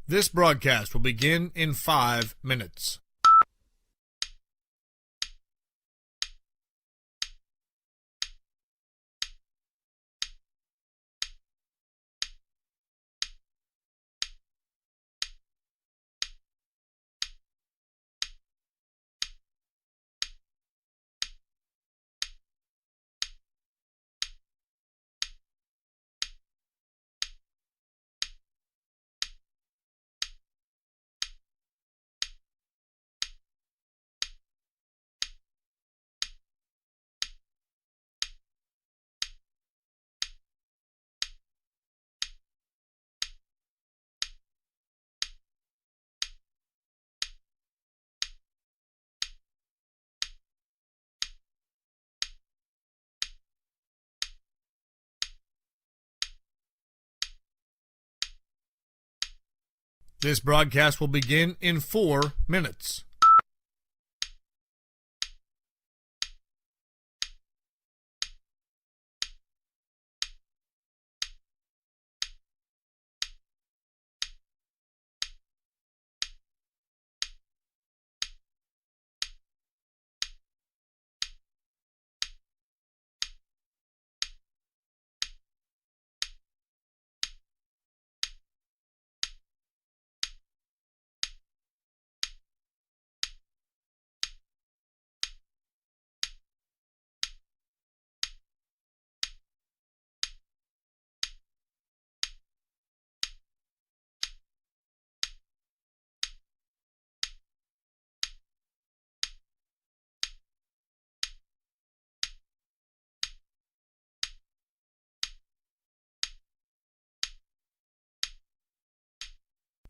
This broadcast will begin in 5 minutes. This broadcast will begin in 4 minutes.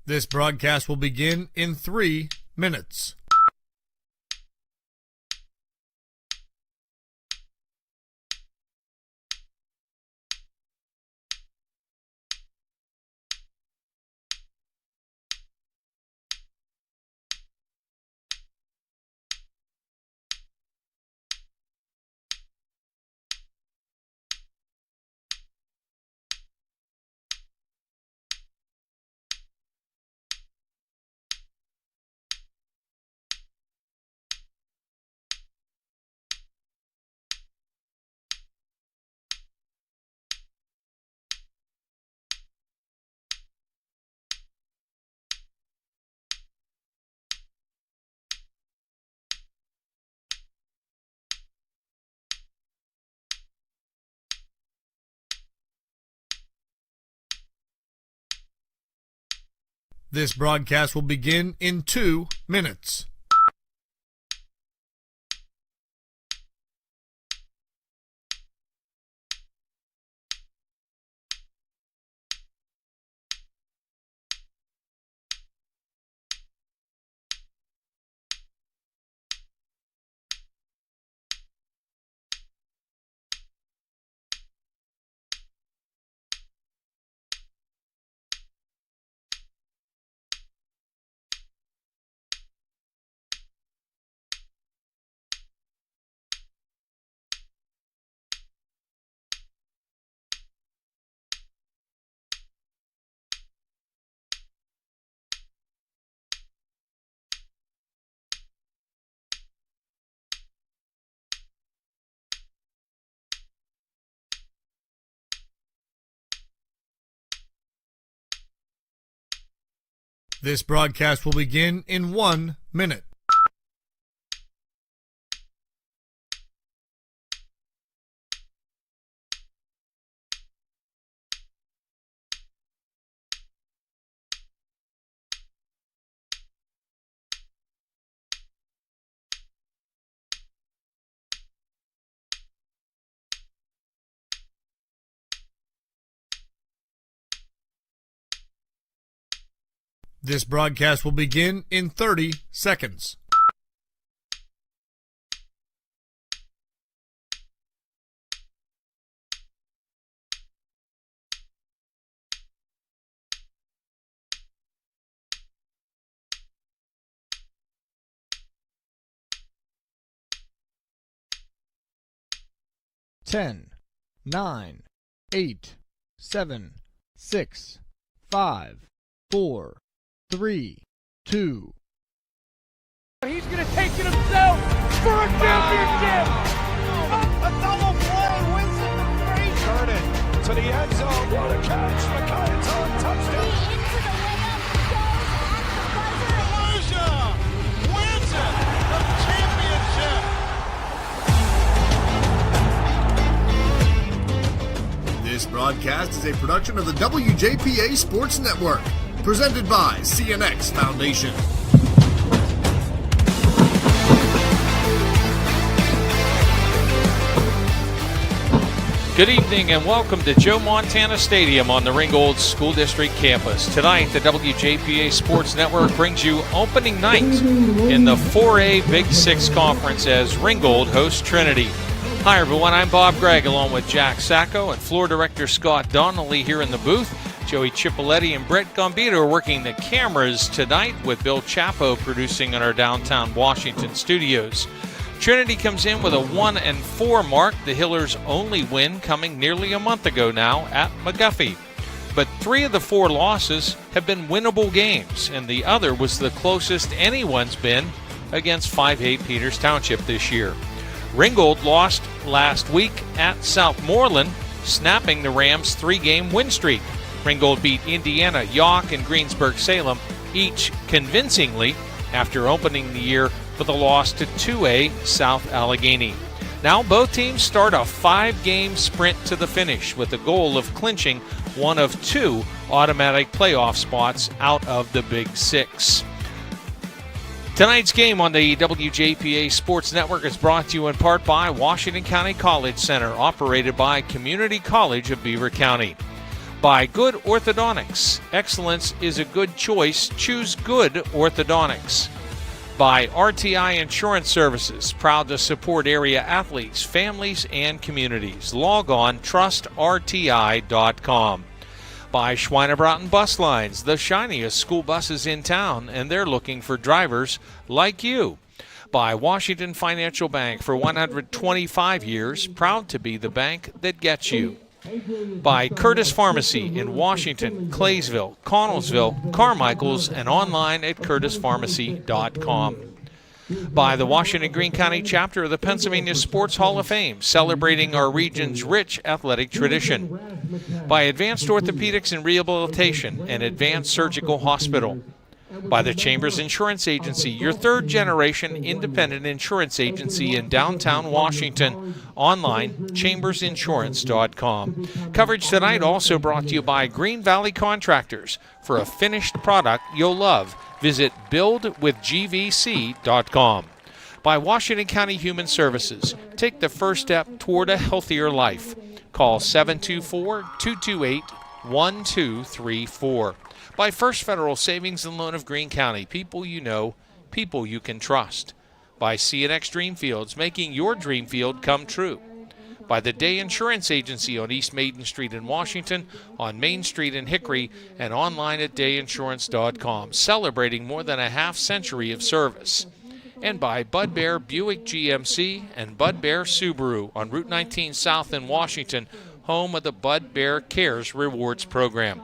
This broadcast will begin in 3 minutes. This broadcast will begin in 2 minutes. This broadcast will begin in 1 minute. This broadcast will begin in 30 seconds. Ten, 9, 8, 7, 6, 5, 4, 3, 2. He's going to take it himself for a championship. A double play wins it from Frazier. Turn it to the end zone. What a catch. McKay's on touchdown. Into the layup goes at the buzzer. Volusia wins it. The championship. This broadcast is a production of the WJPA Sports Network, presented by CNX Foundation. Good evening and welcome to Joe Montana Stadium on the Ringgold School District campus. Tonight, the WJPA Sports Network brings you opening night in the 4A Big Six Conference as Ringgold hosts Trinity. Hi everyone, I'm Bob Gregg along with Jack Sacco and floor director Scott Donnelly here in the booth. Joey Cipoletti and Brett Gambito are working the cameras tonight with Bill Chapo producing in our downtown Washington studios. Trinity comes in with a 1-4 mark, the Hillers' only win coming nearly a month ago now at McGuffey. But 3 of the 4 losses have been winnable games, and the other was the closest anyone's been against 5A Peters Township this year. Ringgold lost last week at Southmoreland, snapping the Rams' 3-game win streak. Ringgold beat Indiana, York, and Greensburg-Salem, each convincingly, after opening the year with a loss to 2A South Allegheny. Now both teams start a 5-game sprint to the finish with the goal of clinching one of 2 automatic playoff spots out of the Big Six. Tonight's game on the WJPA Sports Network is brought to you in part by Washington County College Center, operated by Community College of Beaver County. By Good Orthodontics. Excellence is a good choice. Choose Good Orthodontics. By RTI Insurance Services, proud to support area athletes, families, and communities. Log on trustrti.com. By Schweinebraten Bus Lines, the shiniest school buses in town, and they're looking for drivers like you. By Washington Financial Bank, for 125 years, proud to be the bank that gets you. By Curtis Pharmacy in Washington, Claysville, Connellsville, Carmichaels, and online at curtispharmacy.com. By the Washington Greene County chapter of the Pennsylvania Sports Hall of Fame, celebrating our region's rich athletic tradition. By Advanced Orthopedics and Rehabilitation and Advanced Surgical Hospital. By the Chambers Insurance Agency, your third-generation independent insurance agency in downtown Washington. Online, chambersinsurance.com. Coverage tonight also brought to you by Green Valley Contractors. For a finished product you'll love, visit buildwithgvc.com. By Washington County Human Services. Take the first step toward a healthier life. Call 724-228-1234. By First Federal Savings and Loan of Greene County, people you know, people you can trust. By CNX Dreamfields, making your dream field come true. By the Day Insurance Agency on East Maiden Street in Washington, on Main Street in Hickory, and online at dayinsurance.com, celebrating more than a half-century of service. And by Bud Bear Buick GMC and Bud Bear Subaru on Route 19 South in Washington, home of the Bud Bear Cares Rewards Program.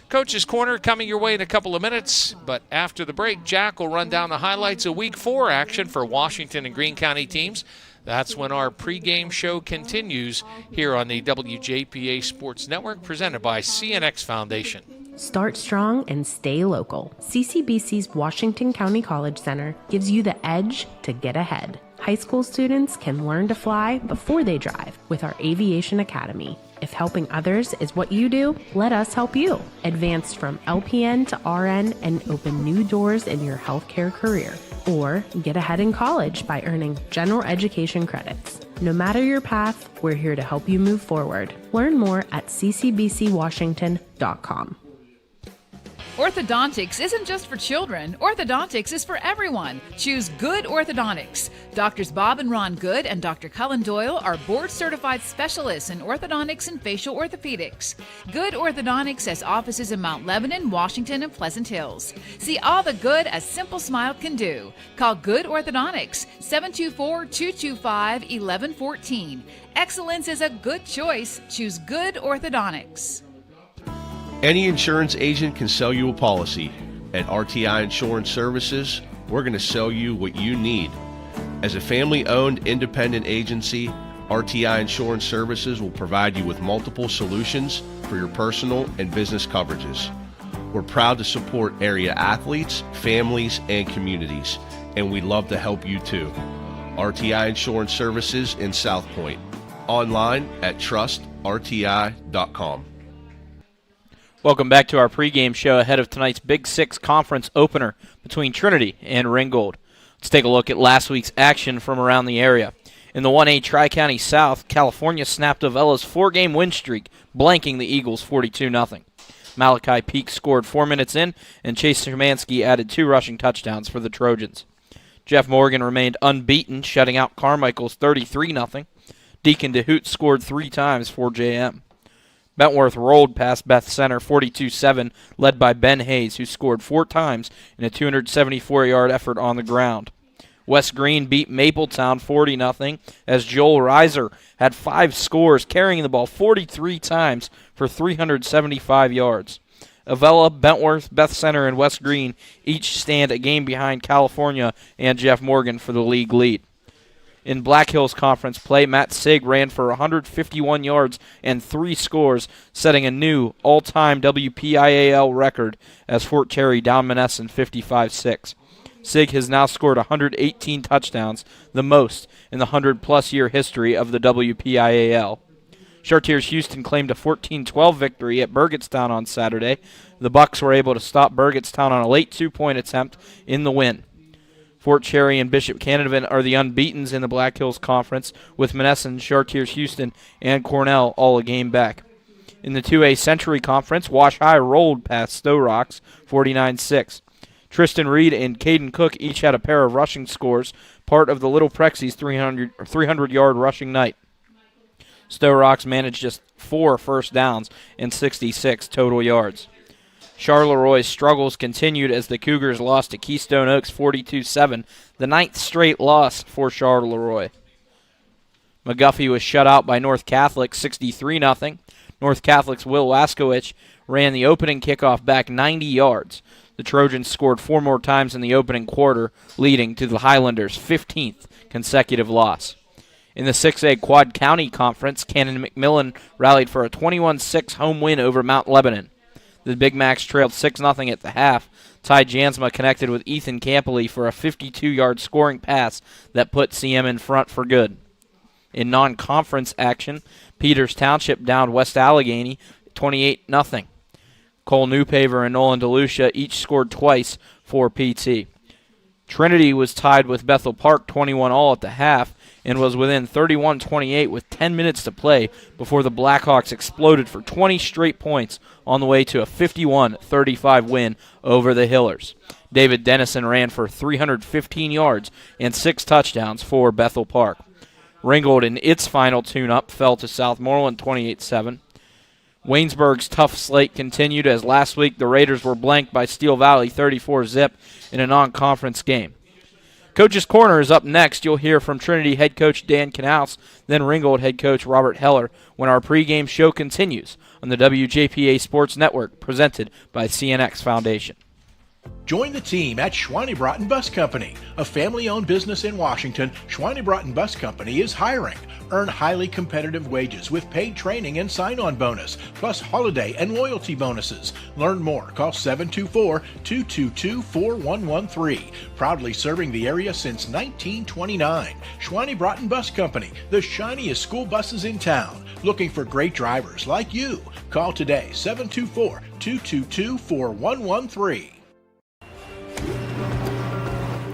Coach's Corner coming your way in a couple of minutes, but after the break, Jack will run down the highlights of Week 4 action for Washington and Greene County teams. That's when our pregame show continues here on the WJPA Sports Network, presented by CNX Foundation. Start strong and stay local. CCBC's Washington County College Center gives you the edge to get ahead. High school students can learn to fly before they drive with our Aviation Academy. If helping others is what you do, let us help you. Advance from LPN to RN and open new doors in your healthcare career. Or get ahead in college by earning general education credits. No matter your path, we're here to help you move forward. Learn more at ccbcwashington.com. Orthodontics isn't just for children. Orthodontics is for everyone. Choose Good Orthodontics. Doctors Bob and Ron Good and Dr. Cullen Doyle are board-certified specialists in orthodontics and facial orthopedics. Good Orthodontics has offices in Mount Lebanon, Washington, and Pleasant Hills. See all the good a simple smile can do. Call Good Orthodontics, 724-225-1114. Excellence is a good choice. Choose Good Orthodontics. Any insurance agent can sell you a policy. At RTI Insurance Services, we're going to sell you what you need. As a family-owned independent agency, RTI Insurance Services will provide you with multiple solutions for your personal and business coverages. We're proud to support area athletes, families, and communities, and we'd love to help you too. RTI Insurance Services in South Point. Online at trustrti.com. Welcome back to our pregame show ahead of tonight's Big Six conference opener between Trinity and Ringgold. Let's take a look at last week's action from around the area. In the 1A Tri-County South, California snapped Avella's 4-game win streak, blanking the Eagles 42-0. Malachi Peak scored 4 minutes in, and Chase Szymanski added 2 rushing touchdowns for the Trojans. Jeff Morgan remained unbeaten, shutting out Carmichael's 33-0. Deacon DeHoot scored 3 times for JM. Bentworth rolled past Beth Center 42-7, led by Ben Hayes, who scored 4 times in a 274-yard effort on the ground. West Green beat Mapletown 40-0 as Joel Reiser had 5 scores, carrying the ball 43 times for 375 yards. Avella, Bentworth, Beth Center, and West Green each stand a game behind California and Jeff Morgan for the league lead. In Black Hills Conference play, Matt Sig ran for 151 yards and 3 scores, setting a new all-time WPIAL record as Fort Cherry downed Monessen 55-6. Sig has now scored 118 touchdowns, the most in the 100-plus year history of the WPIAL. Chartiers Houston claimed a 14-12 victory at Burgettstown on Saturday. The Bucks were able to stop Burgettstown on a late 2-point attempt in the win. Fort Cherry and Bishop Canevin are the unbeatens in the Black Hills Conference, with Monessen, Chartiers Houston, and Cornell all a game back. In the 2A Century Conference, Wash High rolled past Stowe Rocks 49-6. Tristan Reed and Caden Cook each had a pair of rushing scores, part of the Little Prexies' 300-yard rushing night. Stowe Rocks managed just 4 first downs and 66 total yards. Charleroi struggles continued as the Cougars lost to Keystone Oaks 42-7, the 9th straight loss for Charleroi. McGuffey was shut out by North Catholic 63-0. North Catholic's Will Waskowicz ran the opening kickoff back 90 yards. The Trojans scored 4 more times in the opening quarter, leading to the Highlanders' 15th consecutive loss. In the 6A Quad County Conference, Cannon McMillan rallied for a 21-6 home win over Mount Lebanon. The Big Macs trailed 6-0 at the half. Ty Jansma connected with Ethan Campbell for a 52-yard scoring pass that put CM in front for good. In non-conference action, Peters Township downed West Allegheny 28-0. Cole Newpaver and Nolan DeLucia each scored twice for PT. Trinity was tied with Bethel Park 21-all at the half and was within 31-28 with 10 minutes to play before the Blackhawks exploded for 20 straight points on the way to a 51-35 win over the Hillers. David Dennison ran for 315 yards and 6 touchdowns for Bethel Park. Ringgold in its final tune-up fell to Southmoreland 28-7. Waynesburg's tough slate continued as last week the Raiders were blanked by Steel Valley 34-zip in a non-conference game. Coach's Corner is up next. You'll hear from Trinity head coach Dan Knaus, then Ringgold head coach Robert Heller when our pregame show continues on the WJPA Sports Network, presented by CNX Foundation. Join the team at Schweinebraten Bus Company, a family-owned business in Washington. Schweinebraten Bus Company is hiring. Earn highly competitive wages with paid training and sign-on bonus, plus holiday and loyalty bonuses. Learn more. Call 724-222-4113. Proudly serving the area since 1929. Schweinebraten Bus Company, the shiniest school buses in town. Looking for great drivers like you. Call today, 724-222-4113.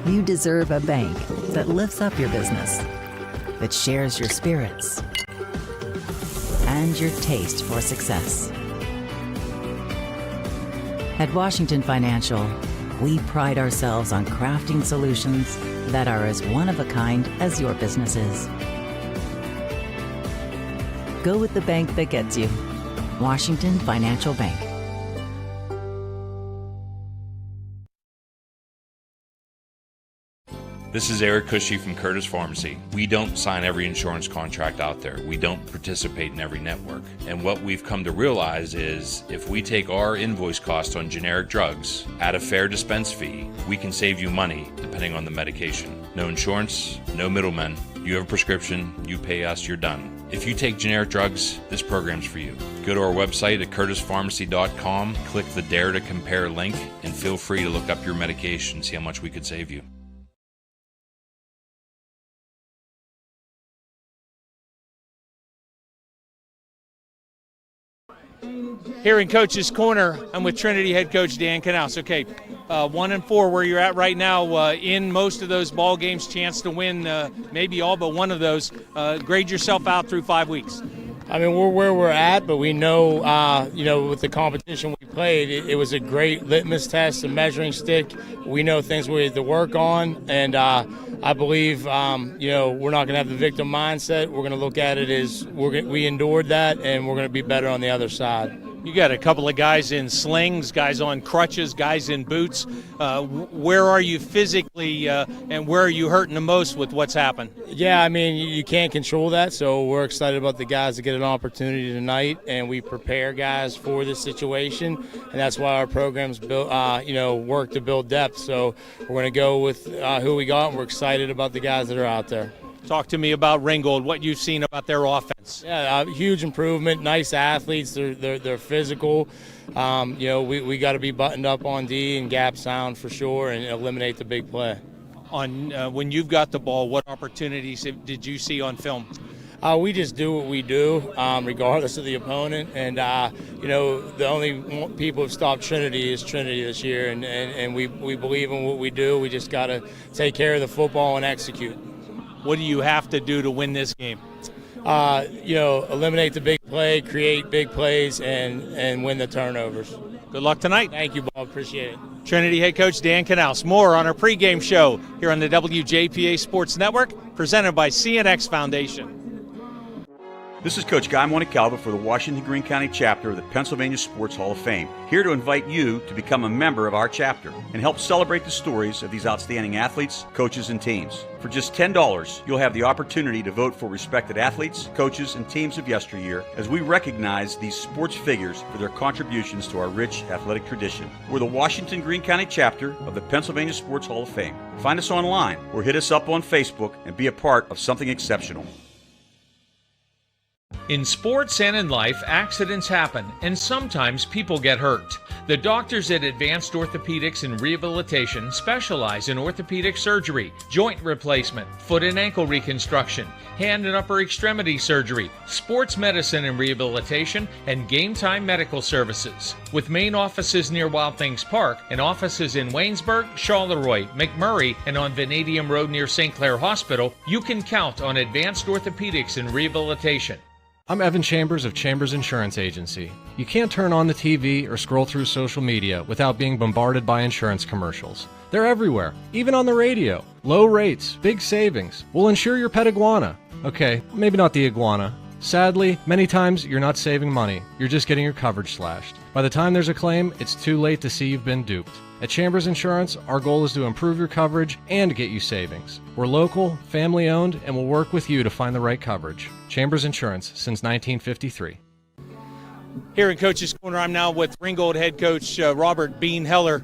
You deserve a bank that lifts up your business, that shares your spirits, and your taste for success. At Washington Financial, we pride ourselves on crafting solutions that are as one of a kind as your business is. Go with the bank that gets you. Washington Financial Bank. This is Eric Cushy from Curtis Pharmacy. We don't sign every insurance contract out there. We don't participate in every network. And what we've come to realize is if we take our invoice cost on generic drugs, add a fair dispense fee, we can save you money depending on the medication. No insurance, no middlemen. You have a prescription, you pay us, you're done. If you take generic drugs, this program's for you. Go to our website at curtispharmacy.com, click the Dare to Compare link, and feel free to look up your medication and see how much we could save you. Here in Coach's Corner, I'm with Trinity head coach Dan Canals. Okay, 1-4 where you're at right now. In most of those ball games, chance to win maybe all but one of those. Grade yourself out through 5 weeks. I mean, we're where we're at, but we know, with the competition we played, it was a great litmus test, a measuring stick. We know things we have to work on, and I believe, we're not going to have the victim mindset. We're going to look at it as we endured that, and we're going to be better on the other side. You got a couple of guys in slings, guys on crutches, guys in boots. Where are you physically, and where are you hurting the most with what's happened? Yeah, I mean, you can't control that, so we're excited about the guys that get an opportunity tonight, and we prepare guys for this situation, and that's why our programs built, work to build depth. So we're going to go with who we got, and we're excited about the guys that are out there. Talk to me about Ringgold, what you've seen about their offense. Yeah, huge improvement, nice athletes, they're physical. We got to be buttoned up on D and gap sound for sure and eliminate the big play. When you've got the ball, what opportunities did you see on film? We just do what we do, regardless of the opponent. And, the only people who've stopped Trinity is Trinity this year. And we believe in what we do. We just got to take care of the football and execute. What do you have to do to win this game? Eliminate the big play, create big plays, and win the turnovers. Good luck tonight. Thank you, Bob. Appreciate it. Trinity head coach Dan Canals. More on our pregame show here on the WJPA Sports Network, presented by CNX Foundation. This is Coach Guy Montecalvo for the Washington Greene County chapter of the Pennsylvania Sports Hall of Fame, here to invite you to become a member of our chapter and help celebrate the stories of these outstanding athletes, coaches, and teams. For just $10, you'll have the opportunity to vote for respected athletes, coaches, and teams of yesteryear as we recognize these sports figures for their contributions to our rich athletic tradition. We're the Washington Greene County chapter of the Pennsylvania Sports Hall of Fame. Find us online or hit us up on Facebook and be a part of something exceptional. In sports and in life, accidents happen, and sometimes people get hurt. The doctors at Advanced Orthopedics and Rehabilitation specialize in orthopedic surgery, joint replacement, foot and ankle reconstruction, hand and upper extremity surgery, sports medicine and rehabilitation, and game time medical services. With main offices near Wild Things Park and offices in Waynesburg, Charleroi, McMurray, and on Vanadium Road near St. Clair Hospital, you can count on Advanced Orthopedics and Rehabilitation. I'm Evan Chambers of Chambers Insurance Agency. You can't turn on the TV or scroll through social media without being bombarded by insurance commercials. They're everywhere, even on the radio. Low rates, big savings. We'll insure your pet iguana. Okay, maybe not the iguana. Sadly, many times you're not saving money. You're just getting your coverage slashed. By the time there's a claim, it's too late to see you've been duped. At Chambers Insurance, our goal is to improve your coverage and get you savings. We're local, family-owned, and we'll work with you to find the right coverage. Chambers Insurance, since 1953. Here in Coach's Corner, I'm now with Ringgold head coach Robert Bean Heller.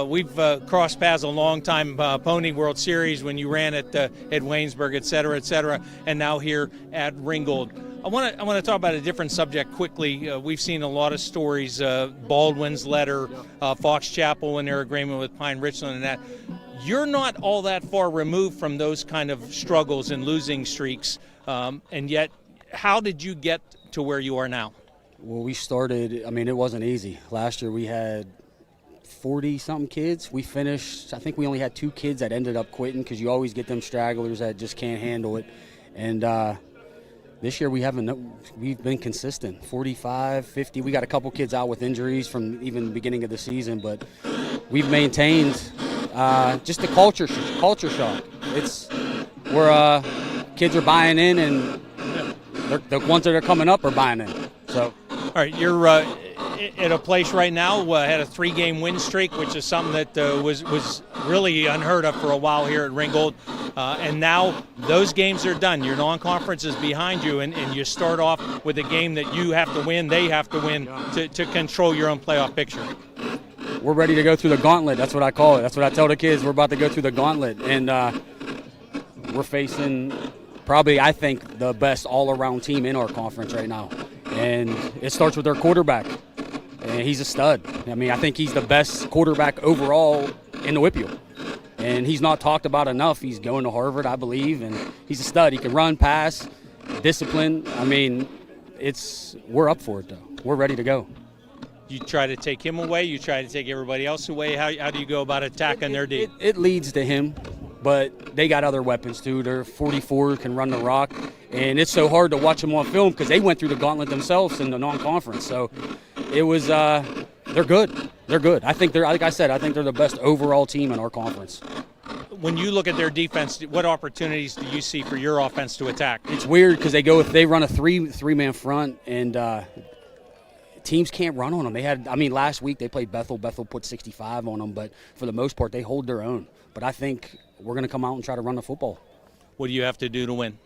We've crossed paths a long time, Pony World Series when you ran at Waynesburg, et cetera, and now here at Ringgold. I want to talk about a different subject quickly. We've seen a lot of stories, Baldwin's letter, Fox Chapel and their agreement with Pine Richland and that. You're not all that far removed from those kind of struggles and losing streaks, and yet how did you get to where you are now? Well, we started, it wasn't easy. Last year we had 40-something kids. We finished, I think we only had 2 kids that ended up quitting because you always get them stragglers that just can't handle it. And this year we've been consistent, 45, 50. We got a couple kids out with injuries from even the beginning of the season, but we've maintained just the culture shock. Kids are buying in, and the ones that are coming up are buying in. So. All right, at a place right now, had a 3-game win streak, which is something that was really unheard of for a while here at Ringgold. And now those games are done. Your non-conference is behind you, and you start off with a game that you have to win, they have to win to control your own playoff picture. We're ready to go through the gauntlet. That's what I call it. That's what I tell the kids. We're about to go through the gauntlet. And we're facing probably, I think, the best all-around team in our conference right now. And it starts with our quarterback. And he's a stud. I mean, I think he's the best quarterback overall in the WPIAL. And he's not talked about enough. He's going to Harvard, I believe, and he's a stud. He can run, pass, discipline. I mean, we're up for it, though. We're ready to go. You try to take him away. You try to take everybody else away. How do you go about attacking their D? It leads to him, but they got other weapons, too. They're 44, can run the rock. And it's so hard to watch them on film because they went through the gauntlet themselves in the non-conference. So it was they're good. They're good. I think like I said, I think they're the best overall team in our conference. When you look at their defense, what opportunities do you see for your offense to attack? It's weird because they run a three-man front, and teams can't run on them. Last week they played Bethel. Bethel put 65 on them, but for the most part they hold their own. But I think we're going to come out and try to run the football. What do you have to do to win?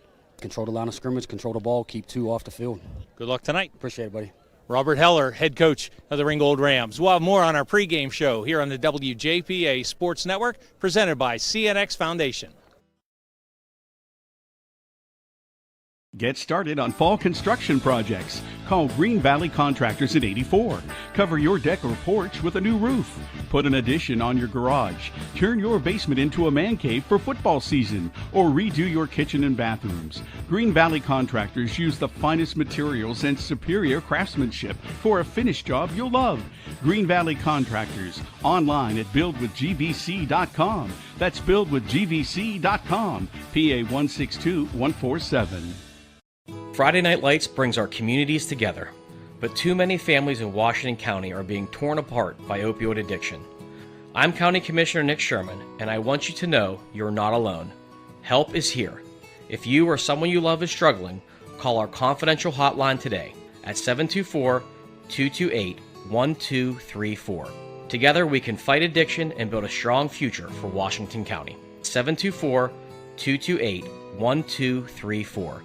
Control the line of scrimmage, control the ball, keep 2 off the field. Good luck tonight. Appreciate it, buddy. Robert Heller, head coach of the Ringgold Rams. We'll have more on our pregame show here on the WJPA Sports Network, presented by CNX Foundation. Get started on fall construction projects. Call Green Valley Contractors at 84. Cover your deck or porch with a new roof. Put an addition on your garage. Turn your basement into a man cave for football season. Or redo your kitchen and bathrooms. Green Valley Contractors use the finest materials and superior craftsmanship for a finished job you'll love. Green Valley Contractors. Online at buildwithgvc.com. That's buildwithgvc.com. PA 162147. Friday Night Lights brings our communities together, but too many families in Washington County are being torn apart by opioid addiction. I'm County Commissioner Nick Sherman, and I want you to know you're not alone. Help is here. If you or someone you love is struggling, call our confidential hotline today at 724-228-1234. Together we can fight addiction and build a strong future for Washington County. 724-228-1234.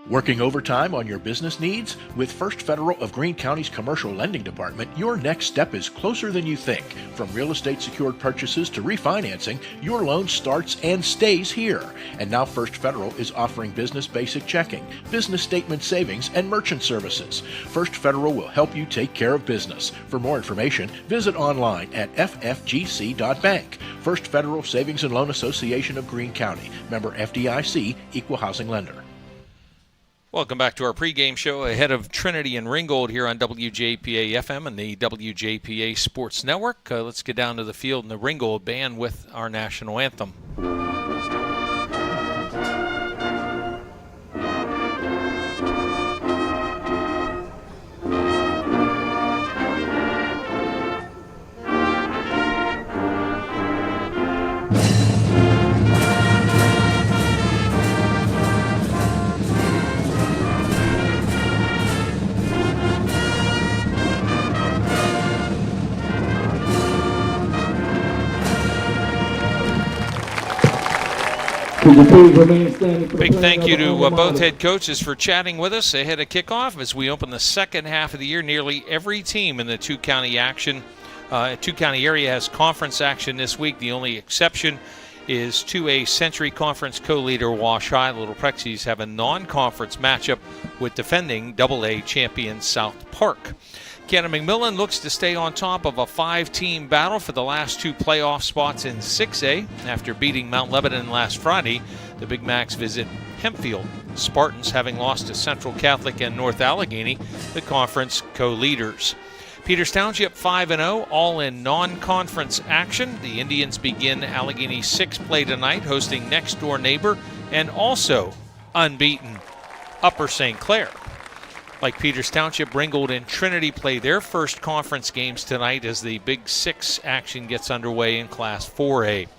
Working overtime on your business needs? With First Federal of Greene County's Commercial Lending Department, your next step is closer than you think. From real estate secured purchases to refinancing, your loan starts and stays here. And now First Federal is offering business basic checking, business statement savings, and merchant services. First Federal will help you take care of business. For more information, visit online at ffgc.bank. First Federal Savings and Loan Association of Greene County. Member FDIC, Equal Housing Lender. Welcome back to our pregame show ahead of Trinity and Ringgold here on WJPA FM and the WJPA Sports Network. Let's get down to the field and the Ringgold band with our national anthem. Big thank you to both head coaches for chatting with us ahead of kickoff as we open the second half of the year. Nearly every team in the two-county area has conference action this week. The only exception is 2A Century Conference co-leader Wash High. Little Prexies have a non-conference matchup with defending AA champion South Park. Cannon McMillan looks to stay on top of a 5-team battle for the last 2 playoff spots in 6A. After beating Mount Lebanon last Friday, the Big Macs visit Hempfield. Spartans, having lost to Central Catholic and North Allegheny, the conference co-leaders. Peters Township 5-0, all in non-conference action. The Indians begin Allegheny 6 play tonight, hosting next-door neighbor and also unbeaten Upper St. Clair. Like Peters Township, Ringgold and Trinity play their first conference games tonight as the Big 6 action gets underway in Class 4A.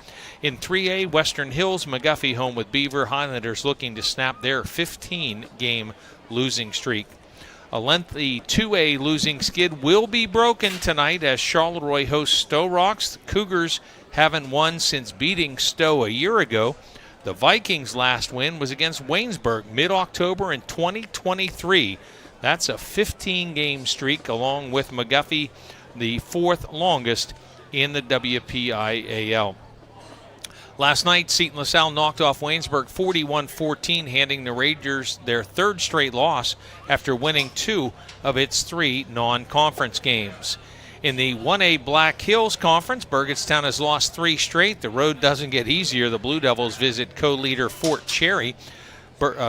In 3A, Western Hills, McGuffey home with Beaver. Highlanders looking to snap their 15-game losing streak. A lengthy 2A losing skid will be broken tonight as Charleroi hosts Stowe Rocks. The Cougars haven't won since beating Stowe a year ago. The Vikings' last win was against Waynesburg mid-October in 2023. That's a 15-game streak, along with McGuffey, the fourth longest in the WPIAL. Last night, Seton LaSalle knocked off Waynesburg 41-14, handing the Rangers their third straight loss after winning 2 of its 3 non-conference games. In the 1A Black Hills Conference, Burgettstown has lost 3 straight. The road doesn't get easier. The Blue Devils visit co-leader Fort Cherry.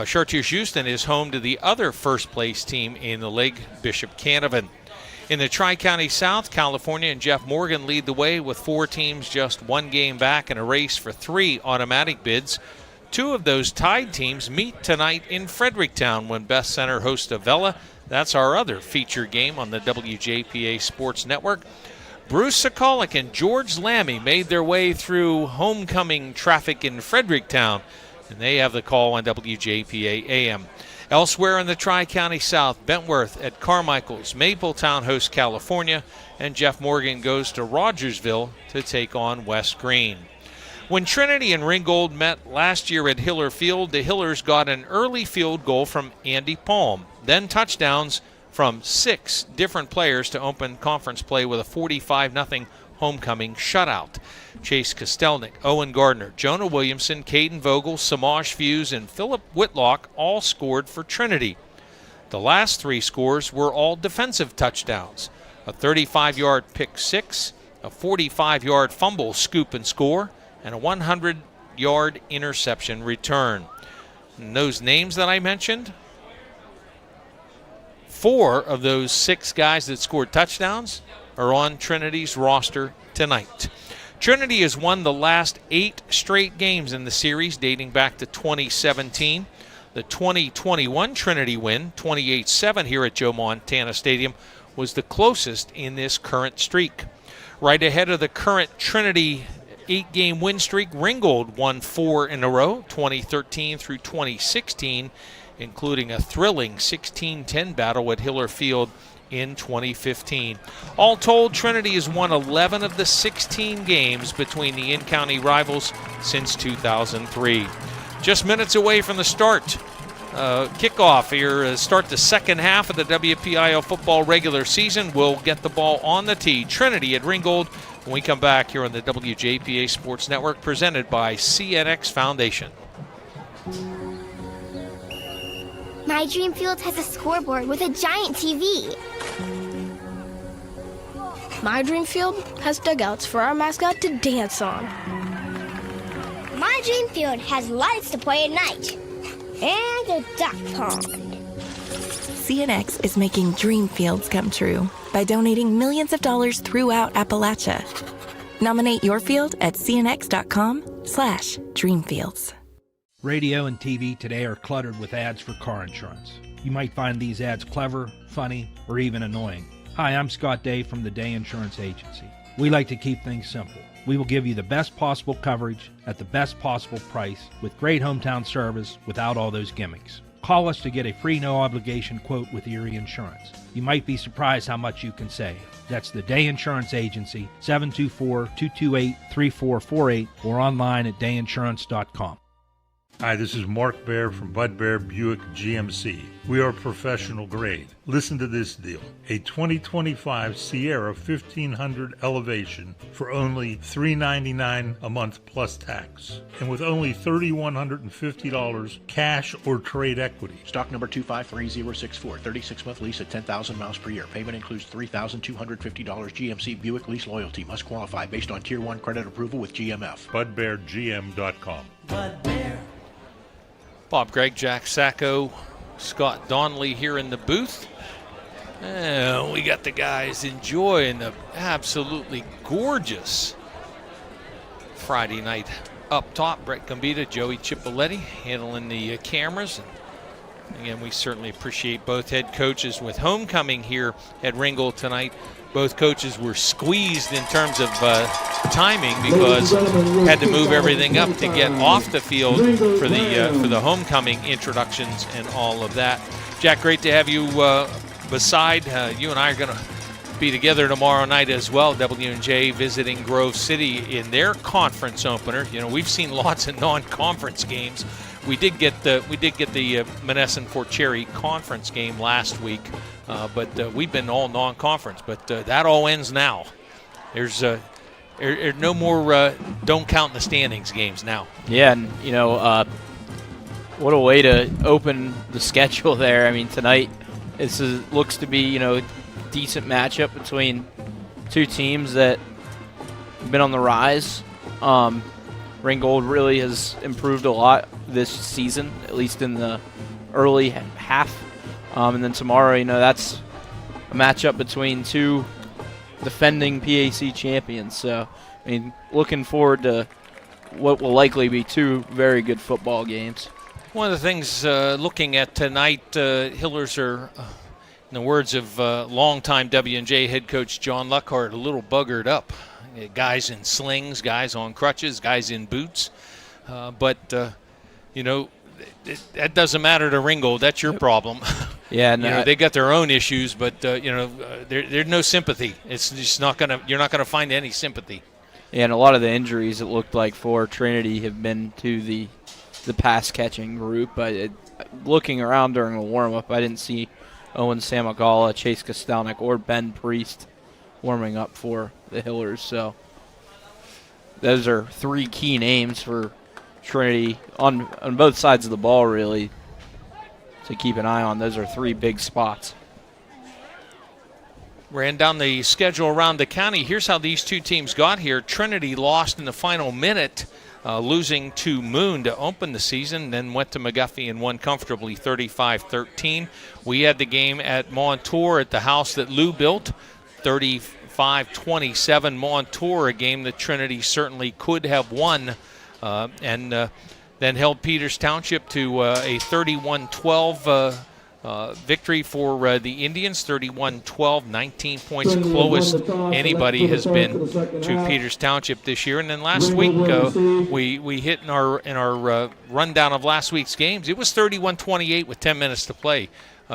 Chartiers Houston is home to the other first-place team in the league, Bishop Canavan. In the Tri-County South, California and Jeff Morgan lead the way with 4 teams just 1 game back in a race for 3 automatic bids. 2 of those tied teams meet tonight in Fredericktown when Beth Center hosts Avella. That's our other feature game on the WJPA Sports Network. Bruce Sokolic and George Lammy made their way through homecoming traffic in Fredericktown, and they have the call on WJPA AM. Elsewhere in the Tri-County South, Bentworth at Carmichael's, Mapletown hosts California, and Jeff Morgan goes to Rogersville to take on West Green. When Trinity and Ringgold met last year at Hiller Field, the Hillers got an early field goal from Andy Palm, then touchdowns from 6 different players to open conference play with a 45-0 homecoming shutout. Chase Kostelnik, Owen Gardner, Jonah Williamson, Caden Vogel, Samaj Fuse, and Philip Whitlock all scored for Trinity. The last 3 scores were all defensive touchdowns. A 35-yard pick 6, a 45-yard fumble scoop and score, and a 100-yard interception return. And those names that I mentioned, 4 of those 6 guys that scored touchdowns are on Trinity's roster tonight. Trinity has won the last 8 straight games in the series dating back to 2017. The 2021 Trinity win, 28-7 here at Joe Montana Stadium, was the closest in this current streak. Right ahead of the current Trinity 8-game win streak, Ringgold won 4 in a row, 2013 through 2016, including a thrilling 16-10 battle at Hiller Field in 2015. All told, Trinity has won 11 of the 16 games between the in-county rivals since 2003. Just minutes away from the start. Kickoff here, start the second half of the WPIL football regular season. We'll get the ball on the tee. Trinity at Ringgold when we come back here on the WJPA Sports Network, presented by CNX Foundation. My dream field has a scoreboard with a giant TV. My dream field has dugouts for our mascot to dance on. My dream field has lights to play at night. And a duck pond. CNX is making dream fields come true by donating millions of dollars throughout Appalachia. Nominate your field at cnx.com/dreamfields. Radio and TV today are cluttered with ads for car insurance. You might find these ads clever, funny, or even annoying. Hi, I'm Scott Day from the Day Insurance Agency. We like to keep things simple. We will give you the best possible coverage at the best possible price with great hometown service without all those gimmicks. Call us to get a free no-obligation quote with Erie Insurance. You might be surprised how much you can save. That's the Day Insurance Agency, 724-228-3448, or online at dayinsurance.com. Hi, this is Mark Baer from Bud Baer Buick GMC. We are professional grade. Listen to this deal. A 2025 Sierra 1500 Elevation for only $399 a month plus tax. And with only $3,150 cash or trade equity. Stock number 253064. 36-month lease at 10,000 miles per year. Payment includes $3,250 GMC Buick lease loyalty. Must qualify based on Tier 1 credit approval with GMF. BudBearGM.com. Bud Bear. Bob Gregg, Jack Sacco, Scott Donnelly here in the booth. And we got the guys enjoying the absolutely gorgeous Friday night up top. Brett Gambita, Joey Cipoletti handling the cameras. And again, we certainly appreciate both head coaches with homecoming here at Ringgold tonight. Both coaches were squeezed in terms of timing because had to move everything up to get off the field for the homecoming introductions and all of that. Jack, great to have you beside. You and I are going to be together tomorrow night as well. W&J visiting Grove City in their conference opener. You know, we've seen lots of non-conference games. We did get the Monessen Fort Cherry conference game last week, but we've been all non-conference. But that all ends now. There's no more don't count in the standings games now. Yeah, and you know, what a way to open the schedule there. I mean, tonight looks to be, you know, a decent matchup between two teams that have been on the rise. Ringgold really has improved a lot this season, at least in the early half. And then tomorrow, you know, that's a matchup between two defending PAC champions. So, I mean, looking forward to what will likely be two very good football games. One of the things looking at tonight, Hillers are, in the words of longtime W&J head coach John Luckhart, a little buggered up. Guys in slings, guys on crutches, guys in boots. But, you know, that doesn't matter to Ringgold. That's your problem. Yeah, no, you know, they got their own issues, but, you know, there's no sympathy. It's just you're not going to find any sympathy. Yeah, and a lot of the injuries, it looked like, for Trinity have been to the pass-catching group. But looking around during the warm-up, I didn't see Owen Samagala, Chase Kostelnik, or Ben Priest warming up for the Hillers. So those are three key names for Trinity on both sides of the ball, really, to keep an eye on. Those are three big spots. Ran down the schedule around the county. Here's how these two teams got here. Trinity lost in the final minute, losing to Moon to open the season, then went to McGuffey and won comfortably 35-13. We had the game at Montour at the house that Lou built, 35-27. Montour, a game that Trinity certainly could have won, and then held Peters Township to a 31-12 victory for the Indians, 31-12, 19 points, lowest anybody has been to Peters Township this year. And then last week, we hit in our rundown of last week's games. It was 31-28 with 10 minutes to play.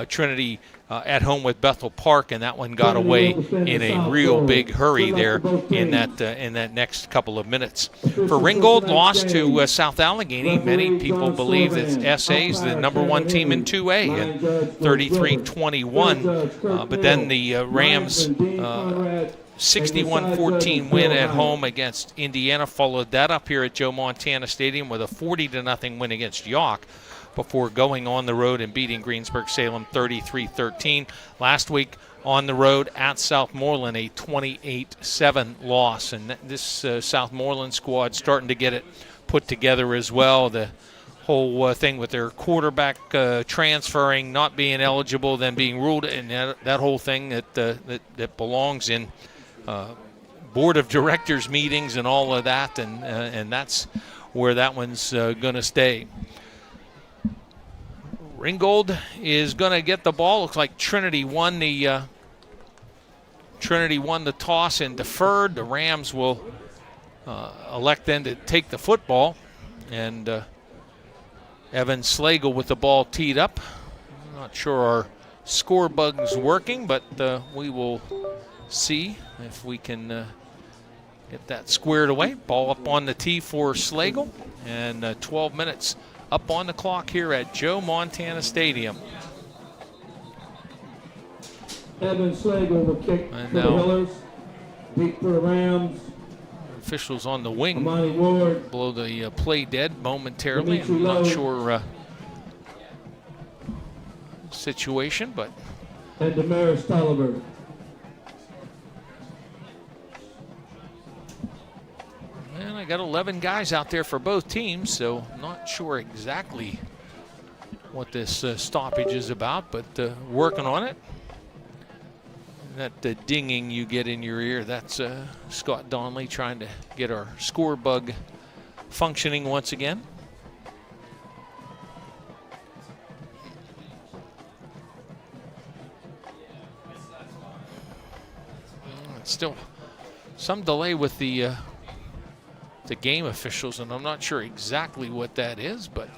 Trinity at home with Bethel Park, and that one got away in a real big hurry there in that next couple of minutes. For Ringgold, lost to South Allegheny. Many people believe that SA is the number one team in 2A, and 33-21. But then the Rams 61-14 win at home against Indiana followed that up here at Joe Montana Stadium with a 40-0 win against York, before going on the road and beating Greensburg-Salem 33-13. Last week on the road at Southmoreland, a 28-7 loss. And this Southmoreland squad starting to get it put together as well. The whole thing with their quarterback transferring, not being eligible, then being ruled, and that whole thing that belongs in board of directors meetings and all of that, and that's where that one's going to stay. Ringgold is going to get the ball. Looks like Trinity won the toss and deferred. The Rams will elect then to take the football, and Evan Slagle with the ball teed up. I'm not sure our score bug's working, but we will see if we can get that squared away. Ball up on the tee for Slagle, and 12 minutes up on the clock here at Joe Montana Stadium. Evan Slagle will kick and for the Hillers. Deep for the Rams. Officials on the wing Ward. blow the play dead momentarily. I'm not sure situation, but. And Damaris Tolliver. And I got 11 guys out there for both teams, so not sure exactly what this stoppage is about, but working on it. That dinging you get in your ear, that's Scott Donnelly trying to get our score bug functioning once again. Still some delay with the game officials, and I'm not sure exactly what that is, but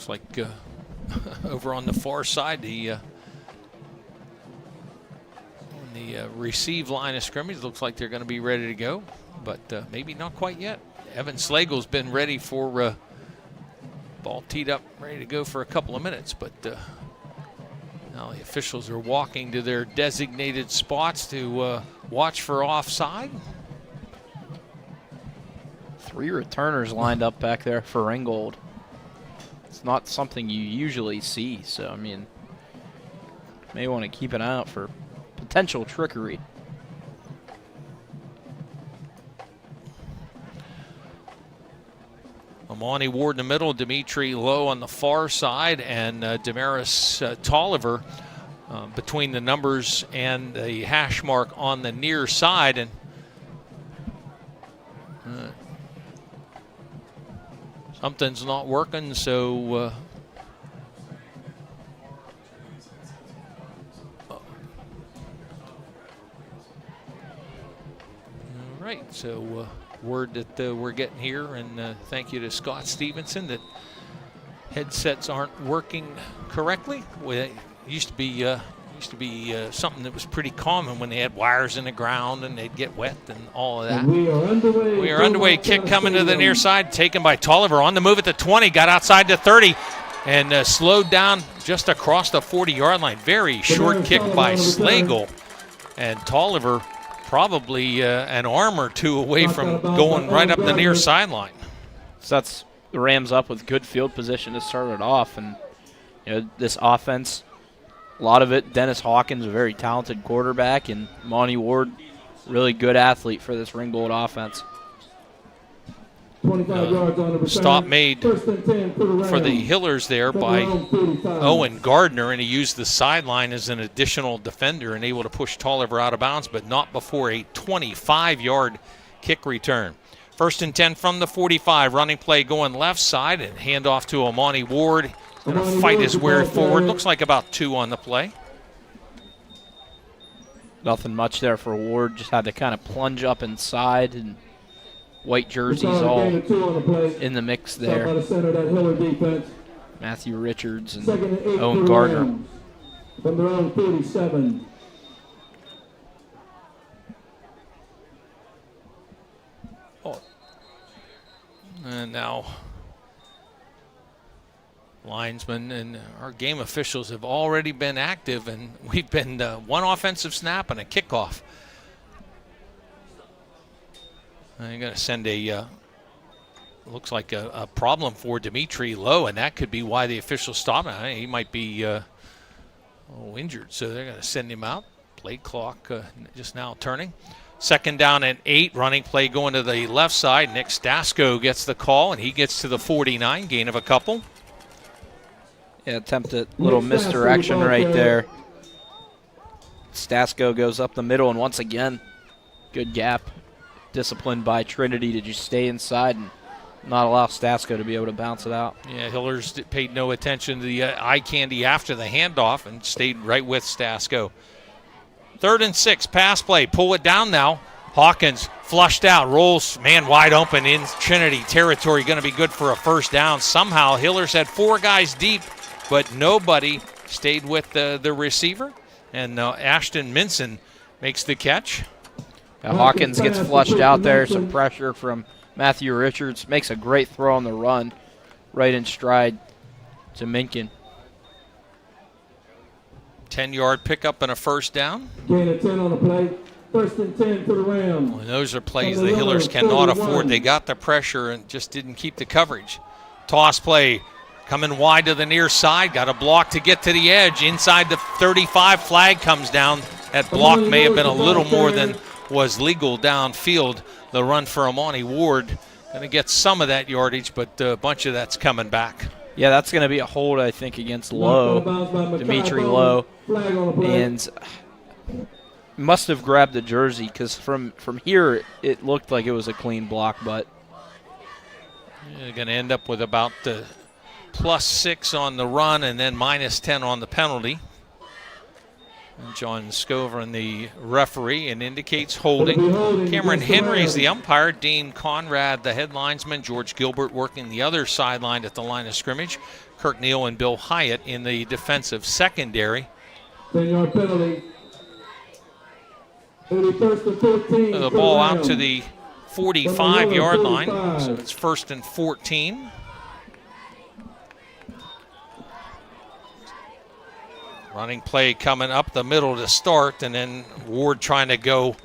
Looks like over on the far side, on the receive line of scrimmage, looks like they're going to be ready to go, but maybe not quite yet. Evan Slagle's been ready for ball teed up, ready to go for a couple of minutes, but now the officials are walking to their designated spots to watch for offside. 3 returners lined up back there for Ringgold. It's not something you usually see, so I mean, may want to keep an eye out for potential trickery. Amani Ward in the middle, Dimitri Lowe on the far side, and Damaris Tolliver between the numbers and the hash mark on the near side. And something's not working, so all right, so word that we're getting here, and thank you to Scott Stevenson that headsets aren't working correctly. It used to be something that was pretty common when they had wires in the ground and they'd get wet and all of that. And we are underway. We are underway. Kick coming to the near side, taken by Tolliver on the move at the 20, got outside to 30, and slowed down just across the 40-yard line. Very short kick by Slagle, and Tolliver probably an arm or two away from going right up the near sideline. So that's the Rams up with good field position to start it off, and this offense, a lot of it, Dennis Hawkins, a very talented quarterback, and Monty Ward, really good athlete for this Ringgold offense. 25 yards on the stop made for the Hillers there by Owen Gardner, and he used the sideline as an additional defender and able to push Tolliver out of bounds, but not before a 25-yard kick return. 1st and 10 from the 45. Running play going left side and handoff to Amani Ward. Going to fight his way forward. Looks like about 2 on the play. Nothing much there for Ward. Just had to kind of plunge up inside, and white jerseys all in the mix there. Matthew Richards and Owen Gardner. From their own 37. And now linesmen and our game officials have already been active, and we've been one offensive snap and a kickoff. I'm going to send looks like a problem for Dimitri Lowe, and that could be why the officials stopped him. He might be injured, so they're going to send him out. Play clock just now turning. 2nd down and 8, running play going to the left side. Nick Stasko gets the call, and he gets to the 49, gain of a couple. Yeah, attempted little misdirection right there. Stasko goes up the middle, and once again, good gap. Disciplined by Trinity to just stay inside and not allow Stasko to be able to bounce it out. Yeah, Hillers paid no attention to the eye candy after the handoff and stayed right with Stasko. 3rd and 6, pass play, pull it down now. Hawkins flushed out, rolls man wide open in Trinity territory, going to be good for a 1st down. Somehow Hillers had 4 guys deep, but nobody stayed with the receiver, and Ashton Minson makes the catch. Hawkins gets flushed out there, some pressure from Matthew Richards, makes a great throw on the run, right in stride to Minkin. 10-yard pickup and a 1st down. Gain of 10 on the play. 1st and 10 for the Rams. Well, those are plays the Hillers cannot afford. They got the pressure and just didn't keep the coverage. Toss play coming wide to the near side. Got a block to get to the edge. Inside the 35, flag comes down. That block may have been a little more than was legal downfield. The run for Amani Ward. Going to get some of that yardage, but a bunch of that's coming back. Yeah, that's going to be a hold, I think, against Lowe, Dimitri Lowe. And must have grabbed the jersey, because from here it looked like it was a clean block, but you're going to end up with about +6 on the run and then -10 on the penalty. John Scover, the referee, and indicates holding. Cameron Henry is the umpire. Dean Conrad, the head linesman. George Gilbert working the other sideline at the line of scrimmage. Kirk Neal and Bill Hyatt in the defensive secondary. 10-yard penalty. First and 14. The ball out to the 45-yard line, so it's 1st and 14. Running play coming up the middle to start, and then Ward trying to go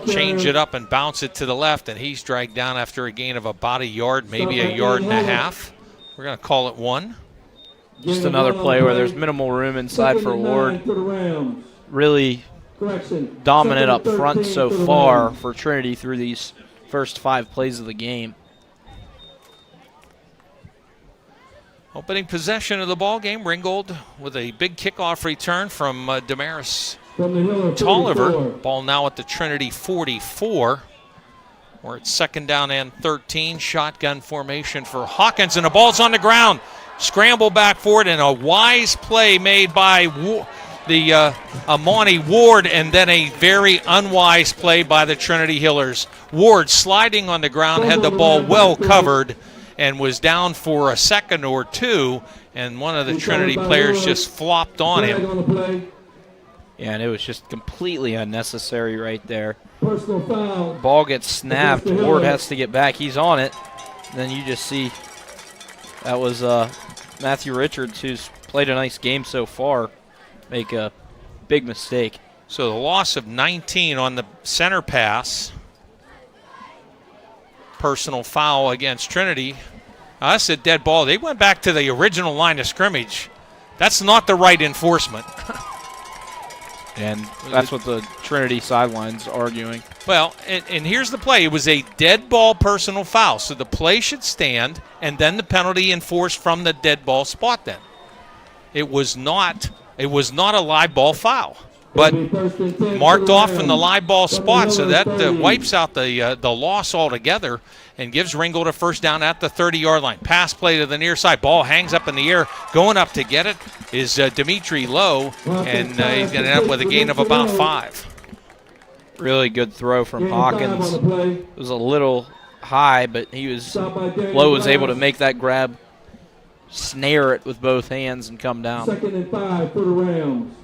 change it up and bounce it to the left, and he's dragged down after a gain of about a yard, maybe a yard and a half. We're going to call it 1. Just another play where there's minimal room inside for Ward. Really dominant up front so far for Trinity through these first 5 plays of the game. Opening possession of the ball game, Ringgold with a big kickoff return from Damaris Tolliver. Ball now at the Trinity 44. We're at 2nd down and 13. Shotgun formation for Hawkins, and the ball's on the ground. Scramble back for it, and a wise play made by Amani Ward, and then a very unwise play by the Trinity Hillers. Ward sliding on the ground, had the ball well covered, and was down for a second or two, and one of the Trinity players just flopped on him. Yeah, and it was just completely unnecessary right there. Personal foul. Ball gets snapped. Ward has to get back. He's on it. And then you just see that was Matthew Richards, who's played a nice game so far, make a big mistake. So the loss of 19 on the center pass. Personal foul against Trinity. That's a dead ball. They went back to the original line of scrimmage. That's not the right enforcement. And that's what the Trinity sideline's arguing. Well, and here's the play. It was a dead ball personal foul. So the play should stand, and then the penalty enforced from the dead ball spot then. It was not a live ball foul, but marked off from the live ball spot, so that wipes out the loss altogether and gives Ringgold a 1st down at the 30-yard line. Pass play to the near side. Ball hangs up in the air. Going up to get it is Dimitri Lowe, and he's going to end up with a gain of about 5. Really good throw from Hawkins. It was a little high, but Lowe was able to make that grab, snare it with both hands, and come down. 2nd and 5 for the Rams.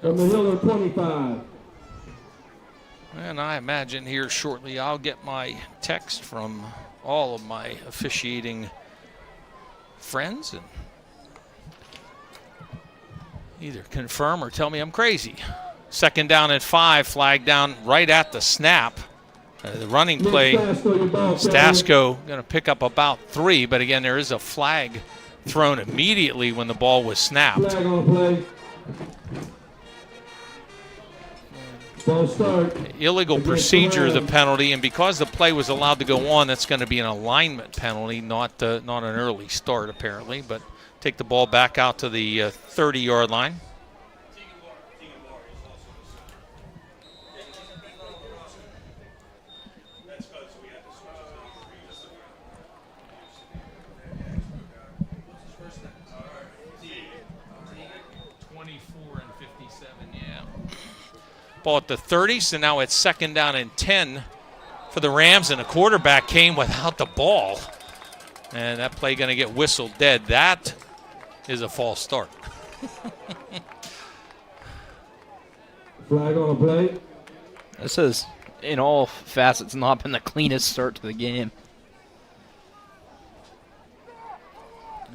From the Hiller 25. And I imagine here shortly I'll get my text from all of my officiating friends and either confirm or tell me I'm crazy. 2nd down and 5, flag down right at the snap. The running play, Stasko going to pick up about 3, but again, there is a flag thrown immediately when the ball was snapped. Flag on the play. Illegal procedure, the penalty, and because the play was allowed to go on, that's going to be an alignment penalty, not an early start apparently. But take the ball back out to the 30-yard line. Ball at the 30, so now it's 2nd down and 10 for the Rams, and the quarterback came without the ball. And that play going to get whistled dead. That is a false start. Flag on the play. This has, in all facets, not been the cleanest start to the game.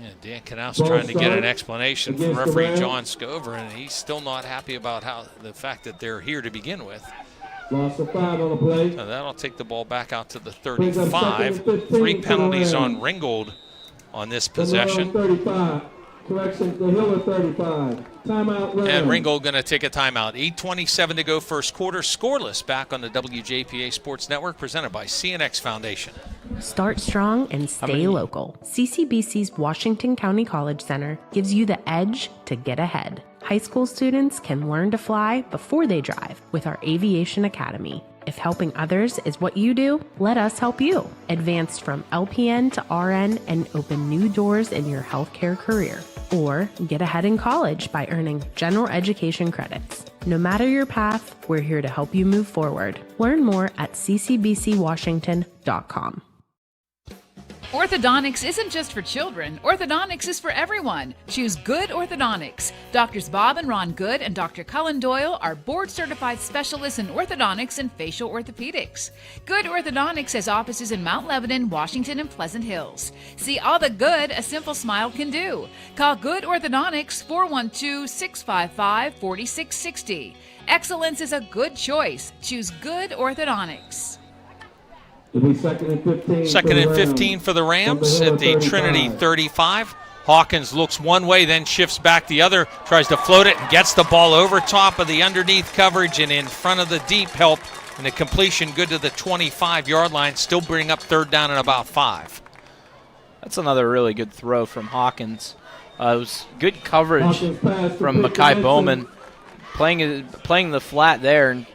Yeah, Dan Knaus trying to get an explanation from referee John Scover, and he's still not happy about the fact that they're here to begin with. Loss of 5 on the play. So that'll take the ball back out to the 35. 3 penalties on Ringgold on this possession. 35. Correction, the Hiller 35. Timeout. Rams. And Ringgold going to take a timeout. 8:27 to go first quarter. Scoreless back on the WJPA Sports Network, presented by CNX Foundation. Start strong and stay local. CCBC's Washington County College Center gives you the edge to get ahead. High school students can learn to fly before they drive with our Aviation Academy. If helping others is what you do, let us help you. Advanced from LPN to RN and open new doors in your healthcare career. Or get ahead in college by earning general education credits. No matter your path, we're here to help you move forward. Learn more at ccbcwashington.com. Orthodontics isn't just for children. Orthodontics is for everyone. Choose Good Orthodontics. Doctors Bob and Ron Good and Dr. Cullen Doyle are board-certified specialists in orthodontics and facial orthopedics. Good Orthodontics has offices in Mount Lebanon, Washington, and Pleasant Hills. See all the good a simple smile can do. Call Good Orthodontics 412-655-4660. Excellence is a good choice. Choose Good Orthodontics. It'll be second and 15. Second and 15 for the Rams at the Trinity 35. Hawkins looks one way, then shifts back the other, tries to float it and gets the ball over top of the underneath coverage and in front of the deep help. And the completion good to the 25-yard line, still bring up third down and about 5. That's another really good throw from Hawkins. It was good coverage from Mekhi Bowman, playing the flat there, and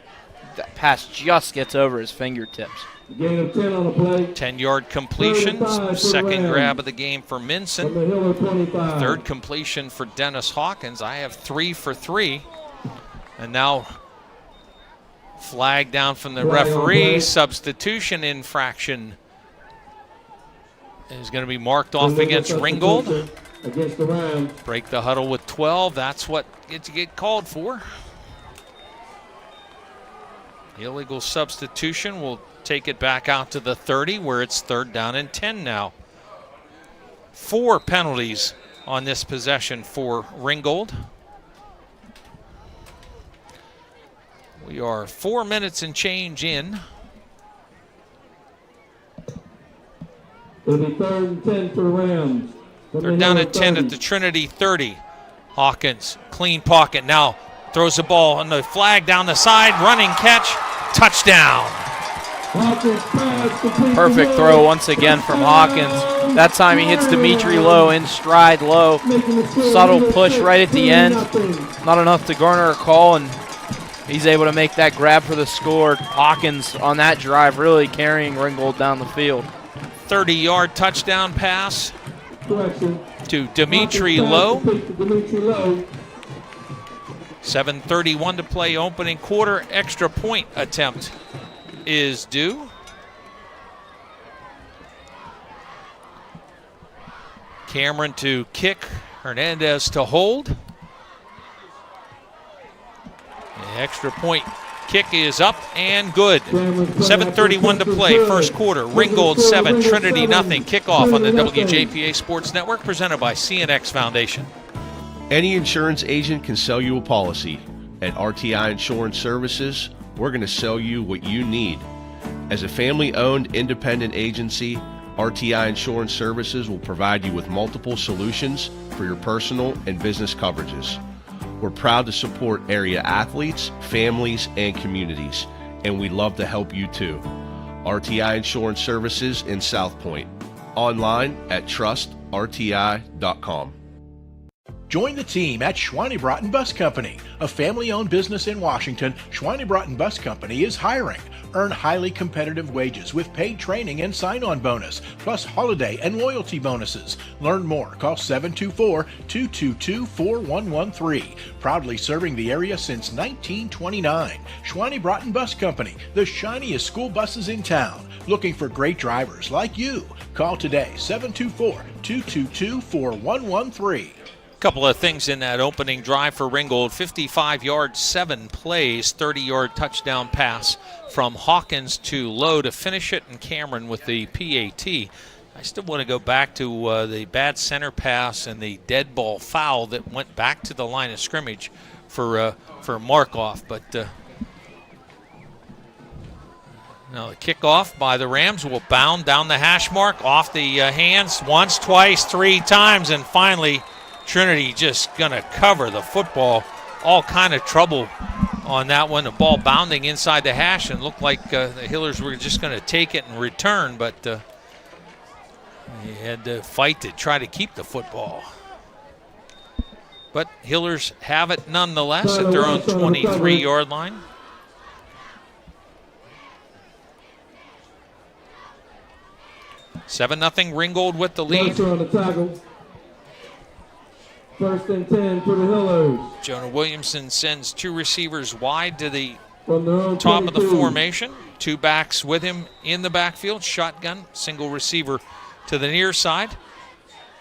that pass just gets over his fingertips. Gain of 10 on the play. 10-yard completion, second grab of the game for Minson. Third completion for Dennis Hawkins. I have 3 for 3. And now flag down from the referee. Substitution infraction is going to be marked off against Ringgold. Against the Rams. Break the huddle with 12. That's what gets called for. Illegal substitution will take it back out to the 30 where it's third down and 10 now. 4 penalties on this possession for Ringgold. We are 4 minutes and change in. It'll be third and 10 for the Rams. They're down at 10 at the Trinity 30. Hawkins, clean pocket now, throws the ball on the flag down the side, running catch, touchdown. Perfect throw once again from Hawkins. That time he hits Dimitri Lowe in stride low. Subtle push right at the end. Not enough to garner a call, and he's able to make that grab for the score. Hawkins on that drive really carrying Ringgold down the field. 30-yard touchdown pass to Dimitri Lowe. 7:31 to play, opening quarter. Extra point attempt is due. Cameron to kick, Hernandez to hold. The extra point kick is up and good. 7:31 to play, first quarter. Ringgold 7, Trinity nothing. Kickoff on the WJPA Sports Network, presented by CNX Foundation. Any insurance agent can sell you a policy. At RTI Insurance Services, we're going to sell you what you need. As a family-owned independent agency, RTI Insurance Services will provide you with multiple solutions for your personal and business coverages. We're proud to support area athletes, families, and communities, and we'd love to help you too. RTI Insurance Services in South Point. Online at trustrti.com. Join the team at Schweinebrotten Bus Company, a family-owned business in Washington. Schweinebrotten Bus Company is hiring. Earn highly competitive wages with paid training and sign-on bonus, plus holiday and loyalty bonuses. Learn more. Call 724-222-4113. Proudly serving the area since 1929. Schweinebrotten Bus Company, the shiniest school buses in town. Looking for great drivers like you. Call today, 724-222-4113. Couple of things in that opening drive for Ringgold. 55 yards, 7 plays, 30-yard touchdown pass from Hawkins to Lowe to finish it, and Cameron with the PAT. I still want to go back to the bad center pass and the dead ball foul that went back to the line of scrimmage for Markoff. But now the kickoff by the Rams will bound down the hash mark, off the hands once, twice, 3 times, and finally Trinity just going to cover the football. All kind of trouble on that one. The ball bounding inside the hash, and looked like the Hillers were just going to take it and return, but they had to fight to try to keep the football. But Hillers have it nonetheless at their own 23-yard line. 7-0 Ringgold with the lead. Mercer on the tackle. 1st and 10 for the Hillers. Jonah Williamson sends 2 receivers wide to the From their own top of the 22. formation. 2 backs with him in the backfield. Shotgun, single receiver to the near side.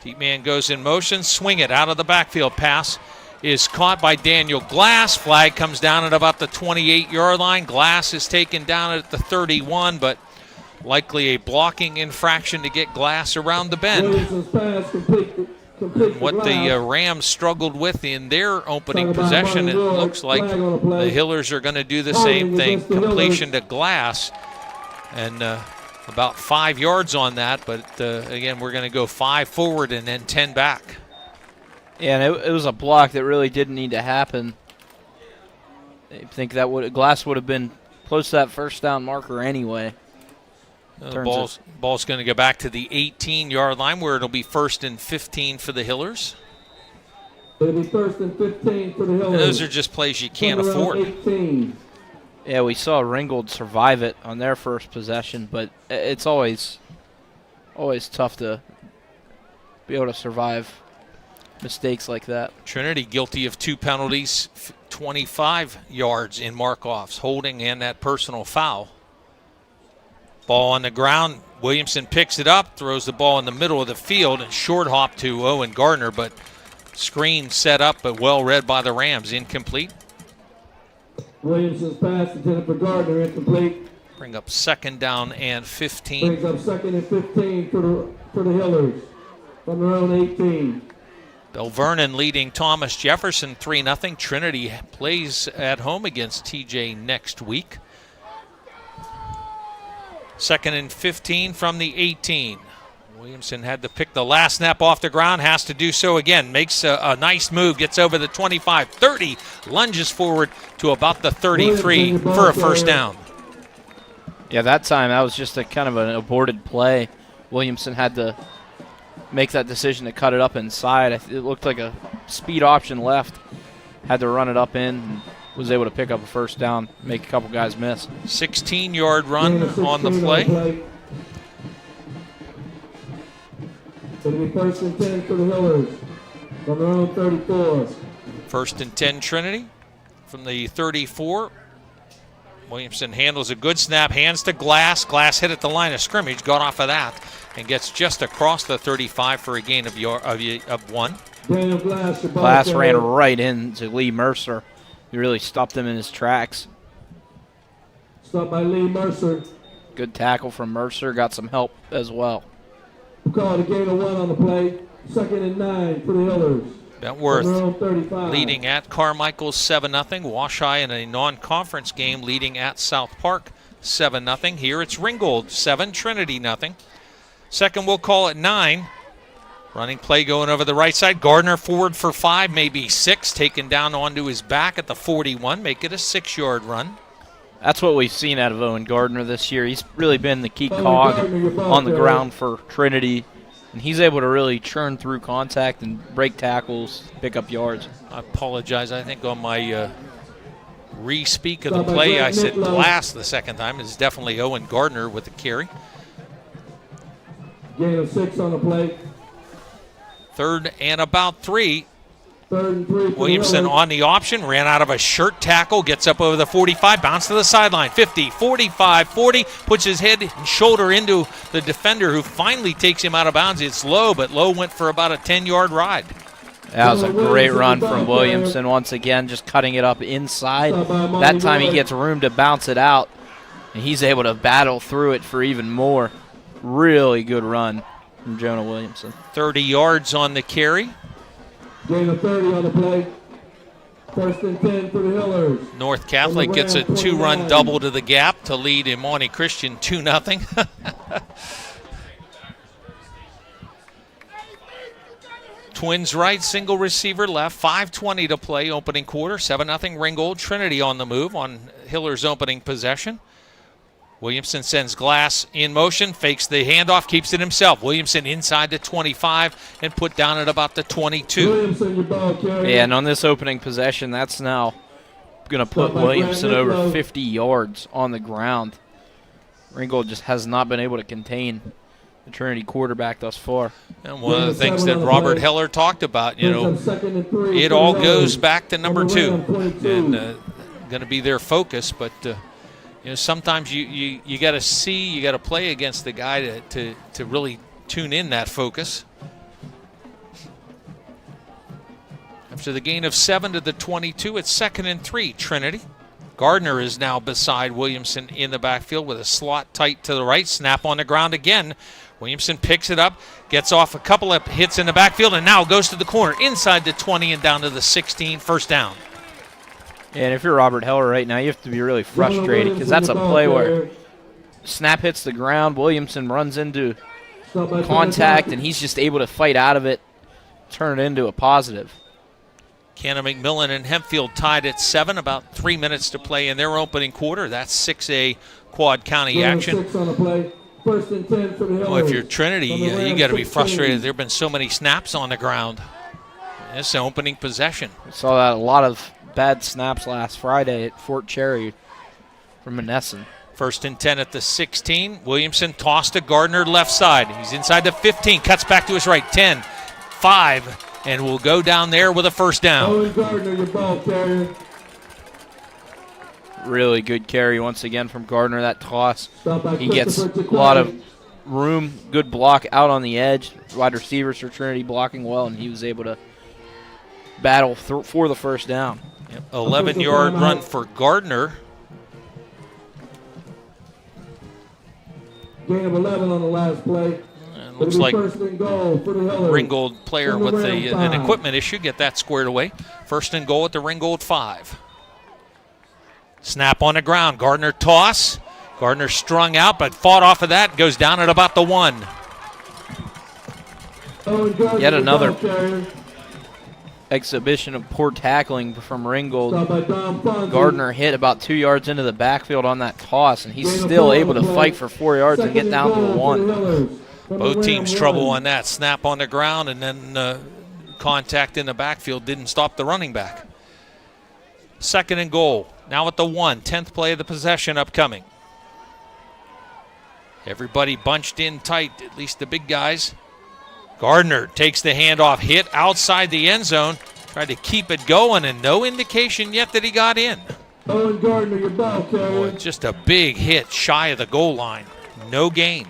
Deep man goes in motion. Swing it out of the backfield. Pass is caught by Daniel Glass. Flag comes down at about the 28-yard line. Glass is taken down at the 31, but likely a blocking infraction to get Glass around the bend. Williamson's pass complete What the Rams struggled with in their opening possession, it looks like the Hillers are going to do the same thing. Completion to Glass, and about 5 yards on that, but again, we're going to go 5 forward and then 10 back. Yeah, and it was a block that really didn't need to happen. I think that Glass would have been close to that first down marker anyway. The ball's going to go back to the 18-yard line where it'll be 1st and 15 for the Hillers. It'll be 1st and 15 for the Hillers. And those are just plays you can't afford. 18. Yeah, we saw Ringgold survive it on their first possession, but it's always tough to be able to survive mistakes like that. Trinity guilty of 2 penalties, 25 yards in mark-offs, holding and that personal foul. Ball on the ground. Williamson picks it up, throws the ball in the middle of the field, and short hop to Owen Gardner, but screen set up but well read by the Rams. Incomplete. Williamson's pass intended for Gardner, incomplete. Bring up 2nd down and 15. Brings up 2nd and 15 for the Hillers from their own 18. Bell Vernon leading Thomas Jefferson 3-0. Trinity plays at home against TJ next week. 2nd and 15 from the 18. Williamson had to pick the last snap off the ground, has to do so again. Makes a nice move, gets over the 25, 30, lunges forward to about the 33 for a first down. Yeah, that time that was just a kind of an aborted play. Williamson had to make that decision to cut it up inside. It looked like a speed option left. Had to run it up in and was able to pick up a first down, make a couple guys miss. 16-yard run on the play. It'll be 1st and 10 for the Hillers from their own 34. 1st and 10 Trinity from the 34. Williamson handles a good snap, hands to Glass. Glass hit at the line of scrimmage, got off of that, and gets just across the 35 for a gain of 1. Daniel Glass, Glass ran right into Lee Mercer. He really stopped him in his tracks. Stopped by Lee Mercer. Good tackle from Mercer, got some help as well. We call it a gain of 1 on the play. 2nd and 9 for the Hillers. Bentworth leading at Carmichael 7-0. Washai in a non-conference game leading at South Park 7-0. Here it's Ringgold 7, Trinity 0. Second we'll call it 9. Running play going over the right side. Gardner forward for 5, maybe 6. Taken down onto his back at the 41. Make it a 6-yard run. That's what we've seen out of Owen Gardner this year. He's really been the key cog on the ground for Trinity. And he's able to really churn through contact and break tackles, pick up yards. I apologize. I think on my re-speak of the play, I said Glass the second time. It's definitely Owen Gardner with the carry. Gain of 6 on the play. 3rd and about 3. 3rd and 3. Williamson on the option, ran out of a shirt tackle, gets up over the 45, bounce to the sideline, 50, 45, 40, puts his head and shoulder into the defender who finally takes him out of bounds. It's Lowe, but Lowe went for about a 10-yard ride. That was a great run from Williamson once again, just cutting it up inside. That time he gets room to bounce it out, and he's able to battle through it for even more. Really good run from Jonah Williamson. 30 yards on the carry. Gain of 30 on the play. 1st and 10 for the Hillers. North Catholic gets a 2-run double to the gap to lead Imani Christian 2-0. Twins right, single receiver left, 5:20 to play, opening quarter, 7-0 Ringgold. Trinity on the move on Hiller's opening possession. Williamson sends Glass in motion, fakes the handoff, keeps it himself. Williamson inside the 25 and put down at about the 22. Williamson, your ball carrier. Yeah, and on this opening possession, that's now going to put Williamson over 50 yards on the ground. Ringgold just has not been able to contain the Trinity quarterback thus far. And one of the things that Robert Heller talked about, you know, it all goes back to number 2, and going to be their focus. But you know, sometimes you got to see, you got to play against the guy to really tune in that focus. After the gain of 7 to the 22, it's 2nd and 3, Trinity. Gardner is now beside Williamson in the backfield with a slot tight to the right. Snap on the ground again. Williamson picks it up, gets off a couple of hits in the backfield, and now goes to the corner inside the 20 and down to the 16, first down. And if you're Robert Heller right now, you have to be really frustrated because that's a play where snap hits the ground, Williamson runs into contact, and he's just able to fight out of it, turn it into a positive. Canna McMillan and Hempfield tied at 7, about 3 minutes to play in their opening quarter. That's 6A Quad County action. Oh, if you're Trinity, you got to be frustrated. There have been so many snaps on the ground. It's the opening possession. We saw that a lot of bad snaps last Friday at Fort Cherry from Monessen. 1st and 10 at the 16. Williamson tossed to Gardner left side. He's inside the 15, cuts back to his right. 10, 5. And will go down there with a first down. Owen Gardner, your ball carrier. Really good carry once again from Gardner, that toss. He gets a lot of room, good block out on the edge. Wide receivers for Trinity blocking well, and he was able to battle for the first down. 11-yard run for Gardner. Gain of 11 on the last play. Looks like Ringgold player with an equipment issue. Get that squared away. 1st and goal at the Ringgold 5. Snap on the ground. Gardner toss. Gardner strung out, but fought off of that. Goes down at about the 1. Yet another exhibition of poor tackling from Ringgold. Gardner hit about 2 yards into the backfield on that toss, and he's still able to fight for 4 yards and get down to the 1. Both teams trouble on that. Snap on the ground and then contact in the backfield didn't stop the running back. 2nd and goal. Now at the 1. 10th play of the possession upcoming. Everybody bunched in tight, at least the big guys. Gardner takes the handoff, hit outside the end zone. Tried to keep it going, and no indication yet that he got in. Owen Gardner, your ball carrier. Just a big hit shy of the goal line. No gain.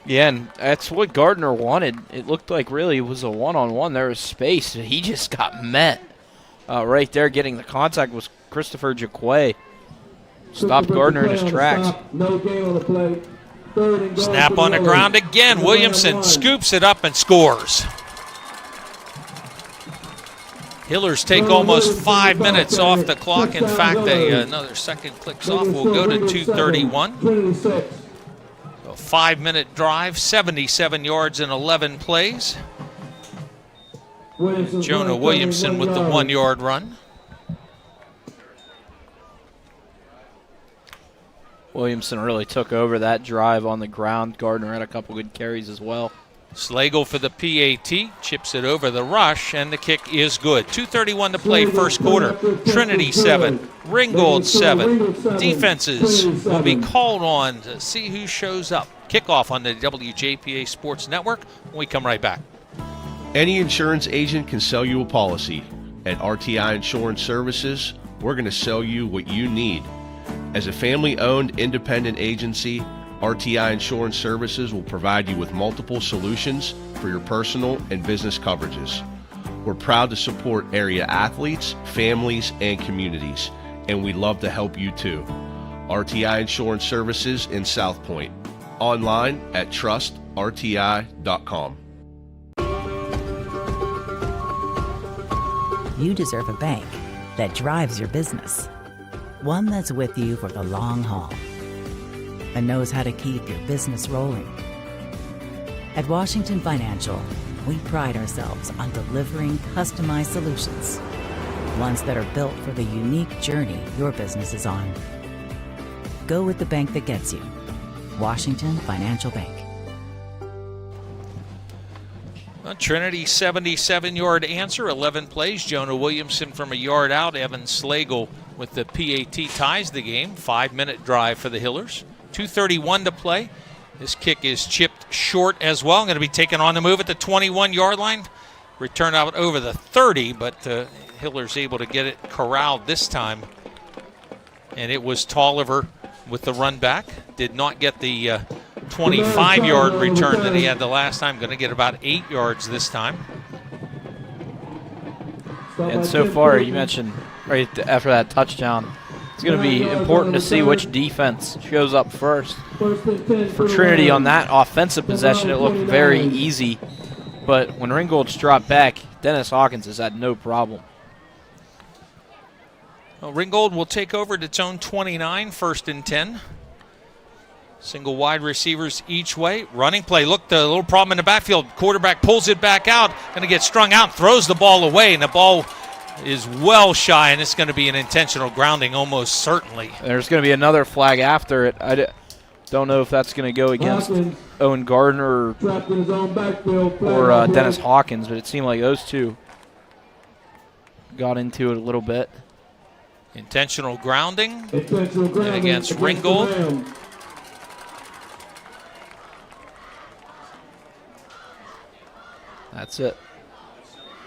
Yeah, and that's what Gardner wanted. It looked like really it was a one-on-one. There was space. He just got met right there. Getting the contact was Christopher Jaquay. Stopped Gardner in his tracks. No gain on the play. Snap on the ground again. Williamson scoops it up and scores. Hillers take almost 5 minutes off the clock. In fact, another second clicks off. We'll go to 2:31. A 5-minute drive, 77 yards and 11 plays. Jonah Williamson with the 1-yard run. Williamson really took over that drive on the ground. Gardner had a couple good carries as well. Slagle for the PAT, chips it over the rush, and the kick is good. 2:31 to play, first quarter. Trinity 7, Ringgold 7. Defenses will be called on to see who shows up. Kickoff on the WJPA Sports Network when we come right back. Any insurance agent can sell you a policy. At RTI Insurance Services, we're going to sell you what you need. As a family-owned independent agency, RTI Insurance Services will provide you with multiple solutions for your personal and business coverages. We're proud to support area athletes, families, and communities, and we'd love to help you too. RTI Insurance Services in South Point. Online at trustrti.com. You deserve a bank that drives your business. One that's with you for the long haul and knows how to keep your business rolling. At Washington Financial, we pride ourselves on delivering customized solutions, ones that are built for the unique journey your business is on. Go with the bank that gets you. Washington Financial Bank. Trinity 77-yard answer, 11 plays. Jonah Williamson from a yard out. Evan Slagle with the PAT ties the game. 5-minute drive for the Hillers. 2:31 to play. This kick is chipped short as well. Going to be taken on the move at the 21-yard line. Return out over the 30, but Hiller's able to get it corralled this time. And it was Tolliver with the run back. Did not get the 25-yard return that he had the last time. Going to get about 8 yards this time. And so far, you mentioned right after that touchdown, it's going to be important to see which defense shows up first. For Trinity on that offensive possession, it looked very easy. But when Ringgold's dropped back, Dennis Hawkins has had no problem. Well, Ringgold will take over at its own 29, 1st and 10. Single wide receivers each way. Running play. Look, the little problem in the backfield. Quarterback pulls it back out. Going to get strung out, throws the ball away, and the ball is well shy, and it's going to be an intentional grounding almost certainly. There's going to be another flag after it. I don't know if that's going to go against Owen Gardner or Dennis Hawkins, but it seemed like those two got into it a little bit. Intentional grounding against Ringgold. That's it.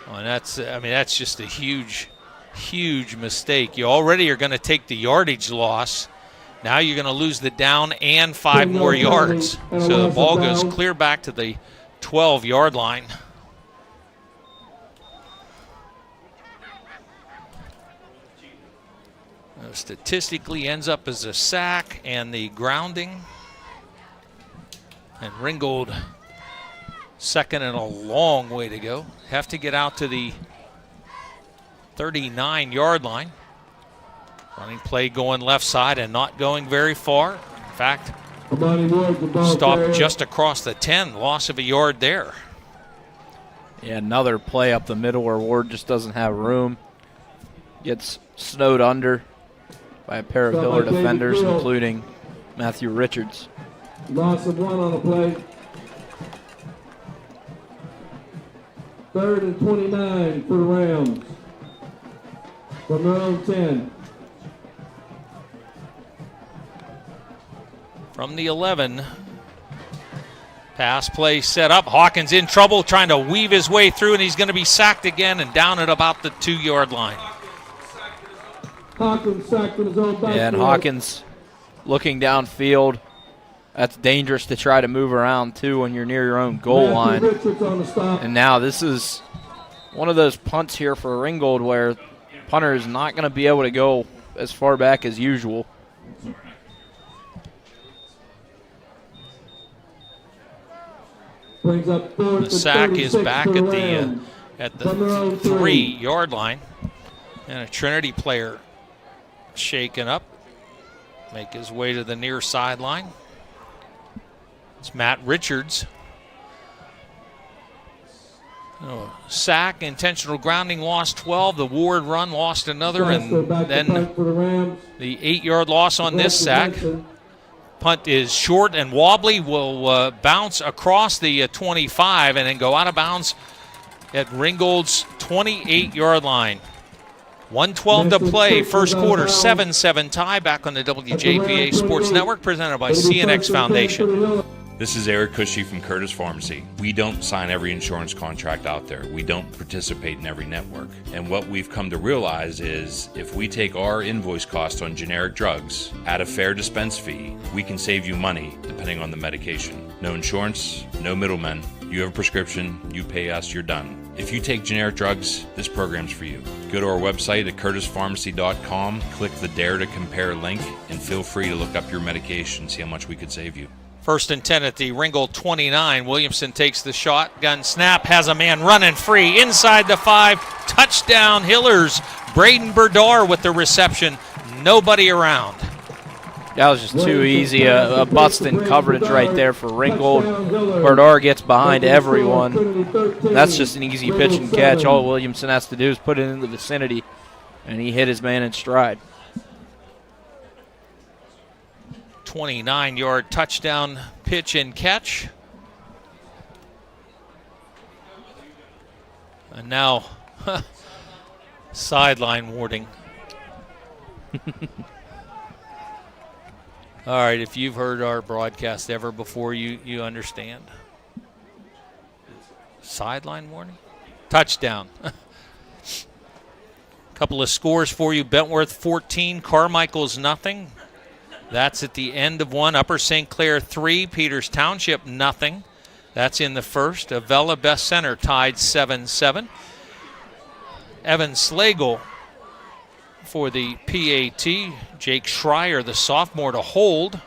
Oh, and that's just a huge, huge mistake. You already are going to take the yardage loss. Now you're going to lose the down and 5 more yards. So the ball goes clear back to the 12-yard line. Statistically ends up as a sack and the grounding. And Ringgold, second and a long way to go. Have to get out to the 39-yard line. Running play going left side and not going very far. In fact, stopped just across the 10. Loss of a yard there. Yeah, another play up the middle where Ward just doesn't have room. Gets snowed under by a pair of Hiller defenders, including Matthew Richards. Loss of 1 on the play. 3rd and 29 for the Rams. From their own 10. From the 11. Pass play set up. Hawkins in trouble, trying to weave his way through, and he's going to be sacked again and down at about the 2-yard line. Hawkins sacked in his own backfield. Yeah, and Hawkins looking downfield. That's dangerous to try to move around, too, when you're near your own goal line. And now this is one of those punts here for Ringgold where punter is not going to be able to go as far back as usual. The sack is back at the 3-yard line. And a Trinity player shaken up. Make his way to the near sideline. It's Matt Richards. Sack, intentional grounding, lost 12. The Ward run lost another, and then the 8-yard loss on this sack. Punt is short and wobbly, will bounce across the 25 and then go out of bounds at Ringgold's 28-yard line. 1:12 to play, first quarter, 7-7 tie. Back on the WJPA Sports Network, presented by CNX Foundation. This is Eric Cushy from Curtis Pharmacy. We don't sign every insurance contract out there. We don't participate in every network. And what we've come to realize is if we take our invoice cost on generic drugs, add a fair dispense fee, we can save you money depending on the medication. No insurance, no middlemen. You have a prescription, you pay us, you're done. If you take generic drugs, this program's for you. Go to our website at curtispharmacy.com, click the Dare to Compare link, and feel free to look up your medication, see how much we could save you. 1st and 10 at the Ringgold 29. Williamson takes the shotgun snap, has a man running free inside the 5. Touchdown Hillers. Braden Berdar with the reception. Nobody around. That was just too easy. A busting coverage right there for Ringgold. Berdar gets behind everyone. That's just an easy pitch and catch. All Williamson has to do is put it in the vicinity, and he hit his man in stride. 29-yard touchdown pitch and catch. And now, sideline warning. All right, if you've heard our broadcast ever before, you understand. Sideline warning? Touchdown. Couple of scores for you. Bentworth 14, Carmichael's nothing. That's at the end of one. Upper St. Clair 3, Peters Township nothing. That's in the first. Avella Best Center tied 7-7. Evan Slagle for the PAT. Jake Schreier, the sophomore, to hold.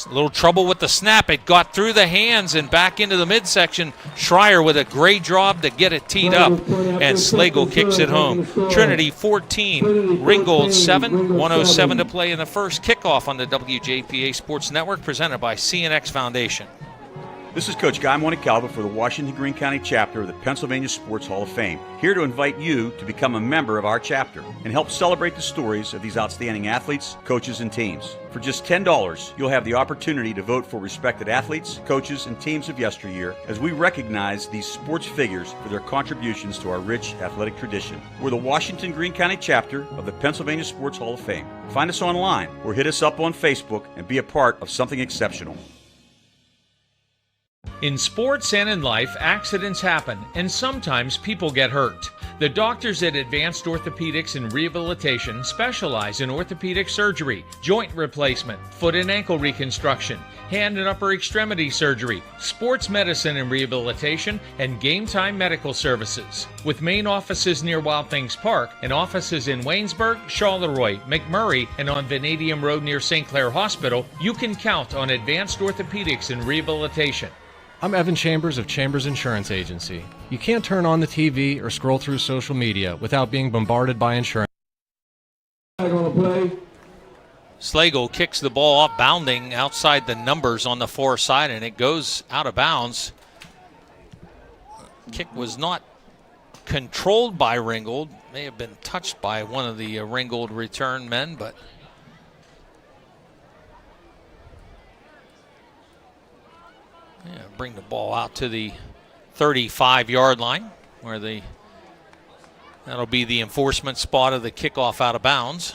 A little trouble with the snap. It got through the hands and back into the midsection. Schreier with a great job to get it teed up, and Slagle kicks it home. Trinity 14, Ringgold 7, 107 to play in the first. Kickoff on the WJPA Sports Network, presented by CNX Foundation. This is Coach Guy Montecalvo for the Washington Green County chapter of the Pennsylvania Sports Hall of Fame, here to invite you to become a member of our chapter and help celebrate the stories of these outstanding athletes, coaches, and teams. For just $10, you'll have the opportunity to vote for respected athletes, coaches, and teams of yesteryear as we recognize these sports figures for their contributions to our rich athletic tradition. We're the Washington Green County chapter of the Pennsylvania Sports Hall of Fame. Find us online or hit us up on Facebook and be a part of something exceptional. In sports and in life, accidents happen, and sometimes people get hurt. The doctors at Advanced Orthopedics and Rehabilitation specialize in orthopedic surgery, joint replacement, foot and ankle reconstruction, hand and upper extremity surgery, sports medicine and rehabilitation, and game time medical services. With main offices near Wild Things Park and offices in Waynesburg, Charleroi, McMurray, and on Vanadium Road near St. Clair Hospital, you can count on Advanced Orthopedics and Rehabilitation. I'm Evan Chambers of Chambers Insurance Agency. You can't turn on the TV or scroll through social media without being bombarded by insurance. Slagle kicks the ball off, bounding outside the numbers on the far side, and it goes out of bounds. Kick was not controlled by Ringgold. May have been touched by one of the Ringgold return men, but yeah, bring the ball out to the 35-yard line, where that'll be the enforcement spot of the kickoff out of bounds.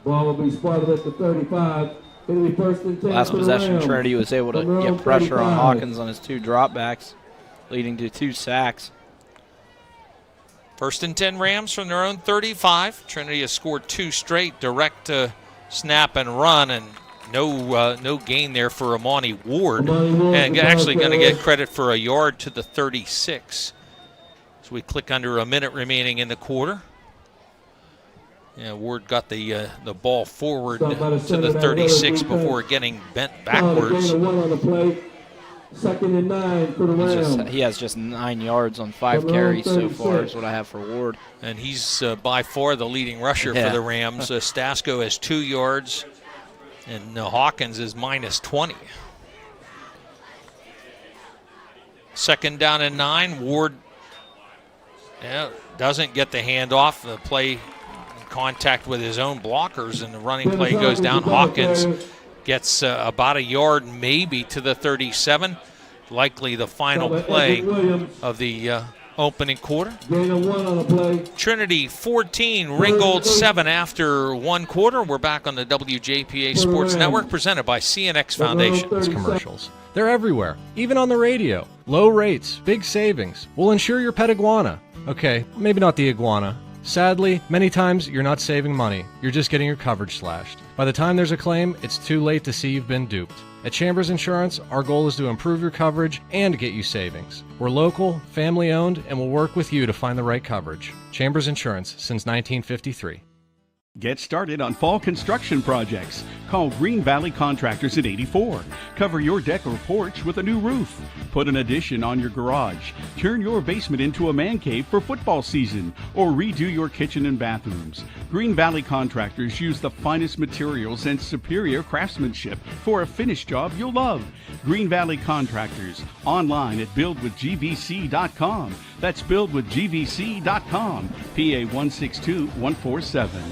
Ball will be spotted at the 35. It'll be first and 10. Last possession, Rams. Trinity was able to get pressure on Hawkins on his 2 dropbacks, leading to 2 sacks. First and 10 Rams from their own 35. Trinity has scored 2 straight, direct snap and run, and no gain there for Amani Ward. And actually going to get credit for a yard to the 36. So we click under a minute remaining in the quarter. Yeah, Ward got the ball forward to the 36 before getting bent backwards. Second and 9 for the Rams. He has just 9 yards on 5 carries so far is what I have for Ward. And he's by far the leading rusher for the Rams. Stasko has 2 yards. And Hawkins is minus 20. Second down and 9. Ward doesn't get the handoff. The play in contact with his own blockers, and the running play goes down. Hawkins gets about a yard maybe to the 37. Likely the final play of the opening quarter. Trinity 14, Ringgold 7 after 1 quarter. We're back on the WJPA Sports Network, presented by CNX Foundation. Commercials. They're everywhere, even on the radio. Low rates, big savings. We'll insure your pet iguana. Okay, maybe not the iguana. Sadly, many times you're not saving money. You're just getting your coverage slashed. By the time there's a claim, it's too late to see you've been duped. At Chambers Insurance, our goal is to improve your coverage and get you savings. We're local, family-owned, and we'll work with you to find the right coverage. Chambers Insurance since 1953. Get started on fall construction projects. Call Green Valley Contractors at 84. Cover your deck or porch with a new roof. Put an addition on your garage. Turn your basement into a man cave for football season. Or redo your kitchen and bathrooms. Green Valley Contractors use the finest materials and superior craftsmanship for a finished job you'll love. Green Valley Contractors. Online at buildwithgvc.com. That's buildwithgvc.com. PA 162147.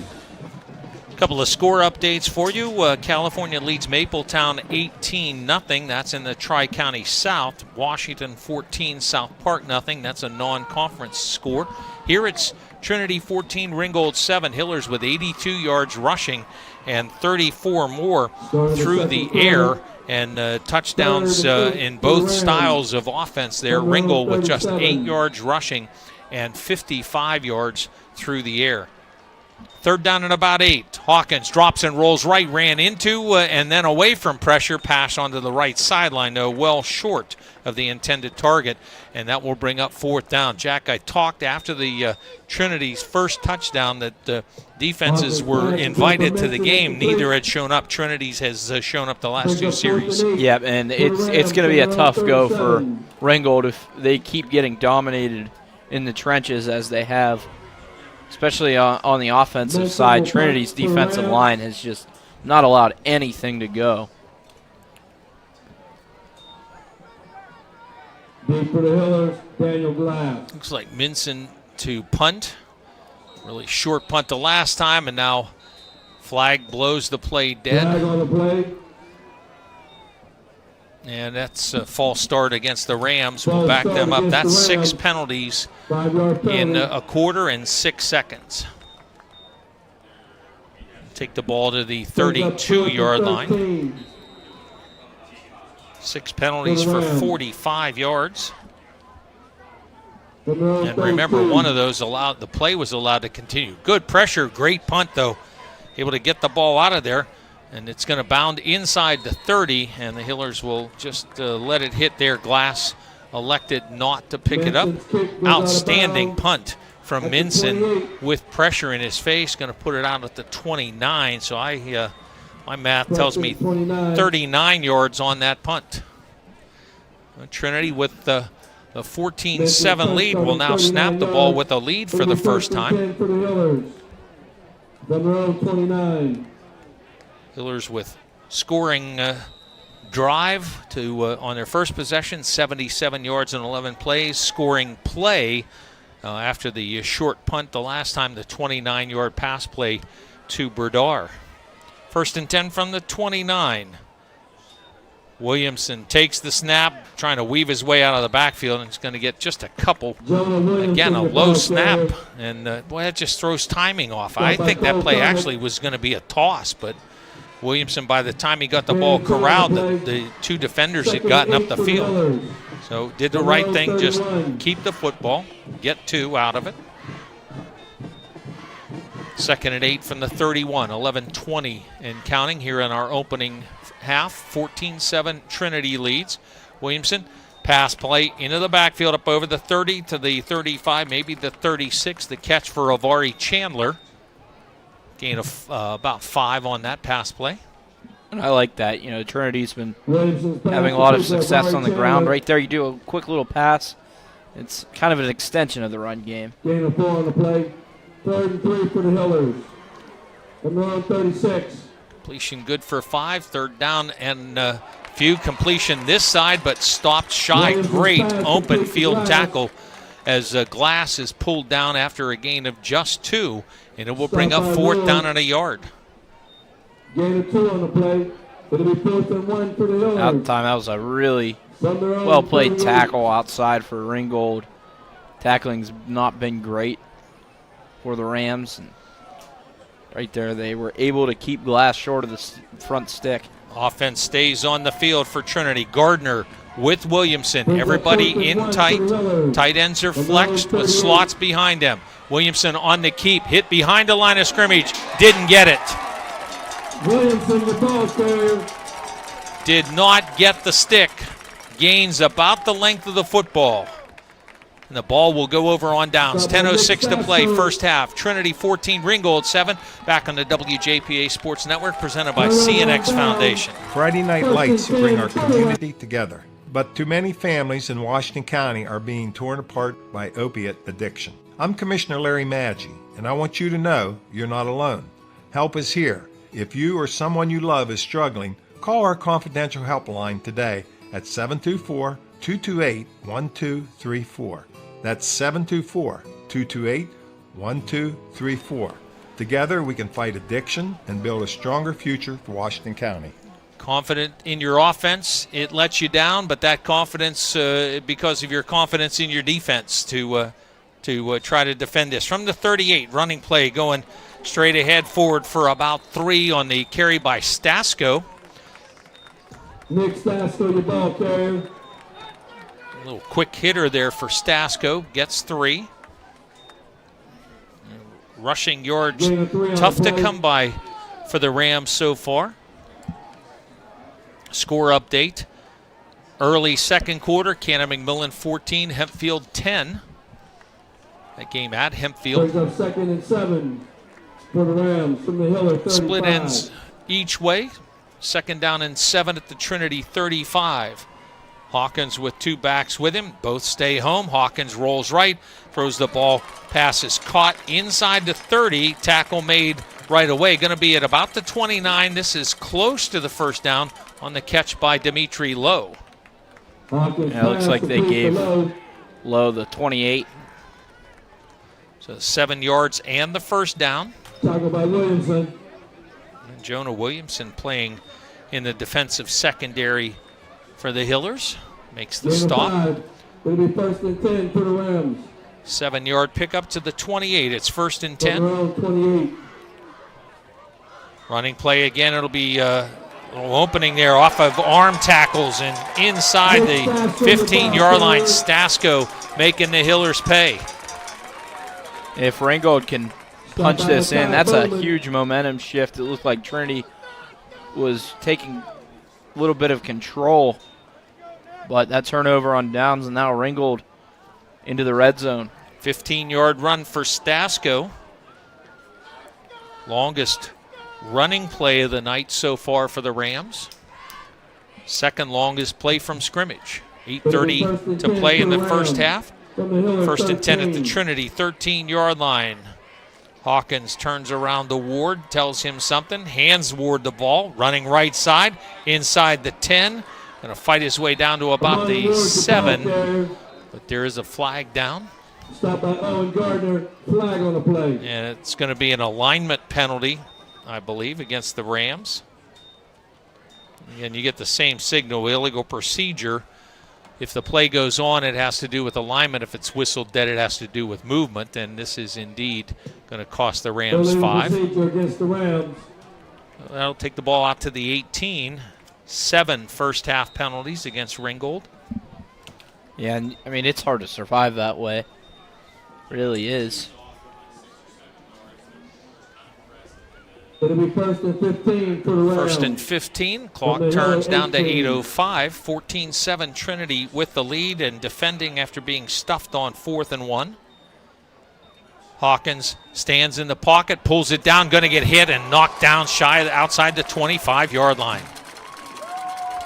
Couple of score updates for you. California leads Mapletown 18-0. That's in the Tri-County South. Washington 14, South Park 0. That's a non-conference score. Here it's Trinity 14, Ringgold 7. Hillers with 82 yards rushing and 34 more through the air, and touchdowns in both styles of offense there. Ringgold with just 8 yards rushing and 55 yards through the air. Third down and about 8. Hawkins drops and rolls right, ran into and then away from pressure. Pass onto the right sideline, though, well short of the intended target, and that will bring up fourth down. Jack, I talked after the Trinity's first touchdown that the defenses were invited to the game. Neither had shown up. Trinity's has shown up the last 2 series. Yeah, and it's going to be a tough go for Ringgold if they keep getting dominated in the trenches as they have, especially on the offensive side. Trinity's defensive line has just not allowed anything to go. Deep for the Hillers, Daniel Glass. Looks like Minson to punt. Really short punt the last time, and now flag blows the play dead. Flag on the play. And that's a false start against the Rams. We'll back them up. That's 6 penalties in a quarter and 6 seconds. Take the ball to the 32-yard line. 6 penalties for 45 yards. And remember, one of those the play was allowed to continue. Good pressure, great punt though. Able to get the ball out of there. And it's going to bound inside the 30, and the Hillers will just let it hit there. Glass elected not to pick it up. Outstanding punt from Minson with pressure in his face. Going to put it out at the 29. So my math tells me 39 yards on that punt. Trinity with the 14-7 lead will now snap the ball with a lead for the first time. Number 29. Hillers with scoring drive to on their first possession, 77 yards and 11 plays. Scoring play after the short punt the last time, the 29-yard pass play to Berdar. First and 10 from the 29. Williamson takes the snap, trying to weave his way out of the backfield, and he's going to get just a couple. Again, a low snap, and boy, that just throws timing off. I think that play actually was going to be a toss, but Williamson, by the time he got the ball corralled, the 2 defenders had gotten up the field. So did the right thing, just keep the football, get 2 out of it. Second and 8 from the 31, 11-20 and counting here in our opening half. 14-7 Trinity leads. Williamson, pass play into the backfield up over the 30 to the 35, maybe the 36. The catch for Avari Chandler. Gain of about 5 on that pass play. And I like that. You know, Trinity's been having a lot of success on the ground. Right there, you do a quick little pass. It's kind of an extension of the run game. Gain of 4 on the play. 3rd and 3 for the Hillers. Number 36. Completion good for 5. Third down and few completion this side, but stopped shy. Great open field tackle as Glass is pulled down after a gain of just 2, and it will bring up 4th down and a yard. Gain of 2 on the play. It'll be 4th and 1 for the Hillers. Out time, that was a really well-played tackle outside for Ringgold. Tackling's not been great for the Rams. And right there, they were able to keep Glass short of the front stick. Offense stays on the field for Trinity. Gardner with Williamson. Everybody in tight. Tight ends are flexed with slots behind them. Williamson on the keep. Hit behind the line of scrimmage. Didn't get it. Williamson, the ball carrier. Did not get the stick. Gains about the length of the football. And the ball will go over on downs. 10:06 to play, first half. Trinity 14, Ringgold 7. Back on the WJPA Sports Network, presented by CNX Foundation. Friday night lights bring our community together. But too many families in Washington County are being torn apart by opiate addiction. I'm Commissioner Larry Maggi, and I want you to know you're not alone. Help is here. If you or someone you love is struggling, call our confidential helpline today at 724-228-1234. That's 724-228-1234. Together we can fight addiction and build a stronger future for Washington County. Confident in your offense, it lets you down, but that confidence, because of your confidence in your defense, to to try to defend this. From the 38, running play going straight ahead forward for about 3 on the carry by Stasko. Nick Stasko, your ball carrier. A little quick hitter there for Stasko. Gets 3. Rushing yards, tough to come by for the Rams so far. Score update. Early second quarter, Cannon McMillan 14, Hempfield 10. That game at Hempfield. Brings up 2nd and 7 for the Rams from the Hiller 35. Split ends each way. 2nd down and 7 at the Trinity 35. Hawkins with 2 backs with him. Both stay home. Hawkins rolls right, throws the ball. Pass is caught inside the 30. Tackle made right away. Going to be at about the 29. This is close to the first down on the catch by Dimitri Lowe. Yeah, it looks like they gave Lowe the 28. So 7 yards and the first down. Tackle by Williamson. And Jonah Williamson playing in the defensive secondary for the Hillers. Makes the stop. It'll be 1st and 10 for the Rams. 7-yard pickup to the 28. It's 1st and 10. Around 28. Running play again. It'll be a little opening there off of arm tackles and inside the 15-yard line. Stasko making the Hillers pay. If Ringgold can punch this in, that's a huge momentum shift. It looked like Trinity was taking a little bit of control, but that turnover on downs, and now Ringgold into the red zone. 15-yard run for Stasko. Longest running play of the night so far for the Rams. 2nd longest play from scrimmage. 8:30 to play in the first half. 1st and 10 at the Trinity 13-yard line. Hawkins turns around to Ward, tells him something, hands Ward the ball, running right side, inside the 10. Going to fight his way down to about the 7, but there is a flag down. Stop by Owen Gardner, flag on the play. And it's going to be an alignment penalty, I believe, against the Rams. And you get the same signal, illegal procedure. If the play goes on, it has to do with alignment. If it's whistled dead, it has to do with movement. And this is indeed going to cost the Rams 5. Against the Rams. That'll take the ball out to the 18. 7 first half penalties against Ringgold. Yeah, and I mean, it's hard to survive that way. It really is. It'll be 1st and 15 for the Rams. 1st and 15. Clock turns down to 8:05. 14-7 Trinity with the lead and defending after being stuffed on 4th and 1. Hawkins stands in the pocket, pulls it down, going to get hit and knocked down shy outside the 25-yard line.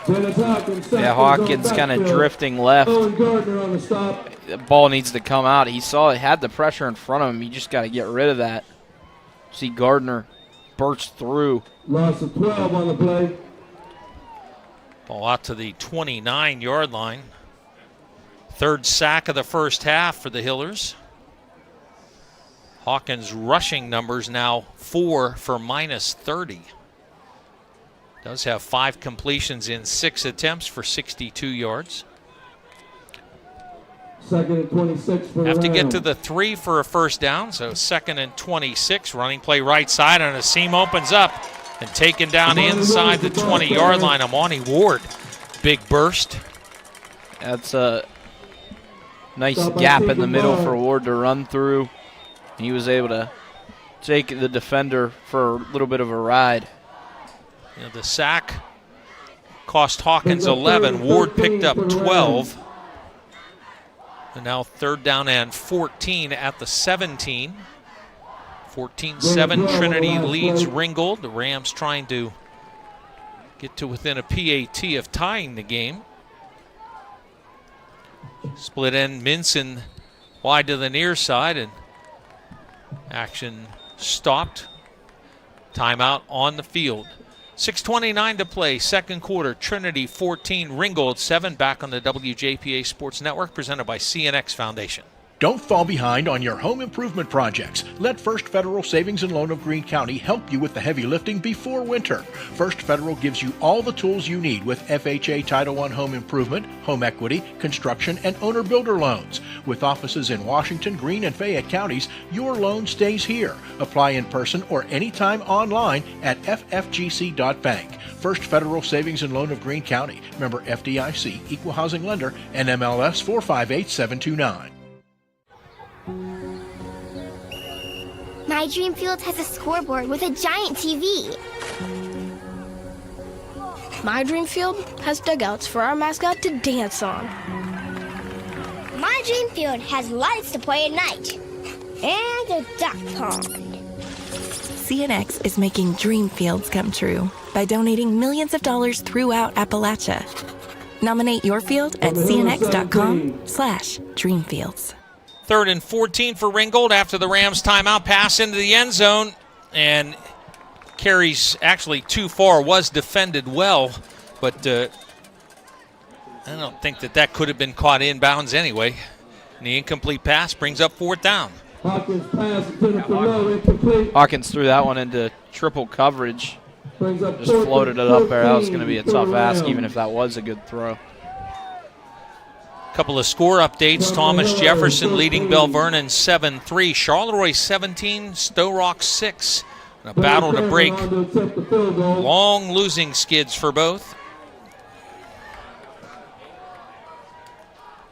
Yeah, Hawkins kind of drifting left. Owen Gardner on the stop. The ball needs to come out. He saw it, had the pressure in front of him. You just got to get rid of that. See Gardner burst through. Loss of 12 on the play. Ball out to the 29-yard line. 3rd sack of the first half for the Hillers. Hawkins' rushing numbers now 4 for -30. Does have 5 completions in 6 attempts for 62 yards. 2nd and 26 for the Have to get Rams. to the 3 for a first down, so 2nd and 26. Running play right side, and a seam opens up and taken down inside the 20-yard line. Amani Ward, big burst. That's a nice gap in the middle for Ward to run through. He was able to take the defender for a little bit of a ride. You know, the sack cost Hawkins 11. Ward picked up 12. And now 3rd down and 14 at the 17. 14-7 Trinity leads Ringgold. The Rams trying to get to within a PAT of tying the game. Split end Minson wide to the near side, and action stopped. Timeout on the field. 6:29 to play, second quarter. Trinity 14, Ringgold 7. Back on the WJPA Sports Network, presented by CNX Foundation. Don't fall behind on your home improvement projects. Let First Federal Savings and Loan of Greene County help you with the heavy lifting before winter. First Federal gives you all the tools you need with FHA Title I home improvement, home equity, construction, and owner-builder loans. With offices in Washington, Greene, and Fayette counties, your loan stays here. Apply in person or anytime online at ffgc.bank. First Federal Savings and Loan of Greene County. Member FDIC, Equal Housing Lender, NMLS 458729. My dream field has a scoreboard with a giant TV. My dream field has dugouts for our mascot to dance on. My dream field has lights to play at night. And a duck pond. CNX is making dream fields come true by donating millions of dollars throughout Appalachia. Nominate your field at cnx.com/dreamfields. 3rd and 14 for Ringgold after the Rams timeout. Pass into the end zone and carries actually too far. Was defended well, but I don't think that could have been caught inbounds anyway. And the incomplete pass brings up 4th down. Hawkins pass intended for low, incomplete. Hawkins threw that one into triple coverage. Just floated it up there. That was going to be a tough ask, even if that was a good throw. Couple of score updates. Thomas Jefferson leading Bell Vernon 7-3. Charleroi 17, Stowe Rock 6. A battle to break. Long losing skids for both.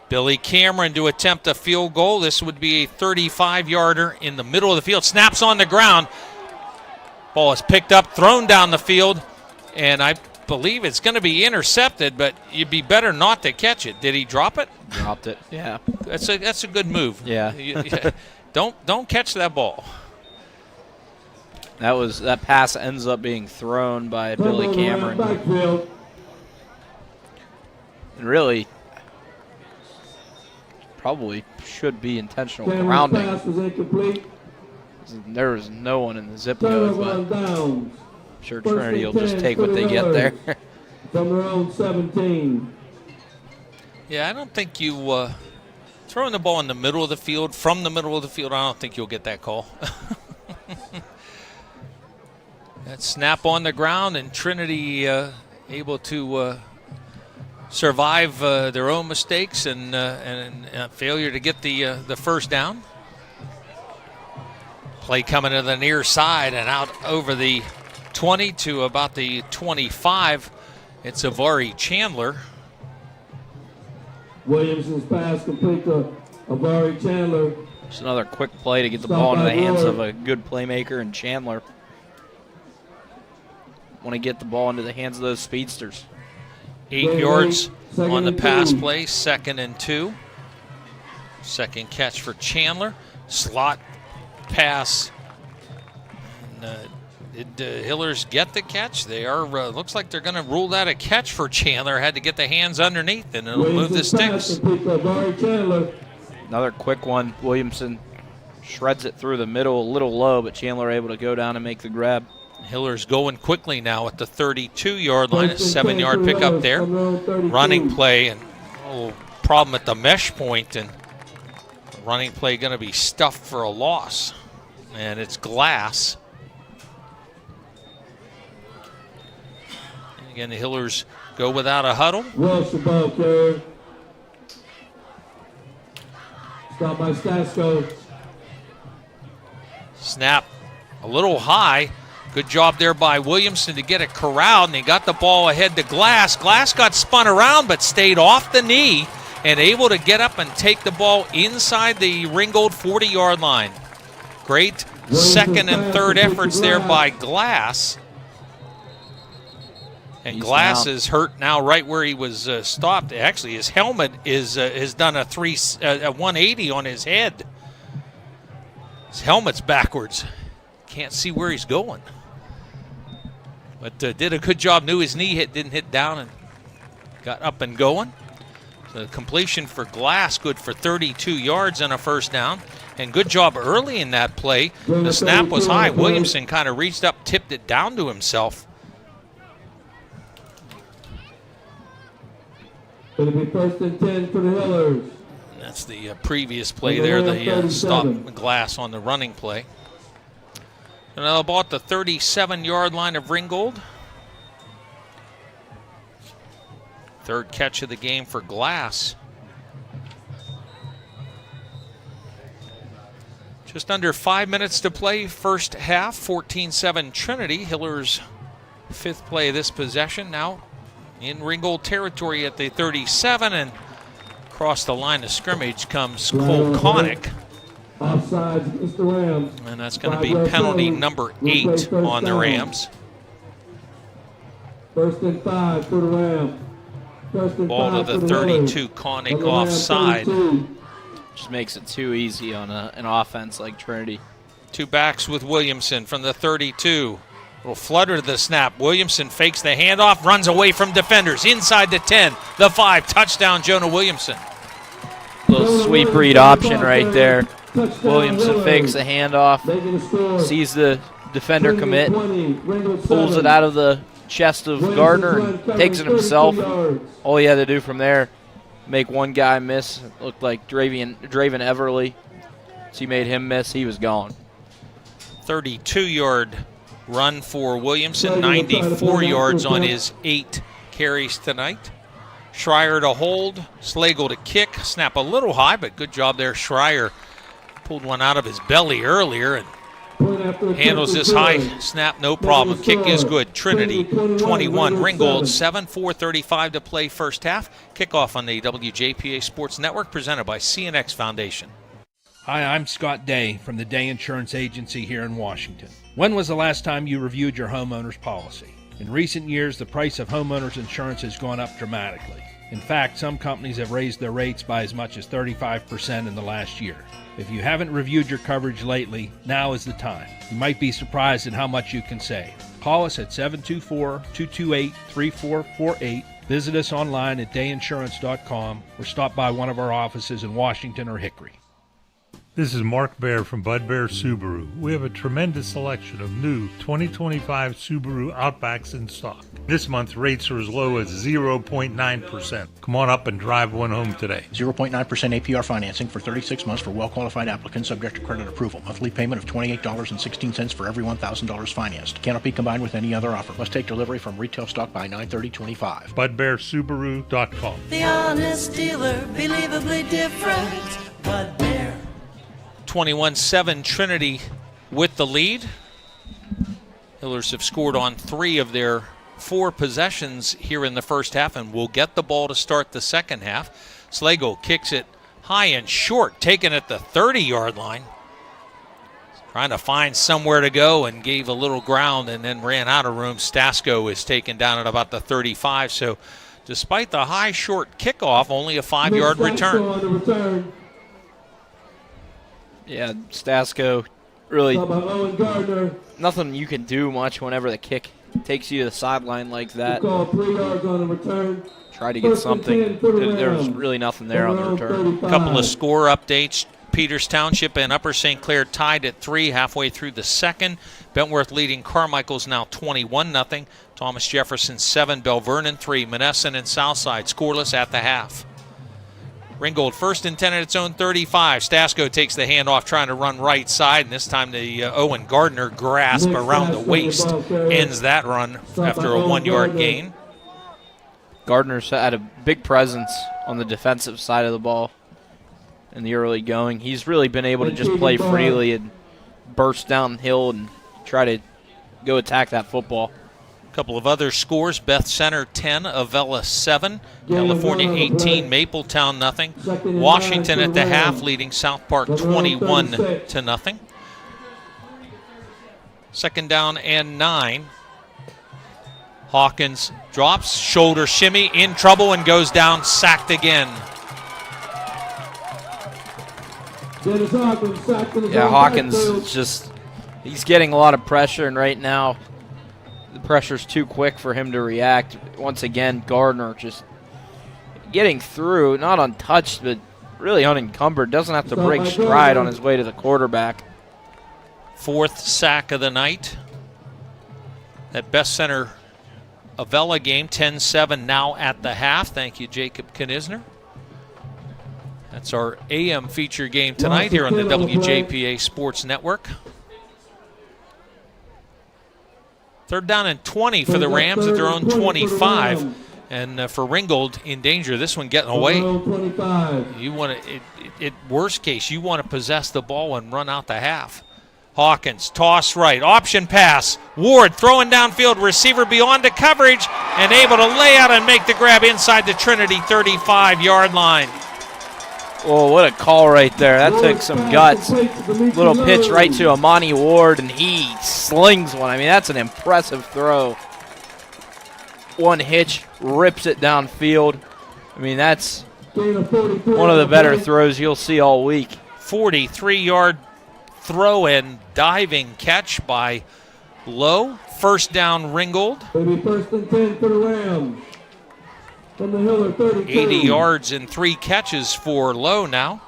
Billy Cameron to attempt a field goal. This would be a 35-yarder in the middle of the field. Snaps on the ground. Ball is picked up, thrown down the field, and I believe it's going to be intercepted, but you'd be better not to catch it. Did he drop it? Dropped it, yeah. That's a good move. Yeah. Don't catch that ball. That pass ends up being thrown by Billy Cameron. And really, probably should be intentional grounding. There was no one in the zip code, but I'm sure Trinity will just take what they get there. From their own 17. Yeah, I don't think you throwing the ball in the middle of the field, from the middle of the field, I don't think you'll get that call. That snap on the ground, and Trinity able to survive their own mistakes and failure to get the first down. Play coming to the near side and out over the 20 to about the 25. It's Avari Chandler. Williamson's pass complete to Avari Chandler. Just another quick play to get the ball into the hands of a good playmaker, and Chandler want to get the ball into the hands of those speedsters. 8 yards on the pass play, 2nd and 2. Second catch for Chandler. Slot pass. Did Hillers get the catch? They are. Looks like they're going to rule that a catch for Chandler. Had to get the hands underneath, and it'll move the sticks. Another quick one. Williamson shreds it through the middle, a little low, but Chandler able to go down and make the grab. Hillers going quickly now at the 32-yard line. A 7-yard pickup there. Running play, and a little problem at the mesh point, and running play going to be stuffed for a loss. And it's Glass. And again, the Hillers go without a huddle. Welsh the ball carrier. Stop by Stasko. Snap a little high. Good job there by Williamson to get it corralled, and he got the ball ahead to Glass. Glass got spun around but stayed off the knee and able to get up and take the ball inside the Ringgold 40-yard line. Great second and third efforts there by Glass. And Glass is hurt now right where he was stopped. Actually, his helmet has done a 180 on his head. His helmet's backwards. Can't see where he's going. But did a good job. Knew his knee didn't hit down and got up and going. So completion for Glass, good for 32 yards and a first down. And good job early in that play. The snap was high. Williamson kind of reached up, tipped it down to himself. It'll be 1st and 10 for the Hillers. That's the previous play there, the stop glass on the running play. And now about the 37-yard line of Ringgold. Third catch of the game for Glass. Just under 5 minutes to play, first half, 14-7 Trinity. Hiller's fifth play of this possession, now in Ringgold territory at the 37, and across the line of scrimmage comes Cole Connick. Offsides against the Rams. And that's going to be penalty number 8 on the Rams. 1st and 5 for the Rams. Ball to the 32, Connick offside. Just makes it too easy on an offense like Trinity. Two backs with Williamson from the 32. Little flutter to the snap. Williamson fakes the handoff, runs away from defenders. Inside the 10, the 5, touchdown Jonah Williamson. Little sweep read option right there. Williamson fakes the handoff, sees the defender commit, pulls it out of the chest of Gardner and takes it himself. All he had to do from there, make one guy miss. It looked like Draven Everly. So he made him miss. He was gone. 32-yard run for Williamson, 94 yards on his 8 carries tonight. Schreier to hold, Slagle to kick, snap a little high, but good job there. Schreier pulled one out of his belly earlier and handles this high snap, no problem. Kick is good. Trinity 21, Ringgold 7, 4:35 to play first half. Kickoff on the WJPA Sports Network, presented by CNX Foundation. Hi, I'm Scott Day from the Day Insurance Agency here in Washington. When was the last time you reviewed your homeowner's policy? In recent years, the price of homeowners insurance has gone up dramatically. In fact, some companies have raised their rates by as much as 35% in the last year. If you haven't reviewed your coverage lately, now is the time. You might be surprised at how much you can save. Call us at 724-228-3448. Visit us online at dayinsurance.com or stop by one of our offices in Washington or Hickory. This is Mark Baer from Bud Bear Subaru. We have a tremendous selection of new 2025 Subaru Outbacks in stock. This month, rates are as low as 0.9%. Come on up and drive one home today. 0.9% APR financing for 36 months for well-qualified applicants subject to credit approval. Monthly payment of $28.16 for every $1,000 financed. Cannot be combined with any other offer. Must take delivery from retail stock by 9/30/25. BudBearSubaru.com. The honest dealer, believably different. Bud Bear. 21-7 Trinity with the lead. Hillers have scored on 3 of their 4 possessions here in the first half and will get the ball to start the second half. Slagle kicks it high and short, taken at the 30-yard line. Trying to find somewhere to go and gave a little ground and then ran out of room. Stasko is taken down at about the 35. So despite the high short kickoff, only a 5-yard return. Yeah, Stasko, really nothing you can do much whenever the kick takes you to the sideline like that. 3 yards on the return. Try to get something. There's really nothing there on the return. A couple of score updates. Peters Township and Upper St. Clair tied at 3 halfway through the second. Bentworth leading Carmichael's now 21-0. Thomas Jefferson 7, Bell Vernon 3. Monessen and Southside scoreless at the half. Ringgold first and 10 at its own 35. Stasko takes the handoff trying to run right side, and this time the Owen Gardner grasp around the waist ends that run after a 1-yard gain. Gardner's had a big presence on the defensive side of the ball in the early going. He's really been able to just play freely and burst downhill and try to go attack that football. A couple of other scores: Beth Center 10, Avella 7, California 18, Mapletown 0. Washington at the half leading South Park 21-0. Second down and 9. Hawkins drops, shoulder shimmy, in trouble and goes down, sacked again. Yeah, Hawkins just, he's getting a lot of pressure, and right now the pressure's too quick for him to react. Once again, Gardner just getting through, not untouched, but really unencumbered. Doesn't have to break stride on his way to the quarterback. 4th sack of the night. That Best Center Avella game, 10-7 now at the half. Thank you, Jacob Knisner. That's our AM feature game tonight here on the WJPA Sports Network. 3rd down and 20 for the Rams at their own 25. And for Ringgold in danger, this one getting away. You want to, worst case, you want to possess the ball and run out the half. Hawkins, toss right, option pass. Ward throwing downfield, receiver beyond the coverage, and able to lay out and make the grab inside the Trinity 35-yard line. Oh, what a call right there. That took some guts. Little pitch right to Amani Ward, and he slings one. I mean, that's an impressive throw. One hitch, rips it downfield. I mean, that's one of the better throws you'll see all week. 43-yard throw and diving catch by Lowe. 1st down, Ringgold. Maybe 1st and 10 for the Rams. From the Hiller 32. 80 yards and 3 catches for Lowe now.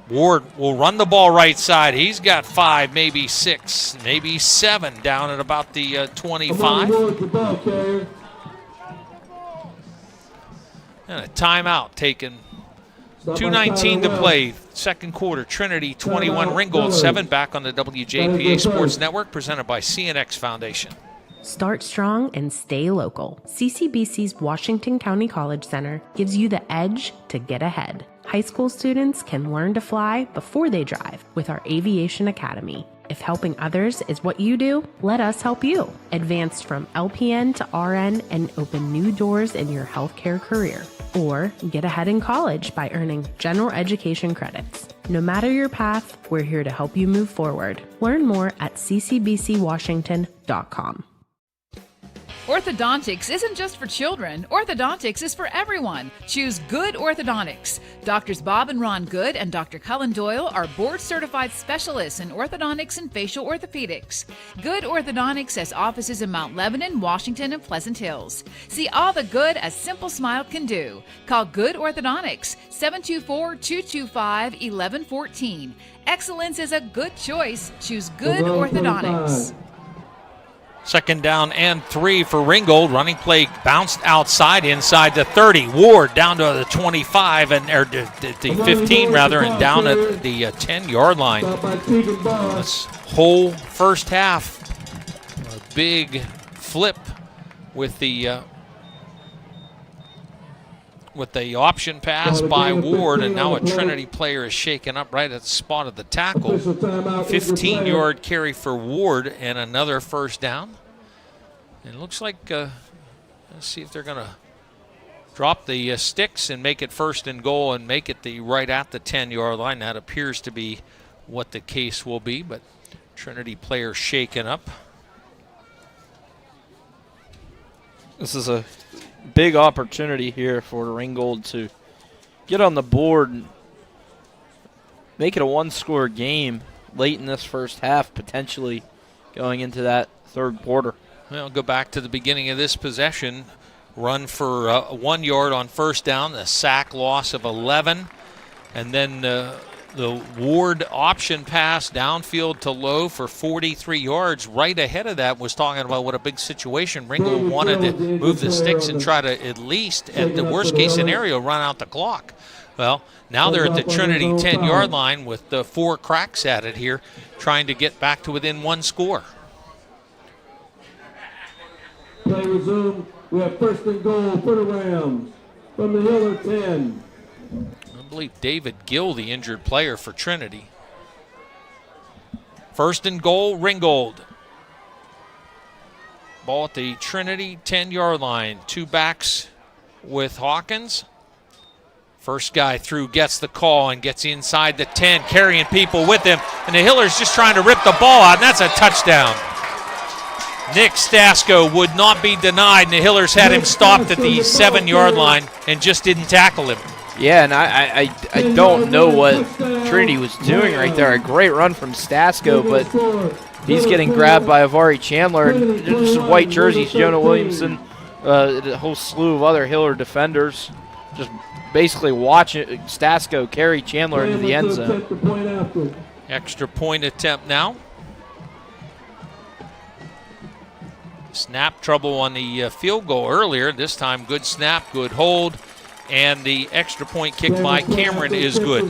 Ward will run the ball right side. He's got 5, maybe 6, maybe 7 down at about the 25. And a timeout taken. 2:19 to play, 2nd quarter. Trinity 21, Ringgold 7. Back on the WJPA Sports Network, presented by CNX Foundation. Start strong and stay local. CCBC's Washington County College Center gives you the edge to get ahead. High school students can learn to fly before they drive with our Aviation Academy. If helping others is what you do, let us help you. Advance from LPN to RN and open new doors in your healthcare career. Or get ahead in college by earning general education credits. No matter your path, we're here to help you move forward. Learn more at ccbcwashington.com. Orthodontics isn't just for children. Orthodontics is for everyone. Choose Good Orthodontics. Doctors Bob and Ron Good and Dr. Cullen Doyle are board-certified specialists in orthodontics and facial orthopedics. Good Orthodontics has offices in Mount Lebanon, Washington, and Pleasant Hills. See all the good a simple smile can do. Call Good Orthodontics, 724-225-1114. Excellence is a good choice. Choose Good Orthodontics. 2nd down and 3 for Ringgold. Running play bounced outside, inside the 30. Ward down to the 25, or the 15 rather, and down at the 10-yard line. This whole first half, a big flip with the option pass by Ward, and now a Trinity player is shaken up right at the spot of the tackle. 15-yard carry for Ward and another 1st down. And it looks like, let's see if they're going to drop the sticks and make it 1st and goal and make it right at the 10-yard line. That appears to be what the case will be, but Trinity player shaken up. This is a big opportunity here for Ringgold to get on the board and make it a 1-score game late in this first half, potentially going into that 3rd quarter. Well, go back to the beginning of this possession. Run for 1 yard on 1st down, a sack loss of 11. And then the Ward option pass downfield to Lowe for 43 yards. Right ahead of that was talking about what a big situation. Ringgold wanted to move the sticks and try to at least, at the worst case scenario, run out the clock. Well, now they're at the Trinity 10-yard line with 4 cracks at it here, trying to get back to within 1 score. Play resumed. We have 1st and goal for the Rams from the Hiller 10. I believe David Gill, the injured player for Trinity. 1st and goal, Ringgold. Ball at the Trinity 10-yard line. 2 backs with Hawkins. First guy through gets the call and gets inside the 10, carrying people with him. And the Hiller's just trying to rip the ball out, and that's a touchdown. Nick Stasko would not be denied, and the Hillers had him stopped at the 7-yard line and just didn't tackle him. Yeah, and I don't know what Trinity was doing right there. A great run from Stasko, but he's getting grabbed by Avari Chandler. And just white jerseys, Jonah Williamson, a whole slew of other Hiller defenders. Just basically watching Stasko carry Chandler into the end zone. Extra point attempt now. Snap trouble on the field goal earlier. This time good snap, good hold. And the extra point kick by Cameron is good.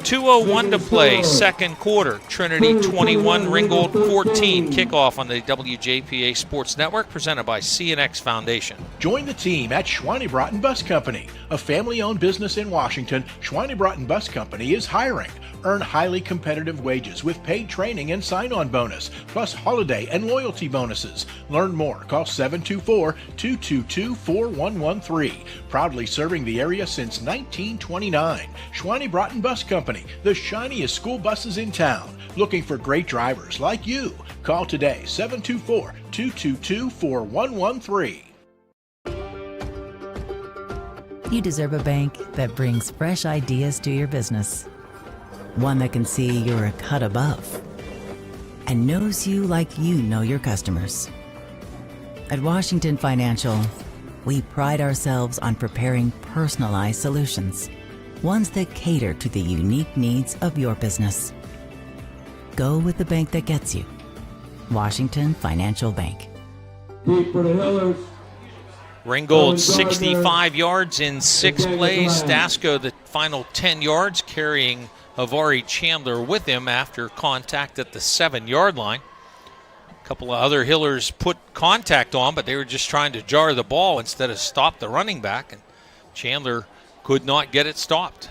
2:01 to play, second quarter. Trinity 21, Ringgold 14. Kickoff on the WJPA Sports Network, presented by CNX Foundation. Join the team at Schweinebrotten Bus Company, a family-owned business in Washington. Schweinebrotten Bus Company is hiring. Earn highly competitive wages with paid training and sign-on bonus, plus holiday and loyalty bonuses. Learn more. Call 724-222-4113. Proudly serving the area since 1929. Schweinebrotten Bus Company, the shiniest school buses in town. Looking for great drivers like you. Call today, 724-222-4113. You deserve a bank that brings fresh ideas to your business. One that can see you're a cut above and knows you like you know your customers. At Washington Financial, we pride ourselves on preparing personalized solutions, ones that cater to the unique needs of your business. Go with the bank that gets you. Washington Financial Bank. Deep for the Hillers. Ringgold 65 yards in 6 plays. Stasko the final 10 yards, carrying Havari Chandler with him after contact at the 7-yard line. A couple of other Hillers put contact on, but they were just trying to jar the ball instead of stop the running back, and Chandler could not get it stopped.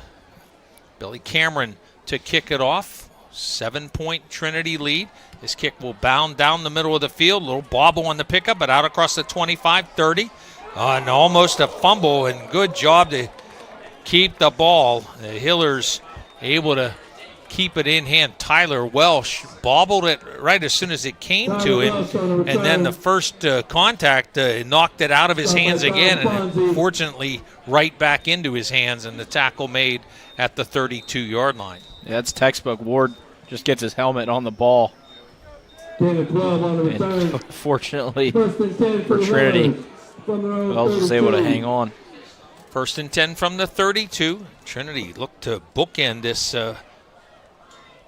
Billy Cameron to kick it off. 7-point Trinity lead. This kick will bound down the middle of the field. A little bobble on the pickup, but out across the 25, 30. And almost a fumble, and good job to keep the ball. The Hillers able to keep it in hand. Tyler Welsh bobbled it right as soon as it came to him, and then the first contact knocked it out of his hands again, and fortunately right back into his hands, and the tackle made at the 32-yard line. Yeah, that's textbook. Ward just gets his helmet on the ball. 10-12 on the return. Fortunately for Trinity, Wells was able to hang on. 1st and 10 from the 32. Trinity looked to bookend this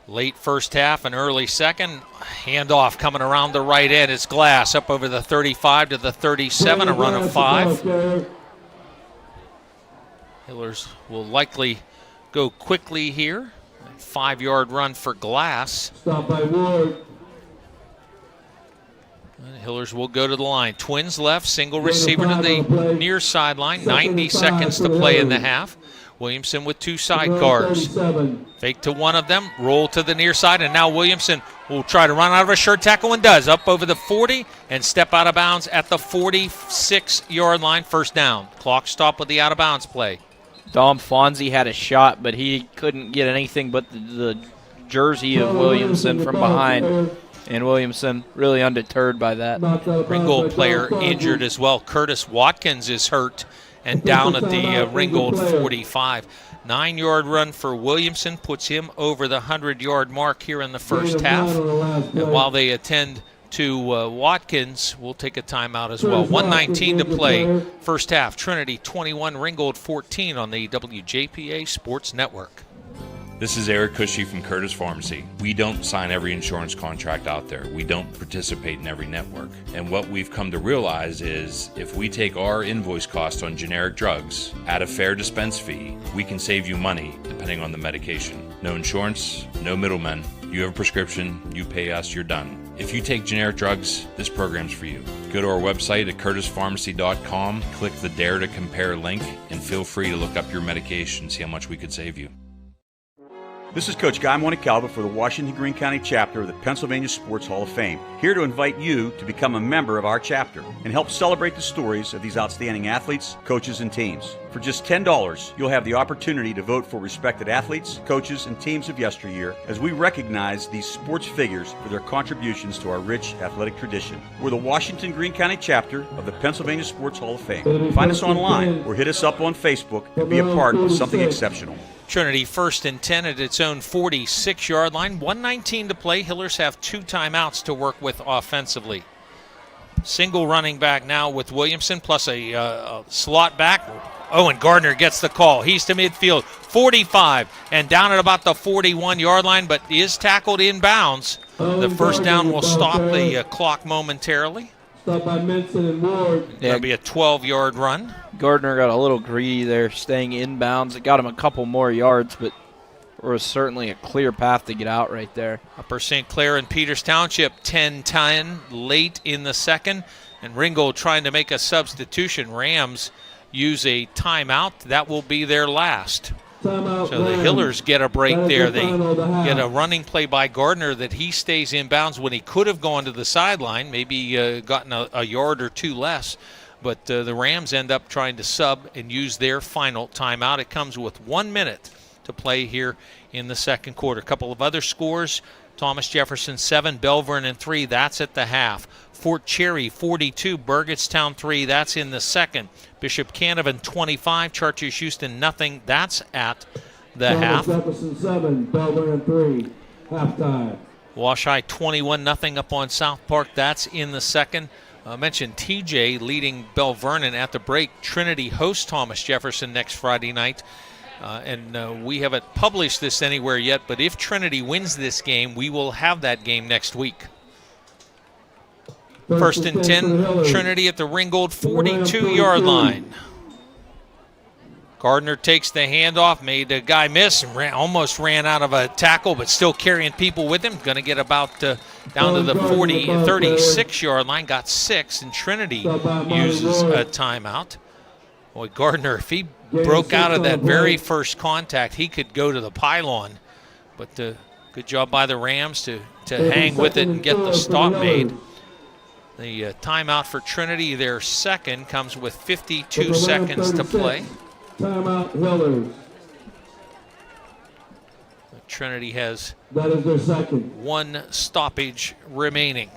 late first half and early second. Handoff coming around the right end. It's Glass up over the 35 to the 37, a run of 5. Hillers will likely go quickly here. 5-yard run for Glass. Stop by Ward. Hillers will go to the line. Twins left, single receiver to the near sideline. 90 seconds to play in the half. Williamson with 2 sidecars. Fake to one of them, roll to the near side, and now Williamson will try to run out of a shirt tackle and does. Up over the 40 and step out of bounds at the 46-yard line. First down. Clock stop with the out-of-bounds play. Dom Fonzie had a shot, but he couldn't get anything but the jersey of Williamson from behind. And Williamson really undeterred by that. Ringgold player injured as well. Curtis Watkins is hurt and down at the Ringgold 45. 9-yard run for Williamson puts him over the 100-yard mark here in the first half. And while they attend to Watkins, we'll take a timeout as well. 1:19 to play, first half. Trinity 21, Ringgold 14 on the WJPA Sports Network. This is Eric Cushy from Curtis Pharmacy. We don't sign every insurance contract out there. We don't participate in every network. And what we've come to realize is if we take our invoice cost on generic drugs, add a fair dispense fee, we can save you money depending on the medication. No insurance, no middlemen. You have a prescription, you pay us, you're done. If you take generic drugs, this program's for you. Go to our website at curtispharmacy.com, click the Dare to Compare link, and feel free to look up your medication, see how much we could save you. This is Coach Guy Montecalvo for the Washington Greene County chapter of the Pennsylvania Sports Hall of Fame, here to invite you to become a member of our chapter and help celebrate the stories of these outstanding athletes, coaches, and teams. For just $10, you'll have the opportunity to vote for respected athletes, coaches, and teams of yesteryear as we recognize these sports figures for their contributions to our rich athletic tradition. We're the Washington Greene County chapter of the Pennsylvania Sports Hall of Fame. Find us online or hit us up on Facebook and be a part of something exceptional. Trinity 1st and 10 at its own 46-yard line. 1:19 to play. Hillers have 2 timeouts to work with offensively. Single running back now with Williamson plus a slot back. Owen Gardner gets the call. He's to midfield, 45, and down at about the 41-yard line, but is tackled inbounds. The first down will stop the clock momentarily. Stop by Minson and Ward. That'll be a 12-yard run. Gardner got a little greedy there, staying inbounds. It got him a couple more yards, but there was certainly a clear path to get out right there. Upper St. Clair and Peters Township 10-10 late in the second. And Ringgold trying to make a substitution. Rams use a timeout. That will be their last. Timeout, So the Rams. Hillers get a break there. the They final of the half. get a running play by Gardner that he stays inbounds when he could have gone to the sideline, maybe gotten a yard or two less. But the Rams end up trying to sub and use their final timeout. It comes with 1 minute to play here in the second quarter. A couple of other scores. Thomas Jefferson 7, Belle Vernon 3. That's at the half. Fort Cherry 42, Burgettstown 3. That's in the second. Bishop Canavan 25, Chartiers Houston nothing. That's at the half. Jefferson 7, Belle Vernon 3. Halftime. Wash High 21-0 up on South Park. That's in the second. I mentioned TJ leading Belle Vernon at the break. Trinity hosts Thomas Jefferson next Friday night. And we haven't published this anywhere yet, but if Trinity wins this game, we will have that game next week. First and 10, Trinity at the Ringgold 42-yard line. Gardner takes the handoff, made a guy miss, and almost ran out of a tackle, but still carrying people with him. Going to get about down to the 36-yard line. Got 6, and Trinity uses a timeout. Boy, Gardner, if he broke out of that very first contact, he could go to the pylon. But good job by the Rams to hang with it and get the stop made. The timeout for Trinity, their second, comes with 52 seconds to play. Timeout, Hillers. Trinity has That is their second. one stoppage remaining.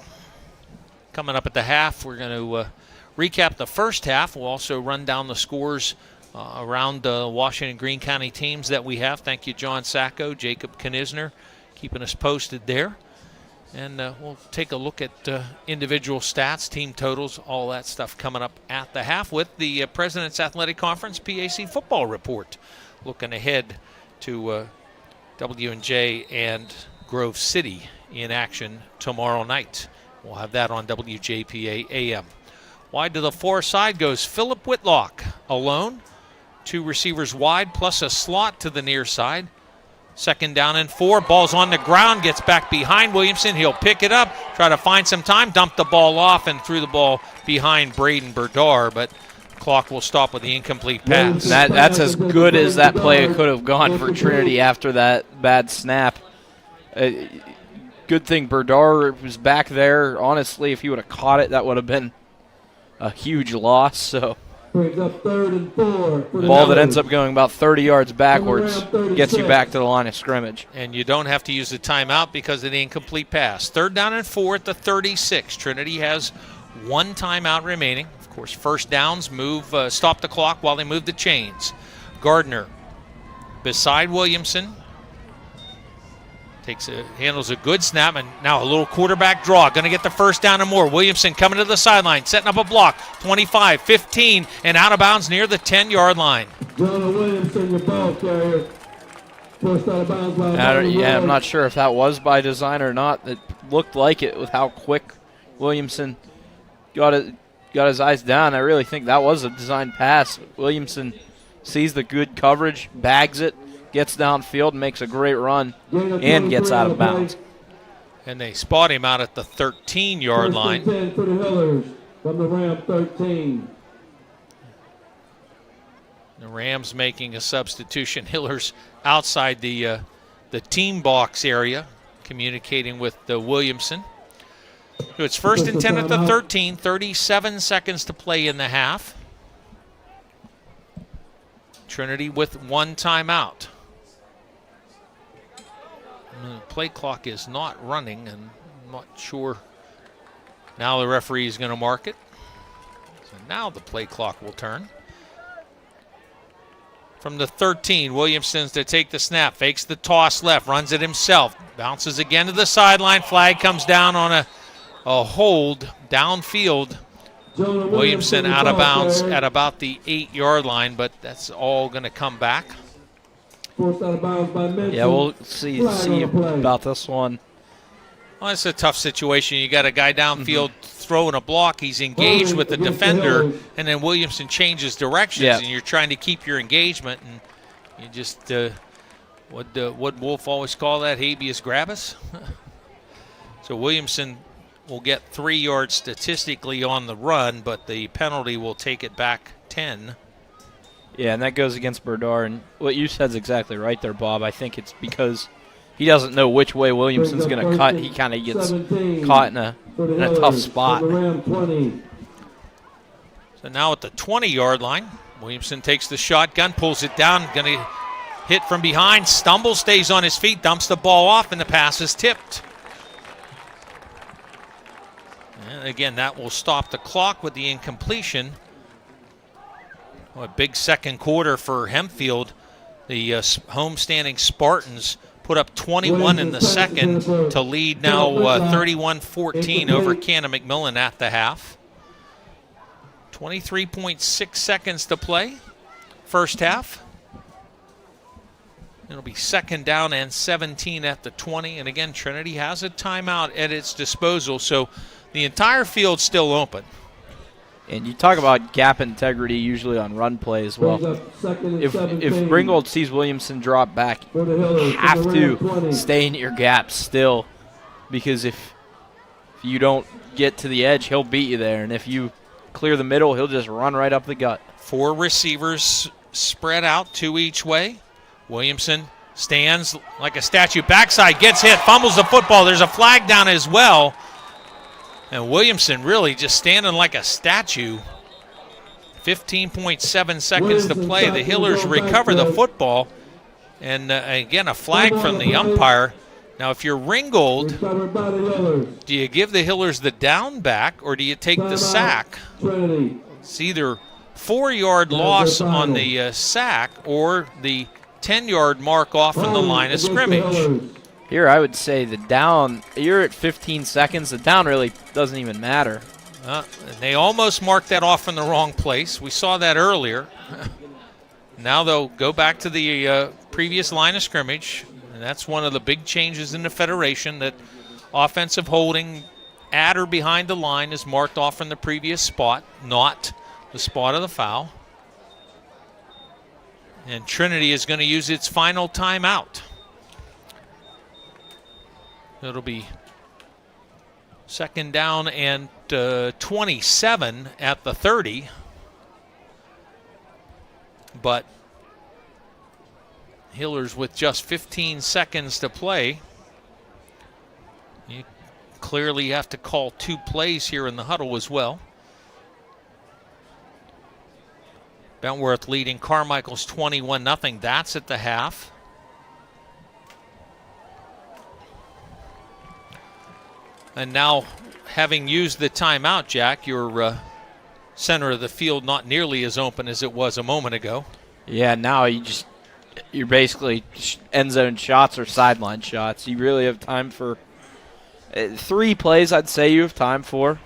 Coming up at the half, we're going to recap the first half. We'll also run down the scores around the Washington Greene County teams that we have. Thank you, John Sacco, Jacob Knisner, keeping us posted there. And we'll take a look at individual stats, team totals, all that stuff coming up at the half with the President's Athletic Conference PAC football report. Looking ahead to W&J and Grove City in action tomorrow night. We'll have that on WJPA AM. Wide to the far side goes Philip Whitlock alone. 2 receivers wide plus a slot to the near side. Second down and 4. Ball's on the ground. Gets back behind Williamson. He'll pick it up. Try to find some time. Dump the ball off and threw the ball behind Braden Berdar. But clock will stop with the incomplete pass. That's as good as that play could have gone for Trinity after that bad snap. Good thing Berdar was back there. Honestly, if he would have caught it, that would have been a huge loss. So Brings up 3rd and 4. the ball that ends up going about 30 yards backwards gets you back to the line of scrimmage. And you don't have to use the timeout because of the incomplete pass. 3rd down and 4 at the 36. Trinity has 1 timeout remaining. Of course, first downs stop the clock while they move the chains. Gardner beside Williamson. Handles a good snap, and now a little quarterback draw. Going to get the first down and more. Williamson coming to the sideline, setting up a block. 25, 15, and out of bounds near the 10-yard line. Jonah Williamson, your ball carrier. Forced out of bounds by I'm not sure if that was by design or not. It looked like it with how quick Williamson got his eyes down. I really think that was a design pass. Williamson sees the good coverage, bags it, gets downfield, makes a great run, and gets out of bounds. And they spot him out at the 13-yard line. 10 for the Hillers from the Ram 13. The Rams making a substitution. Hillers outside the team box area, communicating with Williamson. So it's first and 10 at the 13, 37 seconds to play in the half. Trinity with 1 timeout. The play clock is not running, and I'm not sure. Now the referee is going to mark it. So now the play clock will turn. From the 13, Williamson's to take the snap, fakes the toss left, runs it himself, bounces again to the sideline. Flag comes down on a hold downfield. Williamson out of bounds at about the 8-yard line, but that's all going to come back. Forced out of bounds by Minson. Yeah, we'll see about this one. Well, it's a tough situation. You got a guy downfield throwing a block. He's engaged with the defender, and then Williamson changes directions, and you're trying to keep your engagement. And you just, what Wolf always call that, habeas grabus? So Williamson will get 3 yards statistically on the run, but the penalty will take it back 10. Yeah, and that goes against Berdar. And what you said is exactly right there, Bob. I think it's because he doesn't know which way Williamson's going to cut. He kind of gets caught in a tough spot. So now at the 20-yard line, Williamson takes the shotgun, pulls it down, going to hit from behind, stumbles, stays on his feet, dumps the ball off, and the pass is tipped. And again, that will stop the clock with the incompletion. A big second quarter for Hempfield. The homestanding Spartans put up 21 in the second to lead now 31-14 over Cannon McMillan at the half. 23.6 seconds to play, first half. It'll be second down and 17 at the 20. And again, Trinity has a timeout at its disposal, so the entire field's still open. And you talk about gap integrity usually on run plays. Well, if Ringgold sees Williamson drop back, you have to stay in your gaps still, because if you don't get to the edge, he'll beat you there. And if you clear the middle, he'll just run right up the gut. 4 receivers spread out, 2 each way. Williamson stands like a statue. Backside, gets hit, fumbles the football. There's a flag down as well. And Williamson really just standing like a statue. 15.7 seconds to play. The Hillers recover the football. And again, a flag from the umpire. Now, if you're Ringgold, do you give the Hillers the down back or do you take the sack? It's either 4-yard loss on the sack or the 10-yard mark off from the line of scrimmage. Here, I would say the down, you're at 15 seconds. The down really doesn't even matter. They almost marked that off in the wrong place. We saw that earlier. Now they'll go back to the previous line of scrimmage, and that's one of the big changes in the Federation, that offensive holding at or behind the line is marked off from the previous spot, not the spot of the foul. And Trinity is going to use its final timeout. It'll be second down and 27 at the 30. But Hillers with just 15 seconds to play. You clearly have to call 2 plays here in the huddle as well. Bentworth leading Carmichael's 21-0. That's at the half. And now, having used the timeout, Jack, your center of the field not nearly as open as it was a moment ago. Yeah, now you're basically end zone shots or sideline shots. You really have time for 3 plays, I'd say you have time for.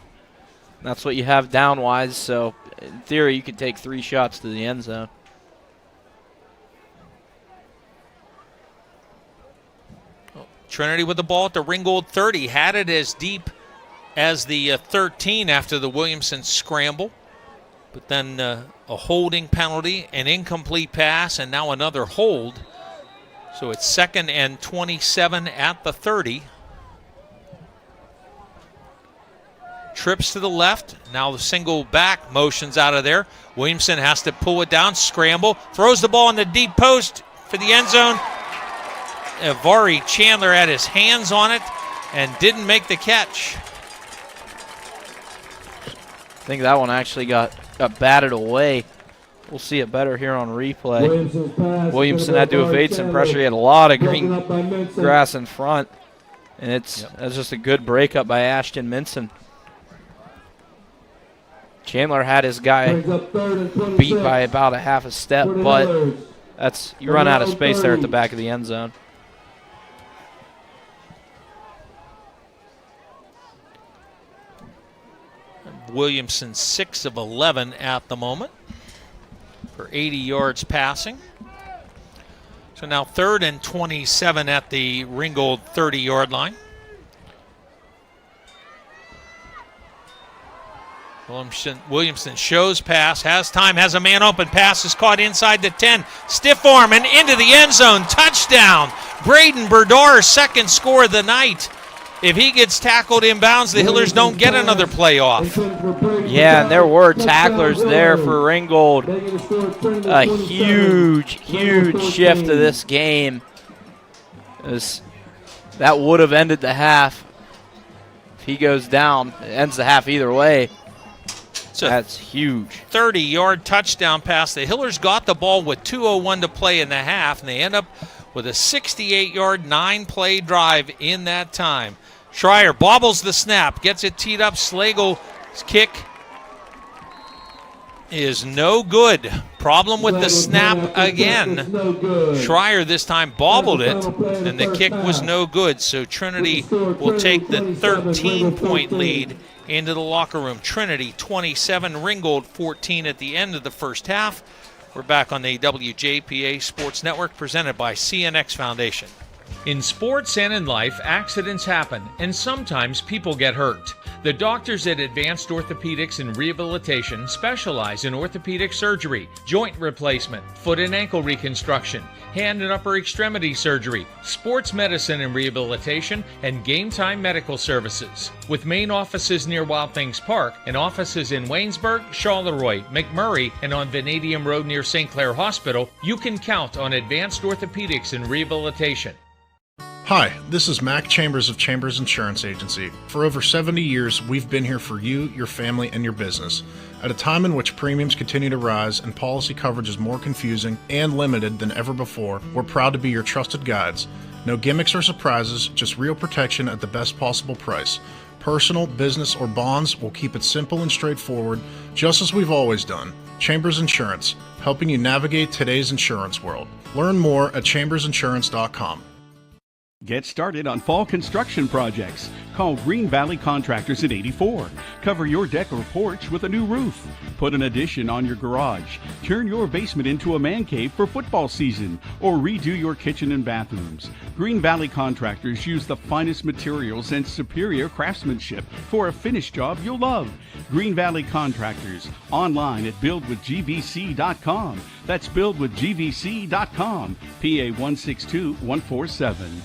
That's what you have down-wise, so in theory you could take 3 shots to the end zone. Trinity with the ball at the Ringgold 30. Had it as deep as the 13 after the Williamson scramble. But then a holding penalty, an incomplete pass, and now another hold. So it's second and 27 at the 30. Trips to the left. Now the single back motions out of there. Williamson has to pull it down, scramble, throws the ball in the deep post for the end zone. Vari Chandler had his hands on it and didn't make the catch. I think that one actually got batted away. We'll see it better here on replay. Williamson had to evade some pressure. He had a lot of green grass in front. And that's just a good breakup by Ashton Minson. Chandler had his guy beat by about a half a step, but you run out of space there at the back of the end zone. Williamson 6 of 11 at the moment for 80 yards passing. So now 3rd and 27 at the Ringgold 30-yard line. Williamson shows pass, has time, has a man open. Pass is caught inside the 10. Stiff arm and into the end zone. Touchdown. Braden Berdor's second score of the night. If he gets tackled inbounds, the Hillers don't get another play off. Yeah, and there were tacklers there for Ringgold. A huge, huge shift to this game. That would have ended the half. If he goes down, it ends the half either way. That's huge. 30-yard touchdown pass. The Hillers got the ball with 2:01 to play in the half, and they end up with a 68-yard, 9-play drive in that time. Schreier bobbles the snap, gets it teed up. Slagle's kick is no good. Problem with the snap again. Schreier this time bobbled it, and the kick was no good. So Trinity will take the 13-point lead into the locker room. Trinity 27, Ringgold 14 at the end of the first half. We're back on the WJPA Sports Network, presented by CNX Foundation. In sports and in life, accidents happen, and sometimes people get hurt. The doctors at Advanced Orthopedics and Rehabilitation specialize in orthopedic surgery, joint replacement, foot and ankle reconstruction, hand and upper extremity surgery, sports medicine and rehabilitation, and game time medical services. With main offices near Wild Things Park and offices in Waynesburg, Charleroi, McMurray, and on Vanadium Road near St. Clair Hospital, you can count on Advanced Orthopedics and Rehabilitation. Hi, this is Mac Chambers of Chambers Insurance Agency. For over 70 years, we've been here for you, your family, and your business. At a time in which premiums continue to rise and policy coverage is more confusing and limited than ever before, we're proud to be your trusted guides. No gimmicks or surprises, just real protection at the best possible price. Personal, business, or bonds, will keep it simple and straightforward, just as we've always done. Chambers Insurance, helping you navigate today's insurance world. Learn more at chambersinsurance.com. Get started on fall construction projects. Call Green Valley Contractors at 84. Cover your deck or porch with a new roof. Put an addition on your garage. Turn your basement into a man cave for football season. Or redo your kitchen and bathrooms. Green Valley Contractors use the finest materials and superior craftsmanship for a finished job you'll love. Green Valley Contractors. Online at buildwithgvc.com. That's buildwithgvc.com. PA 162147.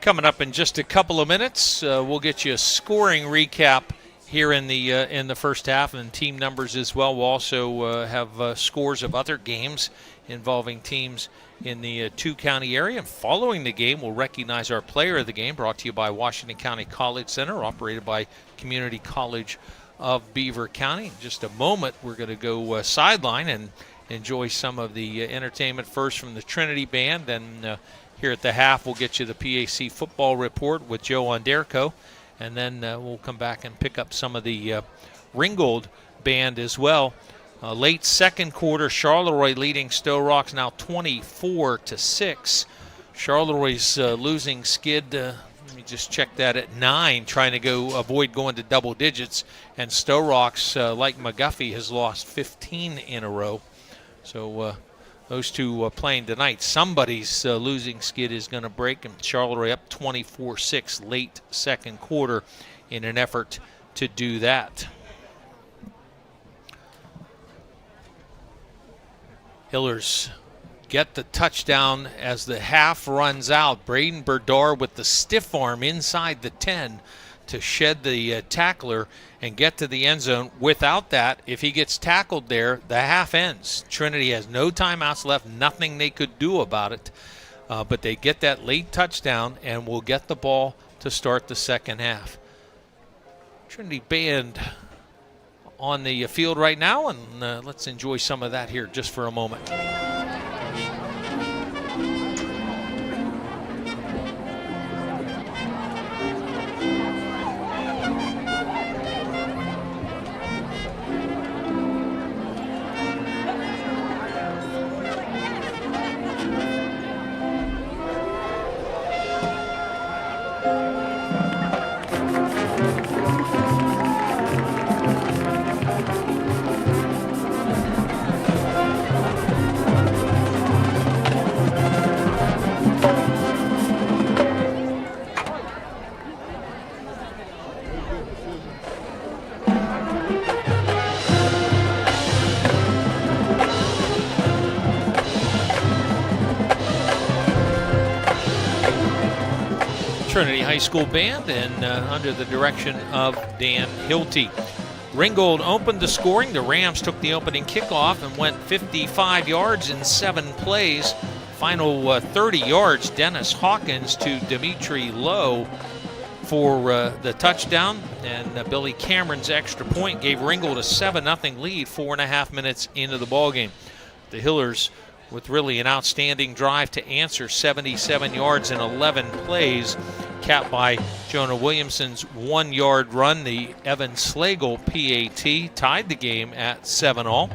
Coming up in just a couple of minutes, we'll get you a scoring recap here in the first half, and team numbers as well. We'll also have scores of other games involving teams in the two-county area. And following the game, we'll recognize our player of the game, brought to you by Washington County College Center, operated by Community College of Beaver County. In just a moment, we're going to go sideline and enjoy some of the entertainment, first from the Trinity Band, then here at the half, we'll get you the PAC football report with Joe Onderco, and then we'll come back and pick up some of the Ringgold Band as well. Late second quarter, Charleroi leading Stowe Rocks now 24-6. Charleroi's losing skid, let me just check that, at 9, trying to avoid going to double digits, and Stowe Rocks, like McGuffey, has lost 15 in a row. So those two playing tonight. Somebody's losing skid is going to break, and Charleroi up 24-6 late second quarter in an effort to do that. Hillers get the touchdown as the half runs out. Braden Berdar with the stiff arm inside the 10 to shed the tackler and get to the end zone. Without that, if he gets tackled there, the half ends. Trinity has no timeouts left, nothing they could do about it. But they get that late touchdown and will get the ball to start the second half. Trinity Band on the field right now, and let's enjoy some of that here just for a moment. Trinity High School Band and under the direction of Dan Hilty. Ringgold opened the scoring. The Rams took the opening kickoff and went 55 yards in 7 plays. Final 30 yards, Dennis Hawkins to Dimitri Lowe for the touchdown. And Billy Cameron's extra point gave Ringgold a 7-0 lead 4.5 minutes into the ballgame. The Hillers with really an outstanding drive to answer, 77 yards in 11 plays, capped by Jonah Williamson's 1-yard run. The Evan Slagle PAT tied the game at 7-all.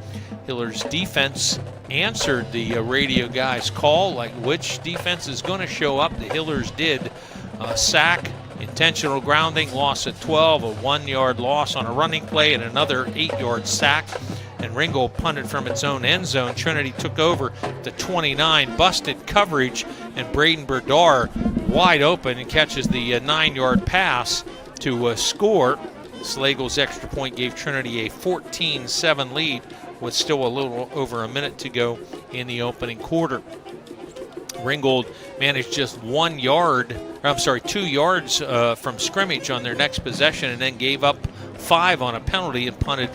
Hillers defense answered the radio guy's call, like which defense is going to show up. The Hillers did. Sack, intentional grounding, loss at 12, a 1-yard loss on a running play, and another 8-yard sack. And Ringgold punted from its own end zone. Trinity took over the 29, busted coverage, and Braden Berdar wide open and catches the 9-yard pass to score. Slagle's extra point gave Trinity a 14-7 lead with still a little over a minute to go in the opening quarter. Ringgold managed just 2 yards from scrimmage on their next possession, and then gave up 5 on a penalty and punted.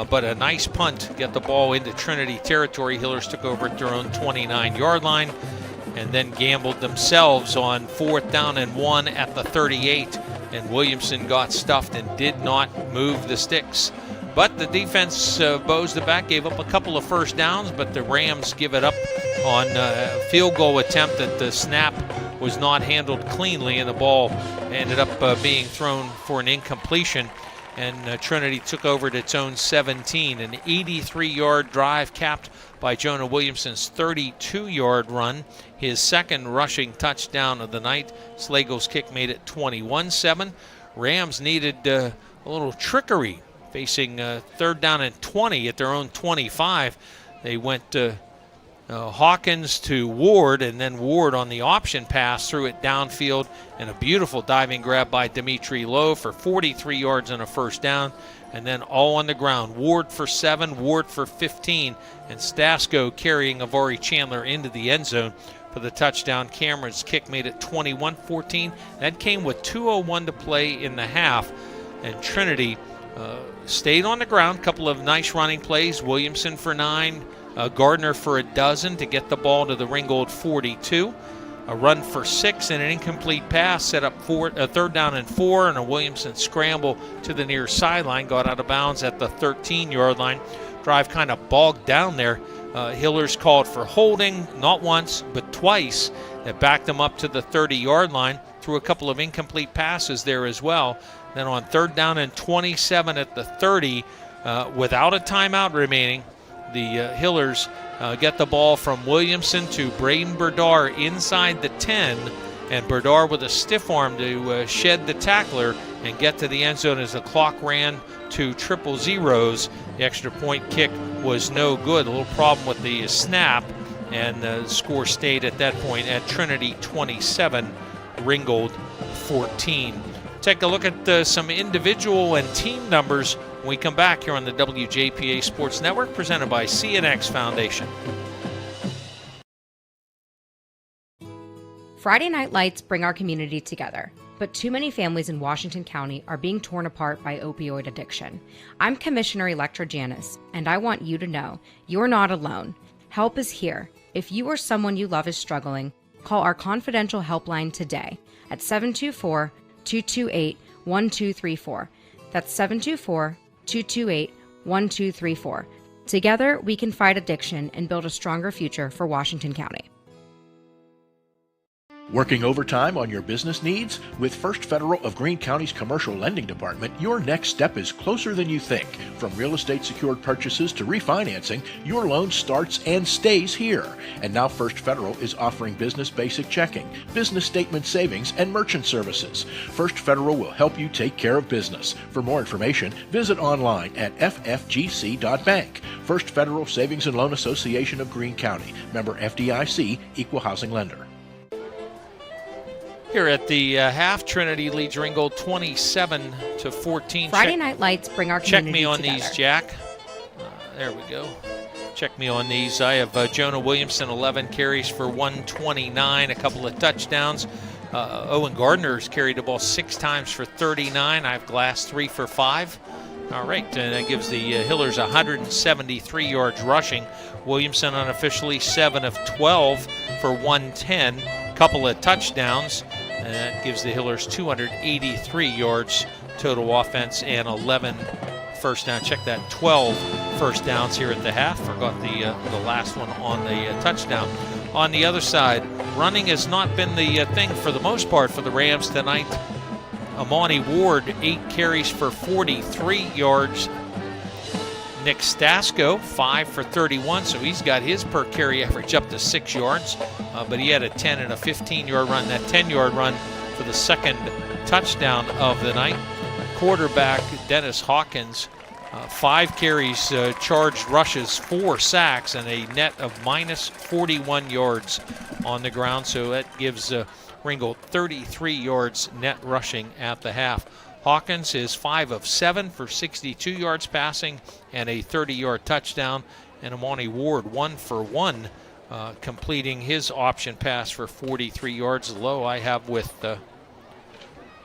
But a nice punt to get the ball into Trinity territory. Hillers took over at their own 29-yard line and then gambled themselves on 4th down and 1 at the 38. And Williamson got stuffed and did not move the sticks. But the defense bows the back, gave up a couple of first downs, but the Rams give it up on a field goal attempt that the snap was not handled cleanly, and the ball ended up being thrown for an incompletion. And Trinity took over at its own 17. An 83-yard drive capped by Jonah Williamson's 32-yard run, his second rushing touchdown of the night. Slagle's kick made it 21-7. Rams needed a little trickery, facing 3rd down and 20 at their own 25. They went Hawkins to Ward, and then Ward on the option pass threw it downfield, and a beautiful diving grab by Dimitri Lowe for 43 yards and a first down. And then all on the ground, Ward for 7, Ward for 15, and Stasko carrying Avari Chandler into the end zone for the touchdown. Cameron's kick made it 21-14. That came with 2:01 to play in the half, and Trinity stayed on the ground. Couple of nice running plays. Williamson for 9, Gardner for a dozen to get the ball to the Ringgold 42. A run for 6 and an incomplete pass set up for a 3rd down and 4, and a Williamson scramble to the near sideline got out of bounds at the 13-yard line. Drive kind of bogged down there. Hillers called for holding, not once but twice. That backed them up to the 30-yard line. Threw a couple of incomplete passes there as well. Then on 3rd down and 27 at the 30, without a timeout remaining, the Hillers get the ball from Williamson to Braden Berdar inside the 10, and Berdar with a stiff arm to shed the tackler and get to the end zone as the clock ran to 000. The extra point kick was no good. A little problem with the snap, and the score stayed at that point at Trinity 27, Ringgold 14. Take a look at some individual and team numbers when we come back here on the WJPA Sports Network, presented by CNX Foundation. Friday night lights bring our community together, but too many families in Washington County are being torn apart by opioid addiction. I'm Commissioner Electra Janis, and I want you to know you're not alone. Help is here. If you or someone you love is struggling, call our confidential helpline today at 724-228-1234. That's 724-228-1234. Together, we can fight addiction and build a stronger future for Washington County. Working overtime on your business needs? With First Federal of Greene County's Commercial Lending Department, your next step is closer than you think. From real estate secured purchases to refinancing, your loan starts and stays here. And now First Federal is offering business basic checking, business statement savings, and merchant services. First Federal will help you take care of business. For more information, visit online at ffgc.bank. First Federal Savings and Loan Association of Greene County. Member FDIC, Equal Housing Lender. Here at the half, Trinity leads Ringgold 27-14. Friday night lights bring our community together. Check me on together. these, Jack. There we go. Check me on these. I have Jonah Williamson, 11 carries for 129, a couple of touchdowns. Owen Gardner's carried the ball 6 times for 39. I've Glass 3 for 5. All right, and that gives the Hillers 173 yards rushing. Williamson unofficially 7 of 12 for 110. Couple of touchdowns, and that gives the Hillers 283 yards total offense and 11 first down. Check that, 12 first downs here at the half. Forgot the last one on the touchdown. On the other side, running has not been the thing for the most part for the Rams tonight. Amani Ward, 8 carries for 43 yards. Nick Stasko, 5 for 31, so he's got his per carry average up to 6 yards. But he had a 10 and a 15-yard run. That 10-yard run for the second touchdown of the night. Quarterback Dennis Hawkins, 5 carries, charged rushes, 4 sacks, and a net of minus 41 yards on the ground. So that gives Ringgold 33 yards net rushing at the half. Hawkins is 5 of 7 for 62 yards passing and a 30-yard touchdown. And Amani Ward 1 for 1, completing his option pass for 43 yards. Low I have with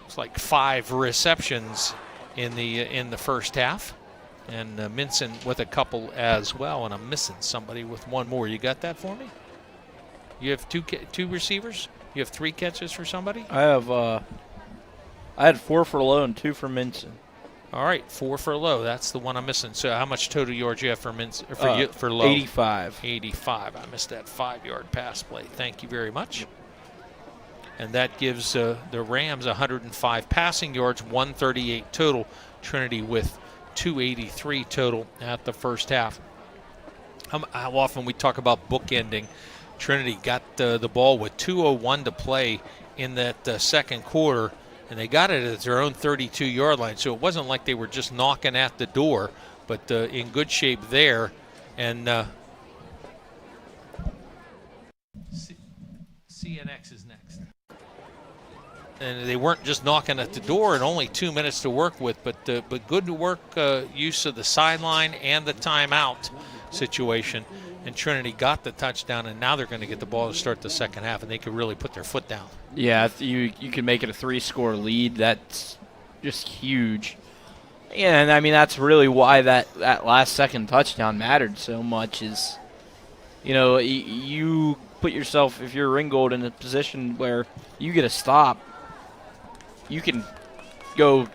it's like 5 receptions in the first half, and Minson with a couple as well. And I'm missing somebody with 1 more. You got that for me? You have two receivers? You have 3 catches for somebody? I had 4 for Low and 2 for Minson. All right, 4 for Low. That's the one I'm missing. So how much total yards you have for Minson, for Low? 85. 85. I missed that 5-yard pass play. Thank you very much. And that gives the Rams 105 passing yards, 138 total. Trinity with 283 total at the first half. How often we talk about bookending. Trinity got the ball with 2:01 to play in that second quarter, and they got it at their own 32-yard line. So it wasn't like they were just knocking at the door, but in good shape there. And CNX is next. And they weren't just knocking at the door, and only 2 minutes to work with, but good work use of the sideline and the timeout situation. And Trinity got the touchdown, and now they're going to get the ball to start the second half, and they could really put their foot down. Yeah, if you can make it a 3-score lead. That's just huge. Yeah, and I mean that's really why that last second touchdown mattered so much. Is you put yourself, if you're Ringgold, in a position where you get a stop, you can go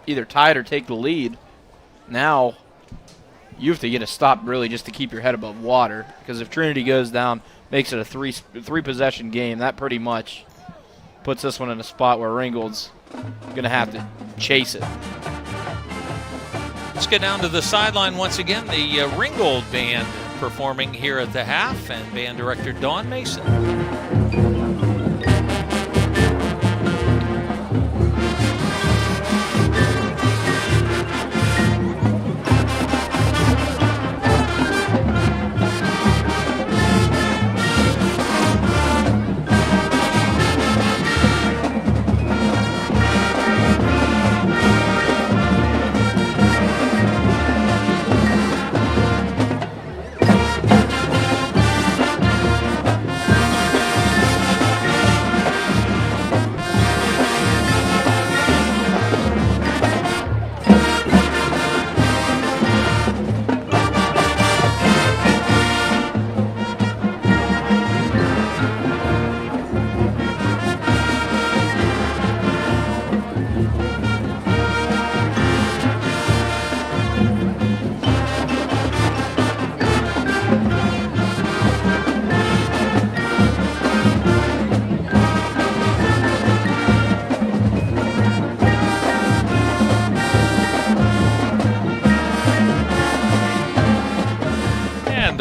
either tied or take the lead. Now you have to get a stop really just to keep your head above water, because if Trinity goes down, makes it a three possession game, that pretty much puts this one in a spot where Ringgold's going to have to chase it. Let's get down to the sideline once again. The Ringgold Band performing here at the half, and band director Dawn Mason.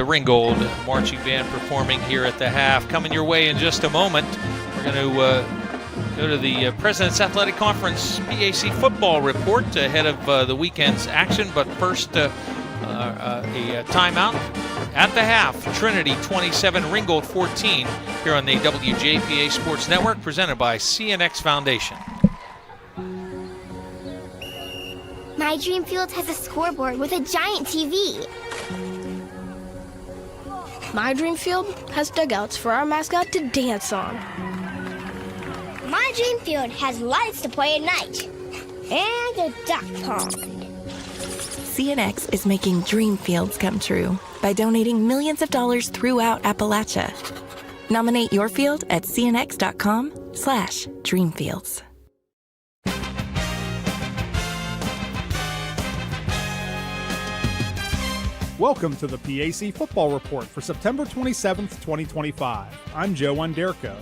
Ringgold marching band performing here at the half. Coming your way in just a moment. We're going to go to the President's Athletic Conference PAC football report ahead of the weekend's action. But first, a timeout at the half. Trinity 27, Ringgold 14 here on the WJPA Sports Network, presented by CNX Foundation. My dream field has a scoreboard with a giant TV. My dream field has dugouts for our mascot to dance on. My dream field has lights to play at night. And a duck pond. CNX is making dream fields come true by donating millions of dollars throughout Appalachia. Nominate your field at cnx.com/dreamfields. Welcome to the PAC Football Report for September 27th, 2025. I'm Joe Underko.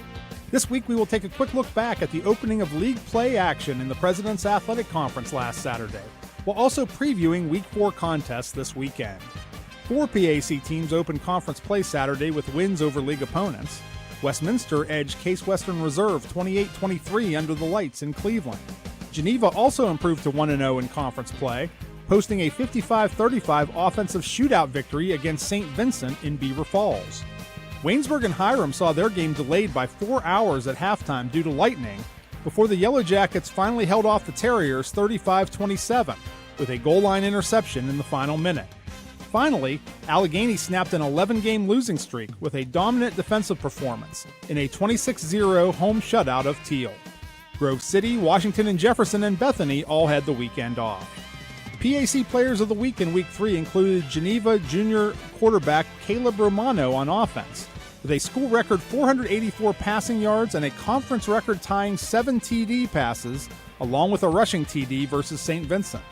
This week we will take a quick look back at the opening of league play action in the President's Athletic Conference last Saturday, while also previewing Week 4 contests this weekend. 4 PAC teams opened conference play Saturday with wins over league opponents. Westminster edged Case Western Reserve 28-23 under the lights in Cleveland. Geneva also improved to 1-0 in conference play, posting a 55-35 offensive shootout victory against St. Vincent in Beaver Falls. Waynesburg and Hiram saw their game delayed by 4 hours at halftime due to lightning, before the Yellow Jackets finally held off the Terriers 35-27 with a goal line interception in the final minute. Finally, Allegheny snapped an 11-game losing streak with a dominant defensive performance in a 26-0 home shutout of Teal. Grove City, Washington and Jefferson and Bethany all had the weekend off. PAC Players of the Week in Week 3 included Geneva junior quarterback Caleb Romano on offense, with a school record 484 passing yards and a conference record tying 7 TD passes, along with a rushing TD versus St. Vincent.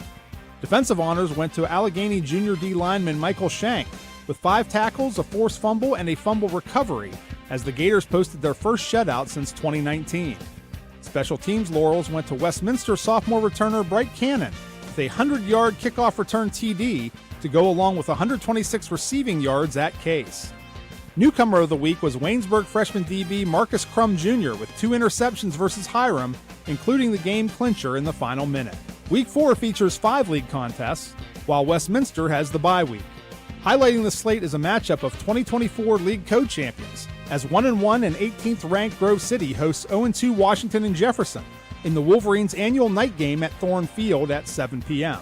Defensive honors went to Allegheny junior D lineman Michael Shank, with 5 tackles, a forced fumble, and a fumble recovery, as the Gators posted their first shutout since 2019. Special teams laurels went to Westminster sophomore returner Bright Cannon, with a 100-yard kickoff return TD to go along with 126 receiving yards at Case. Newcomer of the week was Waynesburg freshman DB Marcus Crum Jr. with 2 interceptions versus Hiram, including the game clincher in the final minute. Week 4 features 5 league contests, while Westminster has the bye week. Highlighting the slate is a matchup of 2024 league co-champions, as 1-1 and 18th ranked Grove City hosts 0-2 Washington and Jefferson in the Wolverines' annual night game at Thorne Field at 7 p.m.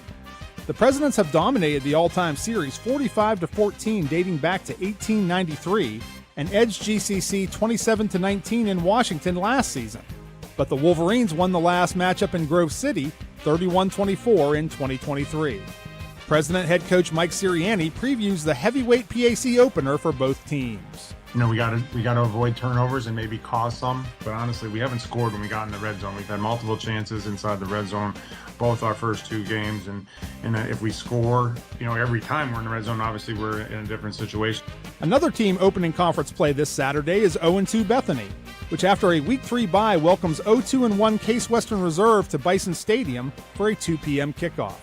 The Presidents have dominated the all-time series 45-14 dating back to 1893 and edged GCC 27-19 in Washington last season. But the Wolverines won the last matchup in Grove City 31-24 in 2023. President head coach Mike Sirianni previews the heavyweight PAC opener for both teams. You know, we got to avoid turnovers and maybe cause some, but honestly, we haven't scored when we got in the red zone. We've had multiple chances inside the red zone, both our first 2 games, and if we score, you know, every time we're in the red zone, obviously we're in a different situation. Another team opening conference play this Saturday is 0-2 Bethany, which after a Week 3 bye welcomes 0-2-1 Case Western Reserve to Bison Stadium for a 2 p.m. kickoff.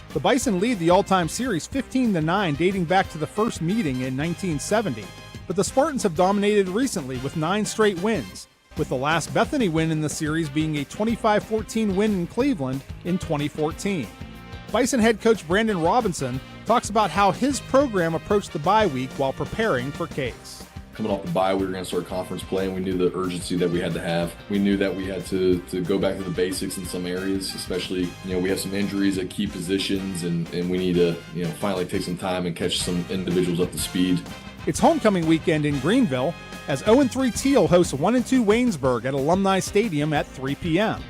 The Bison lead the all-time series 15-9 dating back to the first meeting in 1970, but the Spartans have dominated recently with 9 straight wins, with the last Bethany win in the series being a 25-14 win in Cleveland in 2014. Bison head coach Brandon Robinson talks about how his program approached the bye week while preparing for Case. Coming off the bye, we were going to start conference play, and we knew the urgency that we had to have. We knew that we had to go back to the basics in some areas, especially, we have some injuries at key positions, and we need to, finally take some time and catch some individuals up to speed. It's homecoming weekend in Greenville, as 0-3 Teal hosts 1-2 Waynesburg at Alumni Stadium at 3 p.m.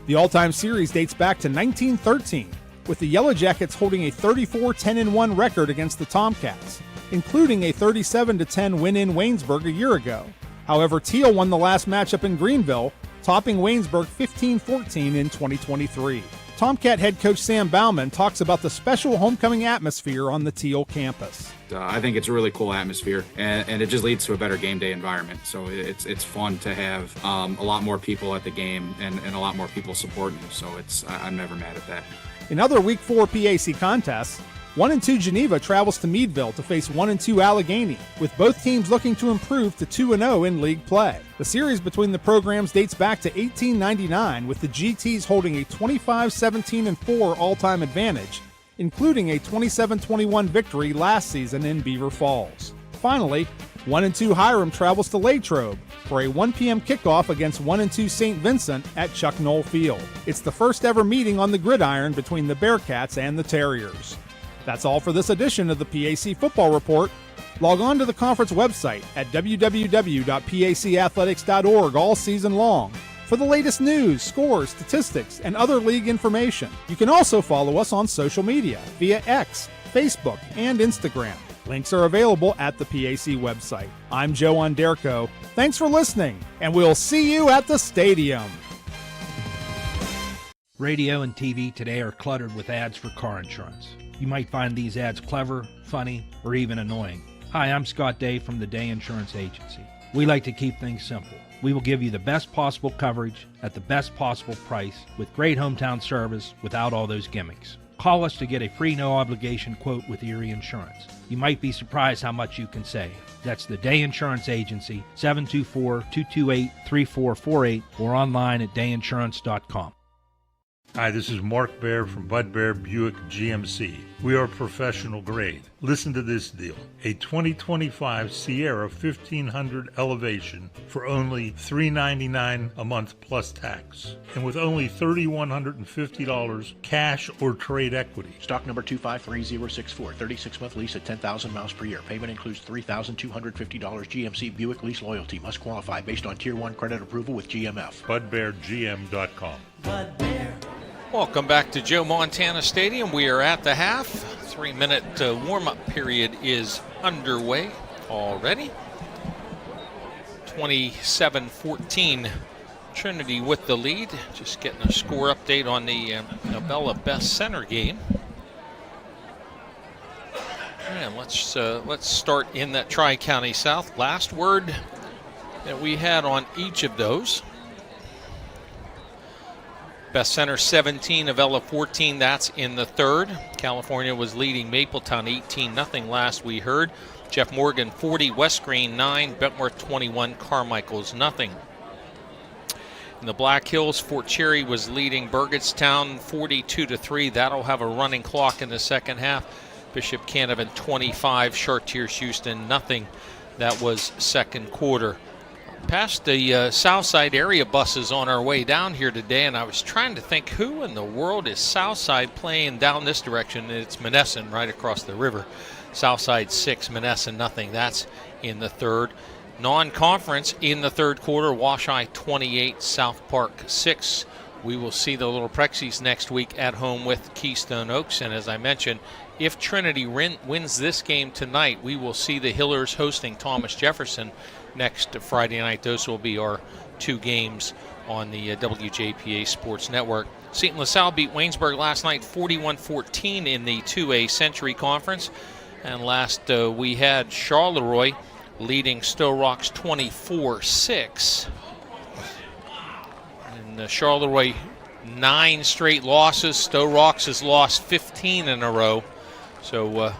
The all-time series dates back to 1913, with the Yellow Jackets holding a 34-10-1 record against the Tomcats, including a 37-10 win in Waynesburg a year ago. However, Teal won the last matchup in Greenville, topping Waynesburg 15-14 in 2023. Tomcat head coach Sam Bauman talks about the special homecoming atmosphere on the Teal campus. I think it's a really cool atmosphere, and it just leads to a better game day environment. So it's fun to have a lot more people at the game and a lot more people supporting you. So I'm never mad at that. In other Week 4 PAC contests, 1-2 Geneva travels to Meadville to face 1-2 Allegheny, with both teams looking to improve to 2-0 in league play. The series between the programs dates back to 1899, with the GTs holding a 25-17-4 all-time advantage, including a 27-21 victory last season in Beaver Falls. Finally, 1-2 Hiram travels to Latrobe for a 1 p.m. kickoff against 1-2 St. Vincent at Chuck Knoll Field. It's the first ever meeting on the gridiron between the Bearcats and the Terriers. That's all for this edition of the PAC Football Report. Log on to the conference website at www.pacathletics.org all season long for the latest news, scores, statistics, and other league information. You can also follow us on social media via X, Facebook, and Instagram. Links are available at the PAC website. I'm Joe Onderko. Thanks for listening, and we'll see you at the stadium. Radio and TV today are cluttered with ads for car insurance. You might find these ads clever, funny, or even annoying. Hi, I'm Scott Day from the Day Insurance Agency. We like to keep things simple. We will give you the best possible coverage at the best possible price with great hometown service without all those gimmicks. Call us to get a free no-obligation quote with Erie Insurance. You might be surprised how much you can save. That's the Day Insurance Agency, 724-228-3448, or online at dayinsurance.com. Hi, this is Mark Baer from Bud Baer Buick GMC. We are professional grade. Listen to this deal. A 2025 Sierra 1500 Elevation for only $399 a month plus tax. And with only $3,150 cash or trade equity. Stock number 253064, 36-month lease at 10,000 miles per year. Payment includes $3,250 GMC Buick lease loyalty. Must qualify based on Tier 1 credit approval with GMF. BudBearGM.com. Bud Bear. Welcome back to Joe Montana Stadium. We are at the half. 3-minute warm-up period is underway already. 27-14, Trinity with the lead. Just getting a score update on the Novella Best Center game. And let's start in that Tri-County South. Last word that we had on each of those. Best Center 17, Avella 14, that's in the third. California was leading Mapletown 18-0 last we heard. Jeff Morgan 40, West Green 9, Bentworth 21, Carmichael's 0. In the Black Hills, Fort Cherry was leading Burgettstown 42-3. That'll have a running clock in the second half. Bishop Canevin 25, Chartiers Houston 0. That was second quarter. Past the Southside area buses on our way down here today, and I was trying to think who in the world is Southside playing down this direction. It's Monessen right across the river. Southside 6, Monessen 0. That's in the third. Non-conference in the third quarter, Washeye 28, South Park 6. We will see the Little Prexies next week at home with Keystone Oaks, and as I mentioned, if Trinity wins this game tonight, we will see the Hillers hosting Thomas Jefferson next Friday night. Those will be our two games on the WJPA Sports Network. St. LaSalle beat Waynesburg last night 41-14 in the 2A Century Conference. And last we had Charleroi leading Stowe Rocks 24-6. And Charleroi 9 straight losses. Stowe Rocks has lost 15 in a row. So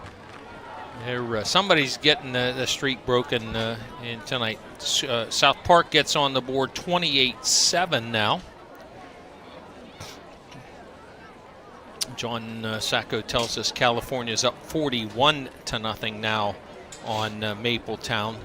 somebody's getting the streak broken in tonight. South Park gets on the board 28-7 now. John Sacco tells us California's up 41-0 now on Mapletown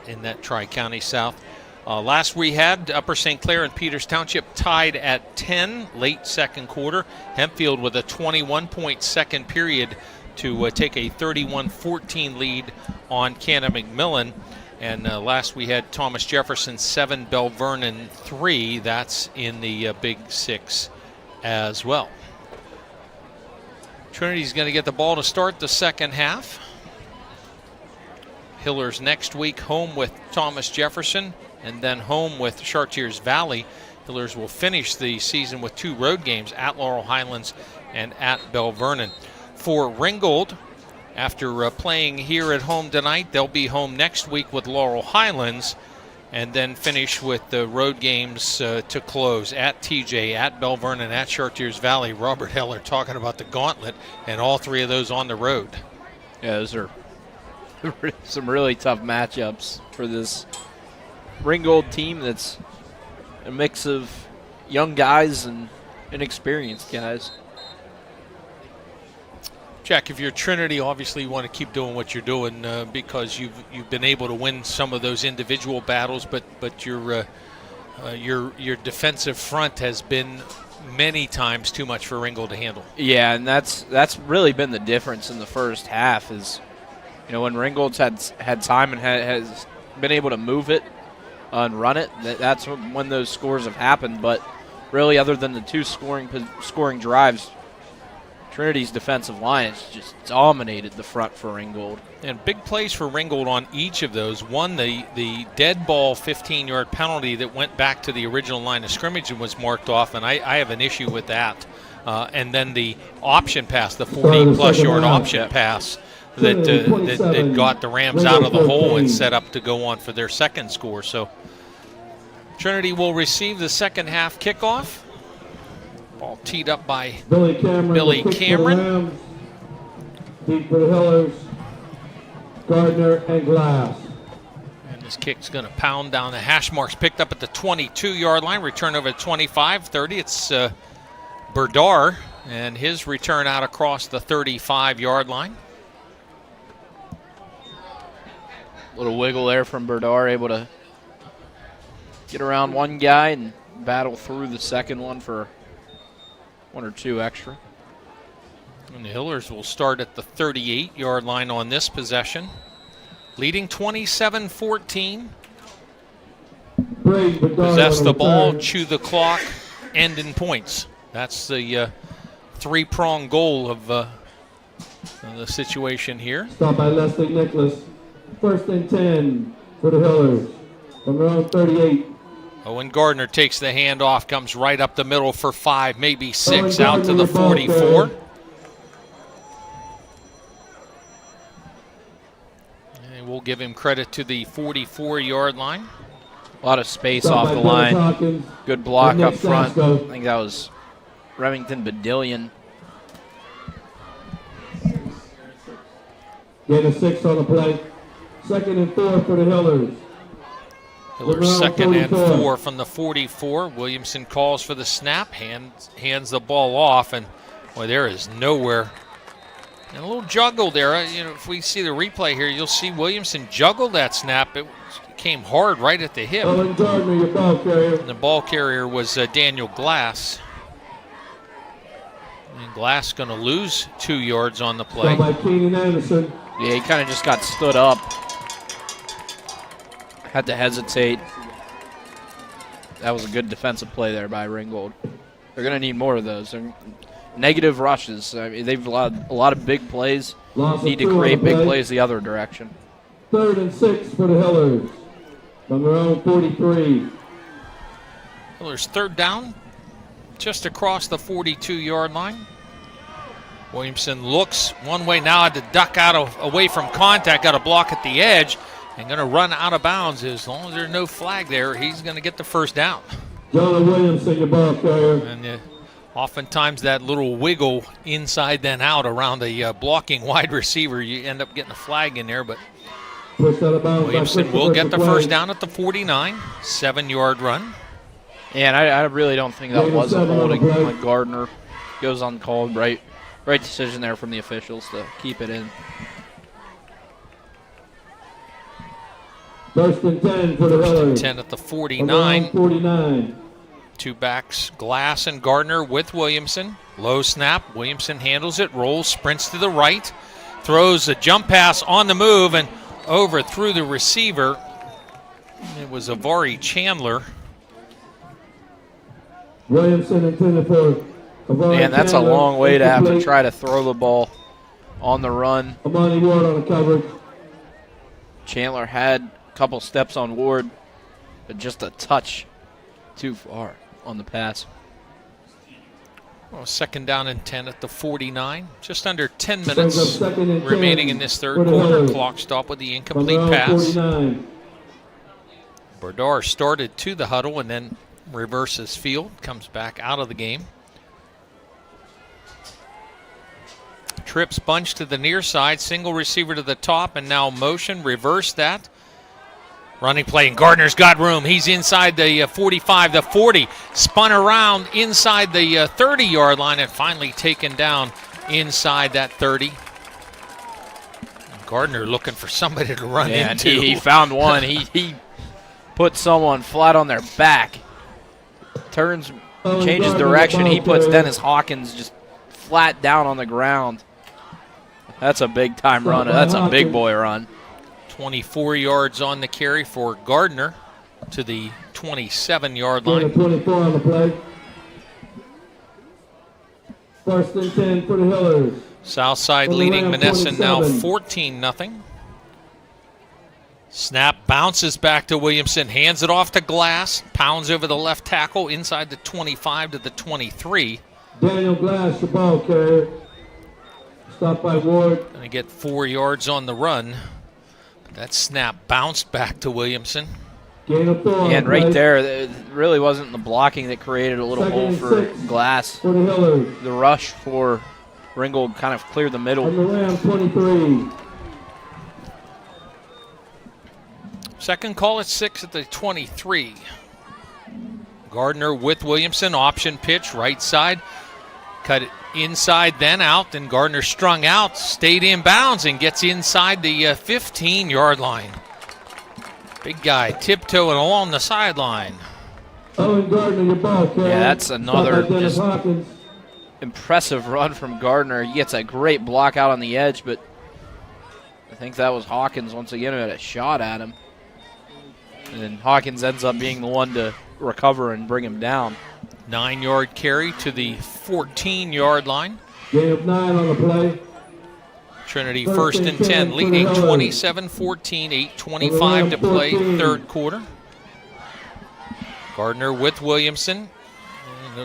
in that Tri-County South. Last we had Upper St. Clair and Peters Township tied at 10 late second quarter. Hempfield with a 21-point second period to take a 31-14 lead on Cannon McMillan. And last we had Thomas Jefferson 7, Bell Vernon 3. That's in the Big Six as well. Trinity's going to get the ball to start the second half. Hillers next week home with Thomas Jefferson and then home with Chartiers Valley. Hillers will finish the season with 2 road games at Laurel Highlands and at Bell Vernon. For Ringgold, after playing here at home tonight, they'll be home next week with Laurel Highlands and then finish with the road games to close at TJ, at Bell Vernon, at Chartiers Valley. Robert Heller talking about the gauntlet, and all 3 of those on the road. Yeah, those are some really tough matchups for this Ringgold team that's a mix of young guys and inexperienced guys. Jack, if you're Trinity, obviously you want to keep doing what you're doing because you've been able to win some of those individual battles, but your defensive front has been many times too much for Ringgold to handle. Yeah, and that's really been the difference in the first half is, when Ringgold's had time and has been able to move it, and run it. That's when those scores have happened. But really, other than the two scoring drives, Trinity's defensive line has just dominated the front for Ringgold. And big plays for Ringgold on each of those. One, the dead ball 15-yard penalty that went back to the original line of scrimmage and was marked off, and I have an issue with that. And then the option pass, the 40-plus yard option pass that got the Rams out of the hole and set up to go on for their second score. So Trinity will receive the second half kickoff. Ball teed up by Billy Cameron. Deep for the Hillers, Gardner and Glass. And this kick's going to pound down the hash marks. Picked up at the 22-yard line. Return over at 25, 30. It's Berdar, and his return out across the 35-yard line. Little wiggle there from Berdar, able to get around one guy and battle through the second one for one or two extra. And the Hillers will start at the 38-yard line on this possession, leading 27-14. Possess the ball, chew the clock, end in points. That's the three-pronged goal of the situation here. Stop by Leslie Nicholas. 1st and 10 for the Hillers from their own 38. Owen Gardner takes the handoff, comes right up the middle for 5, maybe 6, out to the 44. And we'll give him credit to the 44-yard line. A lot of space off the line. Good block up front. I think that was Remington Badillion. Gain of 6 on the play. 2nd and 4 for the Hillers. Hillers 2nd and 4 from the 44. Williamson calls for the snap, hands the ball off, and boy, there is nowhere. And a little juggle there. If we see the replay here, you'll see Williamson juggle that snap. It came hard right at the hip. Owen Gardner, your ball carrier. And the ball carrier was Daniel Glass. And Glass going to lose 2 yards on the play. By Keenan Anderson. Yeah, he kind of just got stood up. Had to hesitate. That was a good defensive play there by Ringgold. They're going to need more of those. Negative rushes. I mean, they've a lot of big plays. Need to create big plays the other direction. 3rd and 6 for the Hillers from their own 43. Hillers 3rd down, just across the 42-yard line. Williamson looks one way now, had to duck out away from contact, got a block at the edge, and going to run out of bounds. As long as there's no flag there, he's going to get the first down. John Williamson, your ball carrier. And oftentimes that little wiggle inside then out around a blocking wide receiver, you end up getting a flag in there, but Williamson will get the first down at the 49, 7-yard run. Yeah, and I really don't think that was a holding when Gardner goes uncalled. Right decision there from the officials to keep it in. 1st and 10 for the Hillers. 10 at the 49. Two backs, Glass and Gardner with Williamson. Low snap. Williamson handles it, rolls, sprints to the right, throws a jump pass on the move and over through the receiver. It was Avari Chandler. Williamson intended for Avari. Man, that's Chandler. a long way to have to try to throw the ball on the run. Amani Ward on the coverage. Chandler had a couple steps on Ward, but just a touch too far on the pass. Well, 2nd down and 10 at the 49. Just under 10 minutes remaining in this third quarter. Clock stop with the incomplete pass. 49. Berdar started to the huddle and then reverses field. Comes back out of the game. Trips bunch to the near side. Single receiver to the top and now motion. Reverse that. Running play, and Gardner's got room. He's inside the 45, the 40. Spun around inside the 30-yard line and finally taken down inside that 30. Gardner looking for somebody to run into. He found one. He put someone flat on their back. Turns, changes direction. He puts Dennis Hawkins just flat down on the ground. That's a big-time run. That's a big boy run. 24 yards on the carry for Gardner. to the 27-yard Gain line. of 24 on the play. 1st and 10 for the Hillers. Southside From leading around Monessen now 27. 14-0. Snap bounces back to Williamson, hands it off to Glass, pounds over the left tackle inside the 25 to the 23. Daniel Glass, the ball carrier. Stopped by Ward. Going to get 4 yards on the run. That snap bounced back to Williamson. Gain of 4. And right there, it really wasn't the blocking that created a little 2nd hole and for 6 Glass. for the Hillers. The rush for Ringgold kind of cleared the middle. From around 23. Second call at 6 at the 23. Gardner with Williamson, option pitch, right side. Cut it inside, then out. Then Gardner strung out, stayed in bounds, and gets inside the 15-yard line. Big guy tiptoeing along the sideline. Owen Gardner, your ball carrier. Yeah, that's another Stopped by Dennis just Hawkins. impressive run from Gardner. He gets a great block out on the edge, but I think that was Hawkins once again who had a shot at him. And then Hawkins ends up being the one to recover and bring him down. 9-yard carry to the 14-yard line. Gain of 9 on the play. Trinity 1st and 10, leading 27-14, 8:25 to play, third quarter. Gardner with Williamson.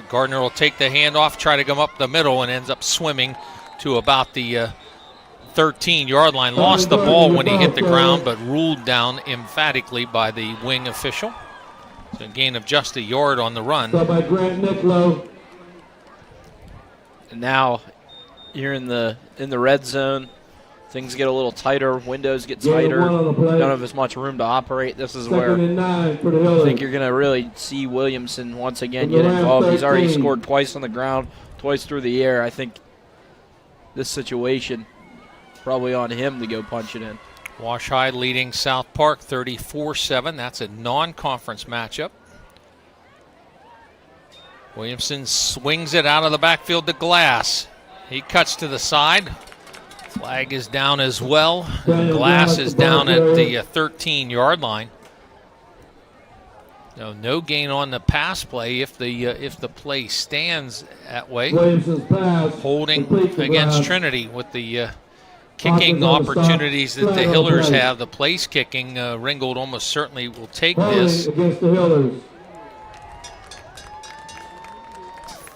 Gardner will take the handoff, try to come up the middle, and ends up swimming to about the 13-yard line. Lost the ball when he hit the ground, but ruled down emphatically by the wing official. So a gain of just a yard on the run. Stopped by Grant Nicklow. And now you're in the red zone. Things get a little tighter. Windows get tighter. Don't have as much room to operate. This is where 2nd and 9 for the I Hillers. think you're going to really see Williamson once again get involved. He's already 13. scored twice on the ground, twice through the air. I think this situation probably on him to go punch it in. Wash High leading South Park 34-7. That's a non-conference matchup. Williamson swings it out of the backfield to Glass. He cuts to the side. Flag is down as well. Glass is down at the 13-yard line. No gain on the pass play if the play stands that way. Williamson's pass. Holding Complete to against Glass. Trinity with the kicking opportunities that the Hillers have. The place kicking, Ringgold almost certainly will take this. Holding against the Hillers.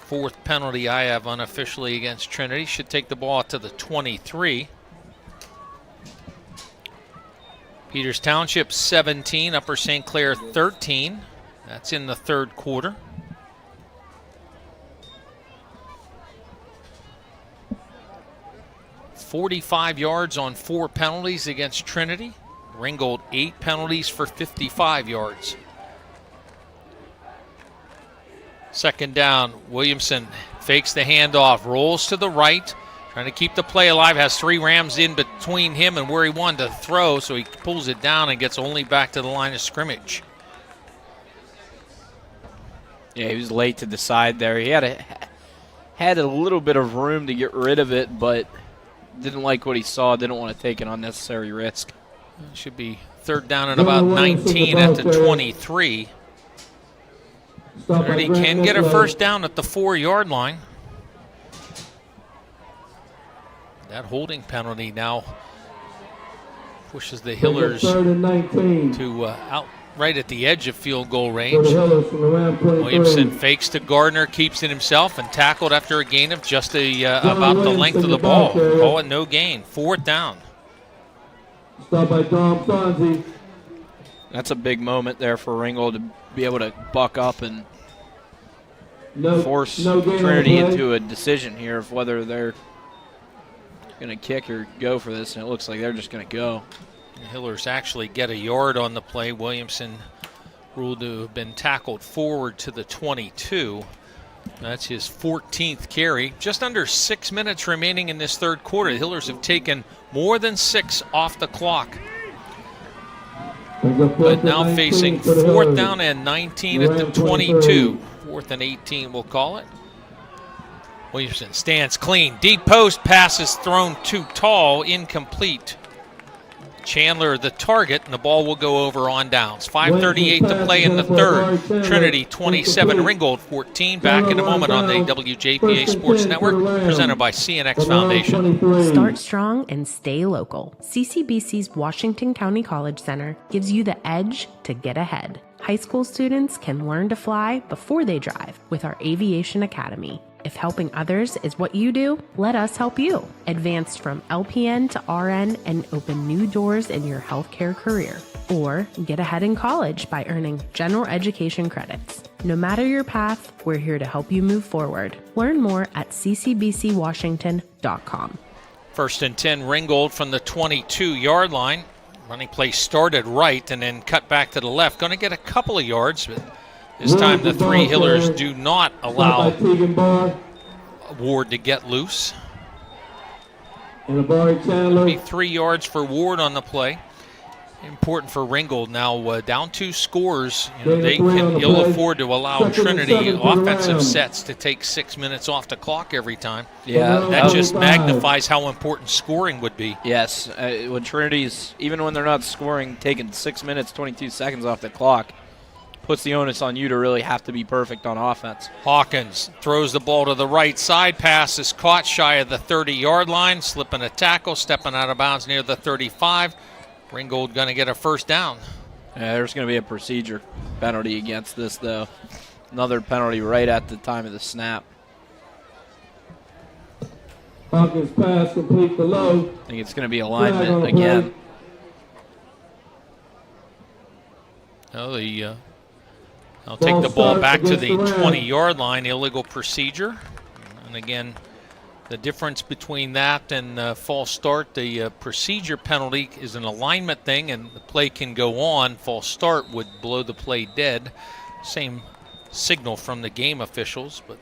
4th penalty I have unofficially against Trinity. Should take the ball to the 23. Peters Township 17, Upper St. Clair 13. That's in the third quarter. .45 yards on 4 penalties against Trinity. Ringgold 8 penalties for 55 yards. Second down, Williamson fakes the handoff, rolls to the right, trying to keep the play alive, has 3 Rams in between him and where he wanted to throw, so he pulls it down and gets only back to the line of scrimmage. Yeah, he was late to decide there. He had a little bit of room to get rid of it, but didn't like what he saw, didn't want to take an unnecessary risk. It should be third down and about 19 at the 23. Trinity can get a first down at the 4-yard line. That holding penalty now pushes the Hillers to out right at the edge of field goal range. Williamson fakes to Gardner, keeps it himself, and tackled after a gain of just about the length of the ball. Call it no gain. 4th down. Stopped by Dom Fonzie. That's a big moment there for Ringgold to be able to buck up and force Trinity into a decision here of whether they're going to kick or go for this, and it looks like they're just going to go. The Hillers actually get a yard on the play. Williamson ruled to have been tackled forward to the 22. That's his 14th carry. Just under 6 minutes remaining in this third quarter. The Hillers have taken more than 6 off the clock. But now facing 4th down and 19 at the 22. 4th and 18, we'll call it. Williamson stands clean. Deep post, pass is thrown too tall, incomplete. Chandler the target, and the ball will go over on downs. 5:38 to play in the third. Trinity 27, Ringgold 14. Back in a moment on the WJPA Sports Network, presented by CNX Foundation. Start strong and stay local. CCBC's Washington County College Center gives you the edge to get ahead. High school students can learn to fly before they drive with our Aviation Academy. If helping others is what you do, let us help you. Advance from LPN to RN and open new doors in your healthcare career. Or get ahead in college by earning general education credits. No matter your path, we're here to help you move forward. Learn more at ccbcwashington.com. 1st and 10, Ringgold from the 22-yard line. Running play started right and then cut back to the left. Going to get a couple of yards, but this time the three Hillers do not allow Ward to get loose. It'll be 3 yards for Ward on the play. Important for Ringgold now, down 2 scores. They can ill afford to allow Trinity offensive sets to take 6 minutes off the clock every time. Yeah, that just magnifies how important scoring would be. Yes, when Trinity's, even when they're not scoring, taking 6 minutes, 22 seconds off the clock, puts the onus on you to really have to be perfect on offense. Hawkins throws the ball to the right side. Pass is caught shy of the 30-yard line, slipping a tackle, stepping out of bounds near the 35. Ringgold going to get a first down. Yeah, there's going to be a procedure penalty against this, though. Another penalty right at the time of the snap. Hawkins pass complete below. I think it's going to be alignment again. They'll take the ball back to the 20-yard line. Illegal procedure. And again, the difference between that and false start, the procedure penalty is an alignment thing, and the play can go on. False start would blow the play dead. Same signal from the game officials, but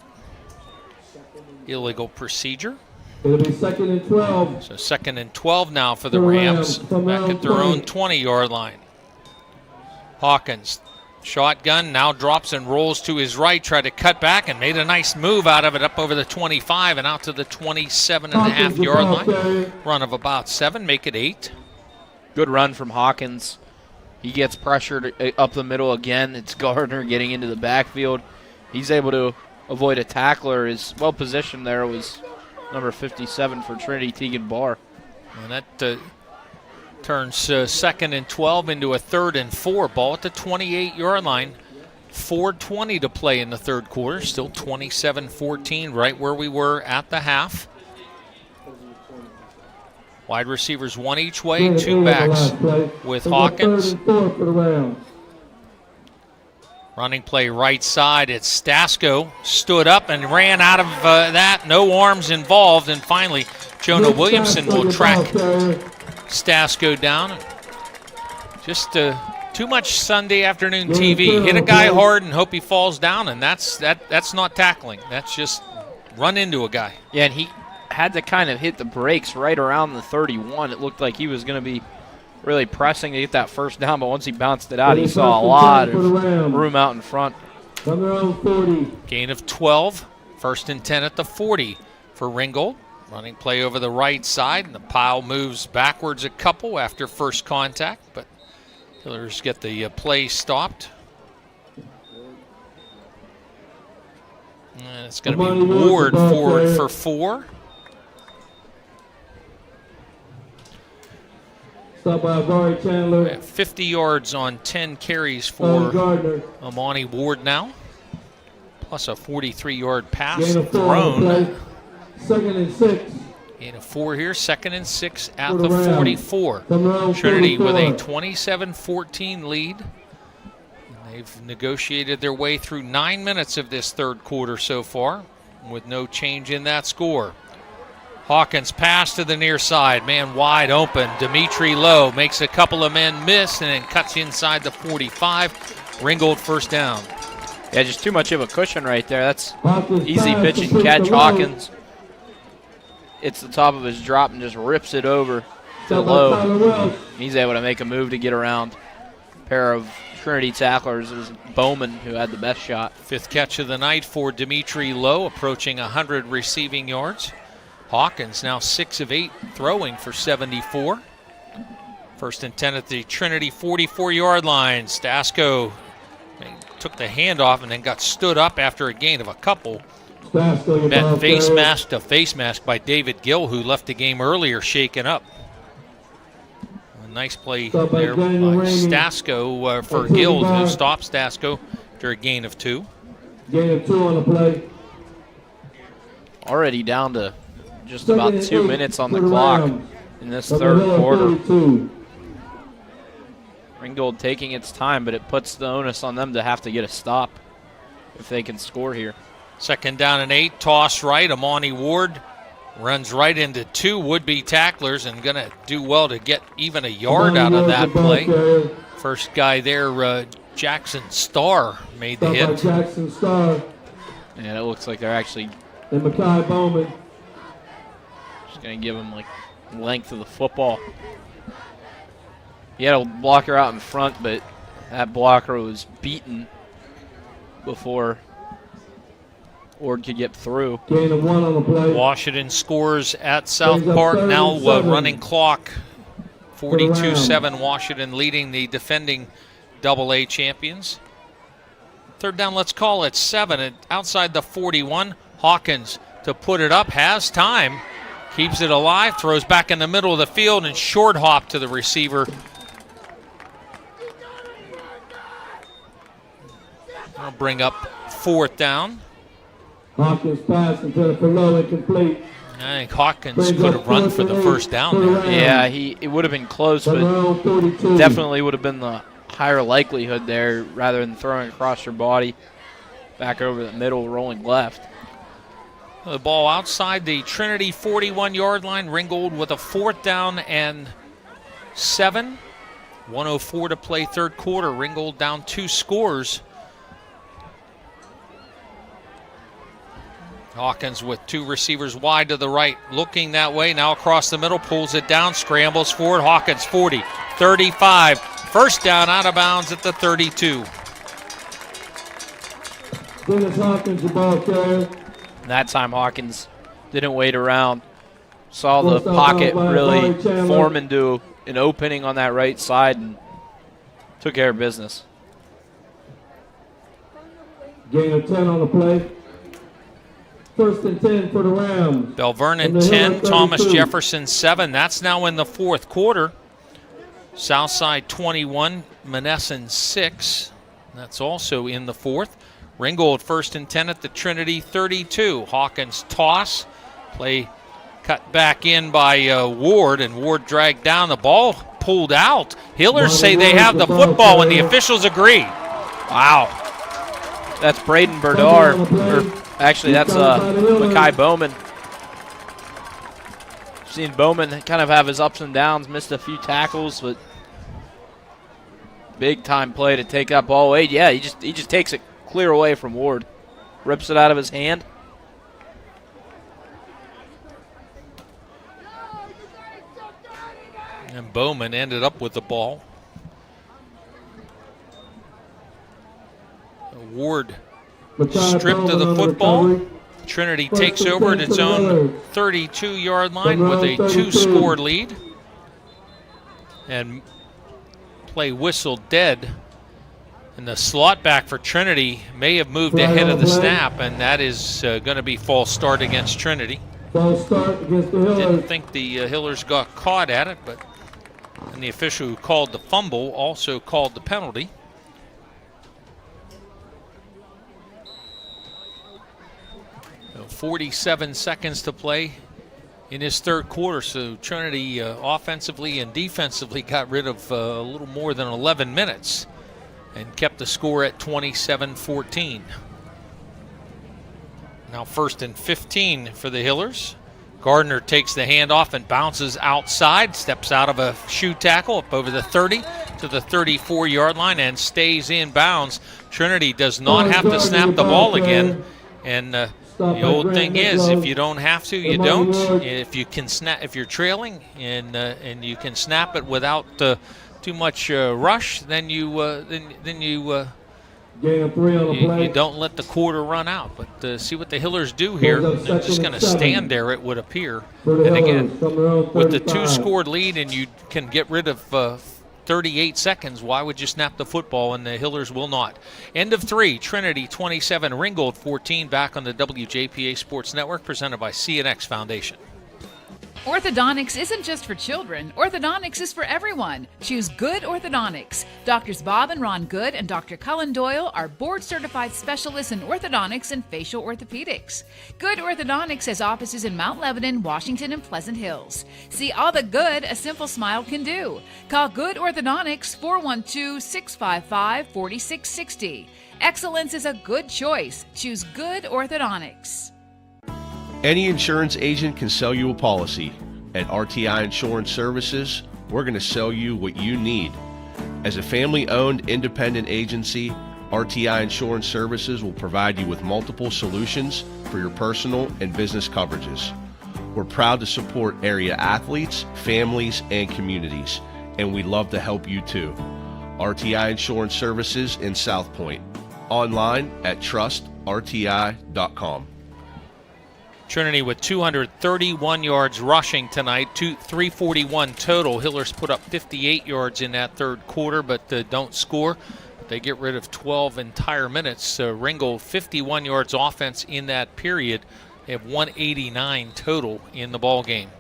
illegal procedure. It'll be 2nd and 12. So 2nd and 12 now for the Rams, back at their own 20-yard line. Hawkins, shotgun, now drops and rolls to his right, tried to cut back and made a nice move out of it up over the 25 and out to the 27.5-yard line. Run of about 7, make it 8. Good run from Hawkins. He gets pressured up the middle again. It's Gardner getting into the backfield. He's able to avoid a tackler. Is well positioned there was number 57 for Trinity, Tegan Barr. And that turns 2nd and 12 into a 3rd and 4. Ball at the 28-yard line. 4:20 to play in the third quarter. Still 27-14, right where we were at the half. Wide receivers one each way, 2 backs with Hawkins. Running play right side. It's Stasko. Stood up and ran out of that. No arms involved. And finally, Jonah Williamson will track Stasko down. Just too much Sunday afternoon TV. Hit a guy hard and hope he falls down, and that's not tackling. That's just run into a guy. Yeah, and he had to kind of hit the brakes right around the 31. It looked like he was going to be really pressing to get that first down, but once he bounced it out, he saw a lot of room out in front. Gain of 12. 1st and 10 at the 40 for Ringgold. Running play over the right side, and the pile moves backwards a couple after first contact, but Hillers get the play stopped. And it's going to be Ward forward for 4. Stop by Barry Chandler. 50 yards on 10 carries for Amani Ward now, plus a 43-yard pass thrown. 2nd and 6. Gain of 4 here. 2nd and 6 at the 44. Trinity with a 27-14 lead. They've negotiated their way through 9 minutes of this third quarter so far with no change in that score. Hawkins pass to the near side. Man wide open. Dimitri Lowe makes a couple of men miss and then cuts inside the 45. Ringgold first down. Yeah, just too much of a cushion right there. That's easy pitch and catch. Hawkins. It's the top of his drop and just rips it over to Lowe. He's able to make a move to get around a pair of Trinity tacklers. It was Bowman who had the best shot. 5th catch of the night for Dimitri Lowe, approaching 100 receiving yards. Hawkins now 6 of 8 throwing for 74. First and 10 at the Trinity 44-yard line. Stasko took the handoff and then got stood up after a gain of a couple. Met face mask to face mask by David Gill, who left the game earlier shaken up. A nice play there by Stasko for Gill to stop Stasko after a gain of 2. Gain of 2 on the play. Already down to just about 2 minutes on the clock in this third quarter. Ringgold taking its time, but it puts the onus on them to have to get a stop if they can score here. Second down and 8, toss right. Amani Ward runs right into 2 would-be tacklers and going to do well to get even a yard out of that play. First guy there, Jackson Starr, made the hit. Jackson Starr. And it looks like they're actually and Makai Bowman. Just going to give him like length of the football. He had a blocker out in front, but that blocker was beaten before Ord could get through. Gain of 1 on the play. Washington scores at South Park. Now running clock. 42-7 Washington leading the defending AA champions. Third down, let's call it 7. And outside the 41, Hawkins to put it up, has time. Keeps it alive, throws back in the middle of the field, and short hop to the receiver. I'll bring up 4th down. Hawkins pass into the low, incomplete. I think Hawkins could have run for the first down there. Yeah, it would have been close, but definitely would have been the higher likelihood there rather than throwing across your body back over the middle, rolling left. The ball outside the Trinity 41-yard line. Ringgold with a 4th down and 7. 1:04 to play third quarter. Ringgold down 2 scores. Hawkins with 2 receivers wide to the right, looking that way. Now across the middle, pulls it down, scrambles forward. Hawkins 40, 35. First down, out of bounds at the 32. Dennis Hawkins, the ball carrier. And that time Hawkins didn't wait around. Saw the pocket really form into an opening on that right side and took care of business. Gain of 10 on the play. First and 10 for the Rams. Bell Vernon 10, Thomas Jefferson 7. That's now in the fourth quarter. Southside 21, Monessen 6. That's also in the fourth. Ringgold first and 10 at the Trinity 32. Hawkins toss. Play cut back in by Ward, and Ward dragged down. The ball pulled out. Hillers say they have the football, and the officials agree. Wow. That's Braden Berdar. Actually, that's Makai Bowman. Seen Bowman kind of have his ups and downs, missed a few tackles, but big time play to take that ball away. Yeah, he just takes it clear away from Ward, rips it out of his hand. And Bowman ended up with the ball. Ward stripped of the football. Trinity takes over at its own 32-yard line with a 2-score lead. And play whistled dead. And the slot back for Trinity may have moved ahead of the snap, and that is going to be false start against Trinity. False start against the Hillers. Didn't think the Hillers got caught at it, but and the official who called the fumble also called the penalty. So 47 seconds to play in his third quarter, so Trinity offensively and defensively got rid of a little more than 11 minutes and kept the score at 27-14. Now first and 15 for the Hillers. Gardner takes the handoff and bounces outside, steps out of a shoe tackle up over the 30 to the 34-yard line and stays in bounds. Trinity does not have to snap the ball again, and the old thing is, if you don't have to, you don't. If you can snap, if you're trailing and you can snap it without too much rush, then you Gain of 3 on the play. You don't let the quarter run out, but see what the Hillers do here. They're just going to stand there, it would appear. And again, with the 2-score lead and you can get rid of 38 seconds, why would you snap the football? And the Hillers will not. End of 3, Trinity 27, Ringgold 14, back on the WJPA Sports Network, presented by CNX Foundation. Orthodontics isn't just for children. Orthodontics is for everyone. Choose Good Orthodontics. Doctors Bob and Ron Good and Dr. Cullen Doyle are board-certified specialists in orthodontics and facial orthopedics. Good Orthodontics has offices in Mount Lebanon, Washington, and Pleasant Hills. See all the good a simple smile can do. Call Good Orthodontics 412-655-4660. Excellence is a good choice. Choose Good Orthodontics. Any insurance agent can sell you a policy. At RTI Insurance Services, we're going to sell you what you need. As a family-owned independent agency, RTI Insurance Services will provide you with multiple solutions for your personal and business coverages. We're proud to support area athletes, families, and communities, and we'd love to help you too. RTI Insurance Services in South Point. Online at trustrti.com. Trinity with 231 yards rushing tonight, 341 total. Hillers put up 58 yards in that third quarter, but don't score. They get rid of 12 entire minutes. Ringgold 51 yards offense in that period. They have 189 total in the ball game.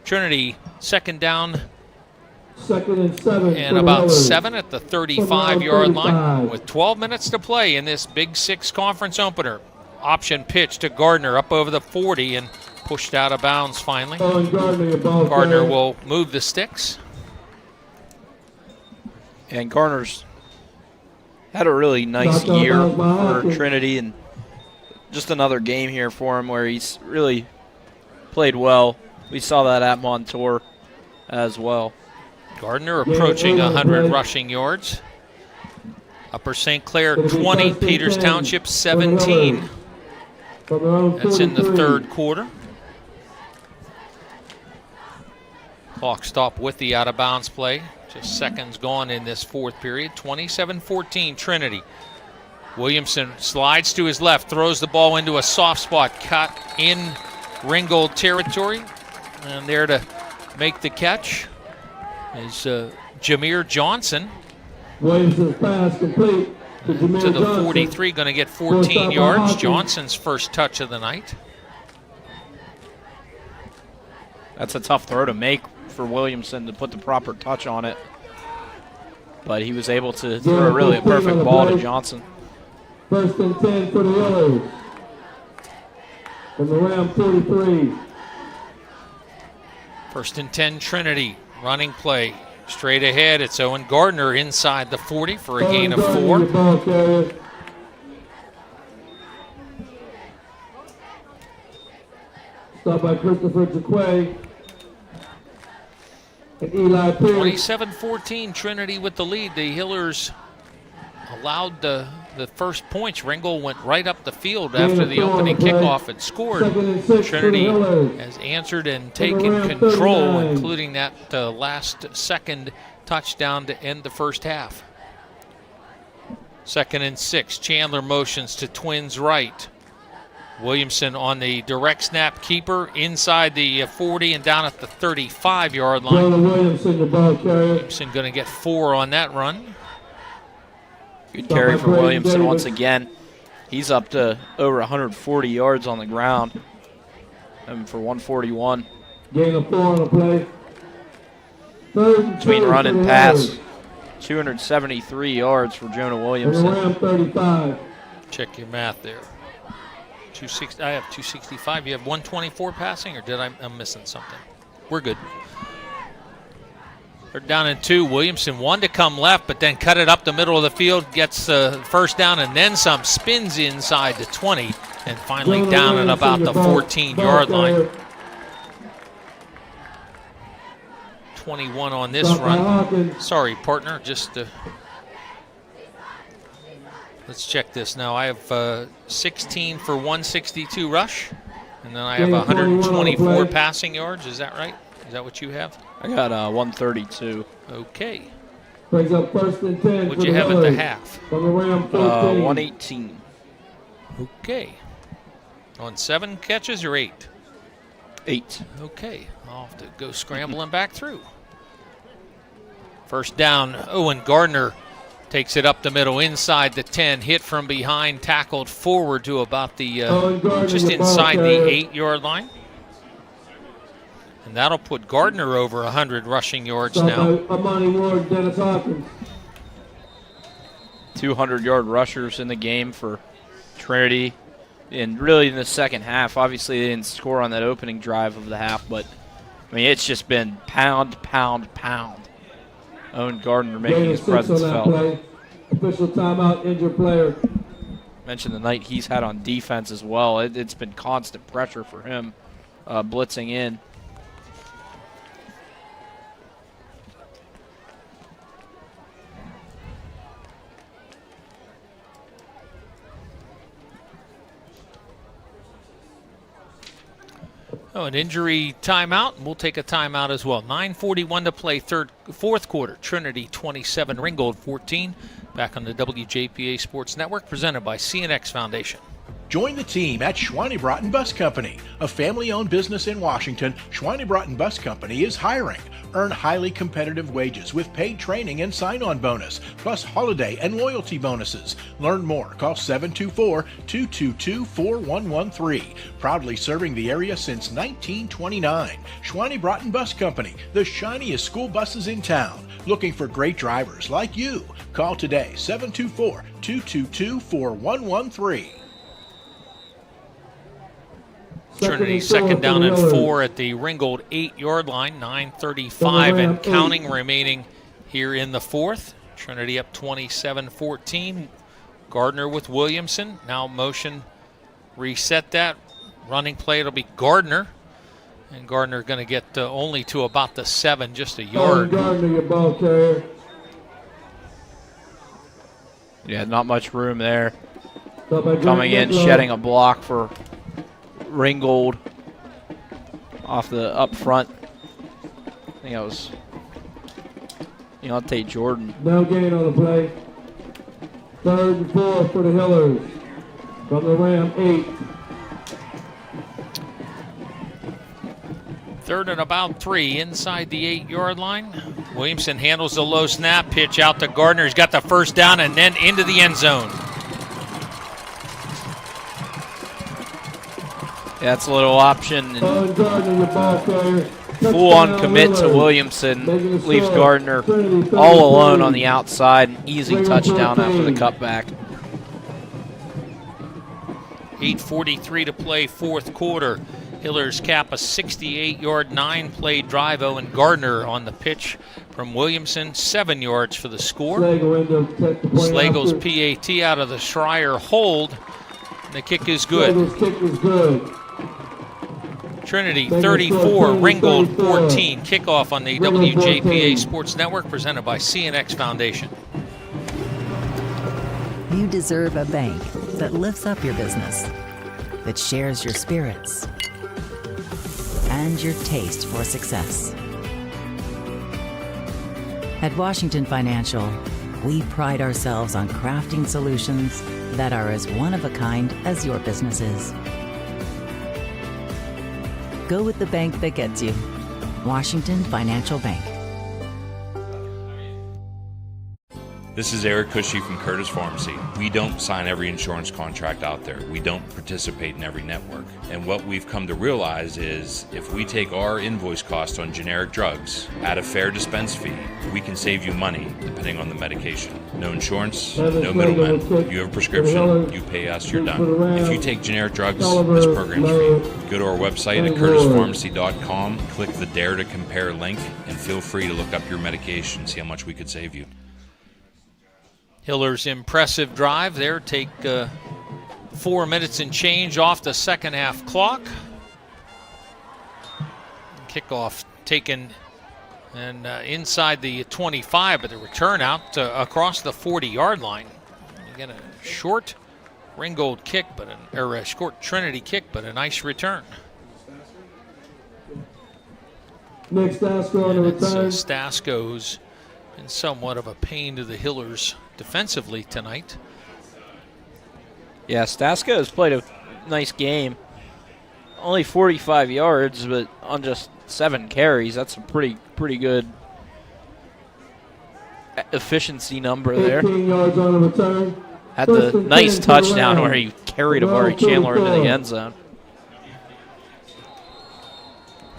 Trinity second down. Second and 7. And about 7 at the 35-yard line with 12 minutes to play in this Big 6 conference opener. Option pitch to Gardner up over the 40 and pushed out of bounds finally. Gardner will move the sticks. And Gardner's had a really nice year for Trinity, and just another game here for him where he's really played well. We saw that at Montour as well. Gardner approaching 100 rushing yards. Upper St. Clair 20, Peters Township 17. That's in the third quarter. Clock stop with the out-of-bounds play. Just seconds gone in this fourth period. 27-14 Trinity. Williamson slides to his left, throws the ball into a soft spot, cut in Ringgold territory. And there to make the catch is Jameer Johnson. Williamson's pass complete. To the 43, going to get 14 yards. Johnson's first touch of the night. That's a tough throw to make for Williamson to put the proper touch on it. But he was able to throw really a perfect ball to Johnson. First and 10 for the Yellows. From around 43. First and 10 Trinity. Running play. Straight ahead, it's Owen Gardner inside the 40 for a gain of 4. Stop by Christopher Jaquay. And Eli Pierce. 27-14, Trinity with the lead. The Hillers allowed the first points. Ringgold went right up the field after the opening kickoff and scored. Trinity has answered and taken control, including that last second touchdown to end the first half. Second and 6, Chandler motions to Twins right. Williamson on the direct snap keeper inside the 40 and down at the 35-yard line. Williamson going to get 4 on that run. Good carry for Williamson once again. He's up to over 140 yards on the ground for 141. Gain of 4 on the play. Between run and pass, 273 yards for Jonah Williamson. Around 35. Check your math there. 260. I have 265. You have 124 passing, or I'm missing something? We're good. They're down in 2. Williamson one to come left, but then cut it up the middle of the field, gets first down and then some, spins inside the 20, and finally down at about the 14-yard line. 21 on this run. Sorry, partner, just let's check this now. I have 16 for 162 rush, and then I have 124 passing yards. Is that right? Is that what you have? I got 132. Okay. Brings up 1st and 10. What'd you have at the half? From around 14. 118. Okay. On 7 catches or 8? 8. Okay. I'll have to go scrambling back through. First down, Owen Gardner takes it up the middle, inside the 10, hit from behind, tackled forward to about the, just inside the 8-yard line. And that'll put Gardner over 100 rushing yards now. Amani Ward, Dennis Hawkins. 200-yard rushers in the game for Trinity. And really in the second half, obviously they didn't score on that opening drive of the half, but, I mean, it's just been pound, pound, pound. Owen Gardner making his presence felt. Official timeout, injured player. Mentioned the night he's had on defense as well. It's been constant pressure for him, blitzing in. Oh, an injury timeout. We'll take a timeout as well. 9:41 to play, fourth quarter. Trinity 27, Ringgold 14. Back on the WJPA Sports Network, presented by CNX Foundation. Join the team at Schweinebraten Bus Company, a family-owned business in Washington. Schweinebraten Bus Company is hiring. Earn highly competitive wages with paid training and sign-on bonus, plus holiday and loyalty bonuses. Learn more. Call 724-222-4113. Proudly serving the area since 1929. Schweinebraten Bus Company, the shiniest school buses in town. Looking for great drivers like you. Call today, 724-222-4113. Trinity second down and 4 at the Ringgold 8-yard line. 9:35 and counting remaining here in the fourth. Trinity up 27-14. Gardner with Williamson. Now motion, reset that. Running play, it'll be Gardner. And Gardner going to get only to about the 7, just a yard. Gardner, your ball carrier. Yeah, not much room there. Coming in, shedding a block for Ringgold off the up front. I think that was Deontay Jordan. No gain on the play. 3rd and 4 for the Hillers. From the Ram 8. 3rd and about 3 inside the 8-yard line. Williamson handles the low snap, pitch out to Gardner. He's got the first down and then into the end zone. That's a little option. Gardner, your ball carrier. Full-on commit to Williamson. Leaves Gardner all alone on the outside. Easy touchdown after the cutback. 8:43 to play, fourth quarter. Hillers cap a 68-yard, 9-play drive. Owen Gardner on the pitch from Williamson. 7 yards for the score. Slagle's PAT out of the Schreier hold. And the kick is good. Trinity 34, Ringgold 14. Kickoff on the WJPA Sports Network, presented by CNX Foundation. You deserve a bank that lifts up your business, that shares your spirits and your taste for success. At Washington Financial, we pride ourselves on crafting solutions that are as one-of-a-kind as your business is. Go with the bank that gets you. Washington Financial Bank. This is Eric Cushy from Curtis Pharmacy. We don't sign every insurance contract out there. We don't participate in every network. And what we've come to realize is if we take our invoice cost on generic drugs, add a fair dispense fee, we can save you money depending on the medication. No insurance, no middlemen. You have a prescription, you pay us, you're done. If you take generic drugs, this program's free. Go to our website at curtispharmacy.com, click the Dare to Compare link, and feel free to look up your medication, see how much we could save you. Hillers' impressive drive there. Take 4 minutes and change off the second half clock. Kickoff taken and inside the 25, but the return out across the 40-yard line. Again, a short Ringgold kick, or a short Trinity kick, but a nice return. Nick Stasko on the return. Stasko, who's been somewhat of a pain to the Hillers defensively tonight. Yeah, Stasko has played a nice game. Only 45 yards, but on just 7 carries. That's a pretty good efficiency number there. 18 yards on the return. Had the nice touchdown where he carried Amari Chandler into the end zone.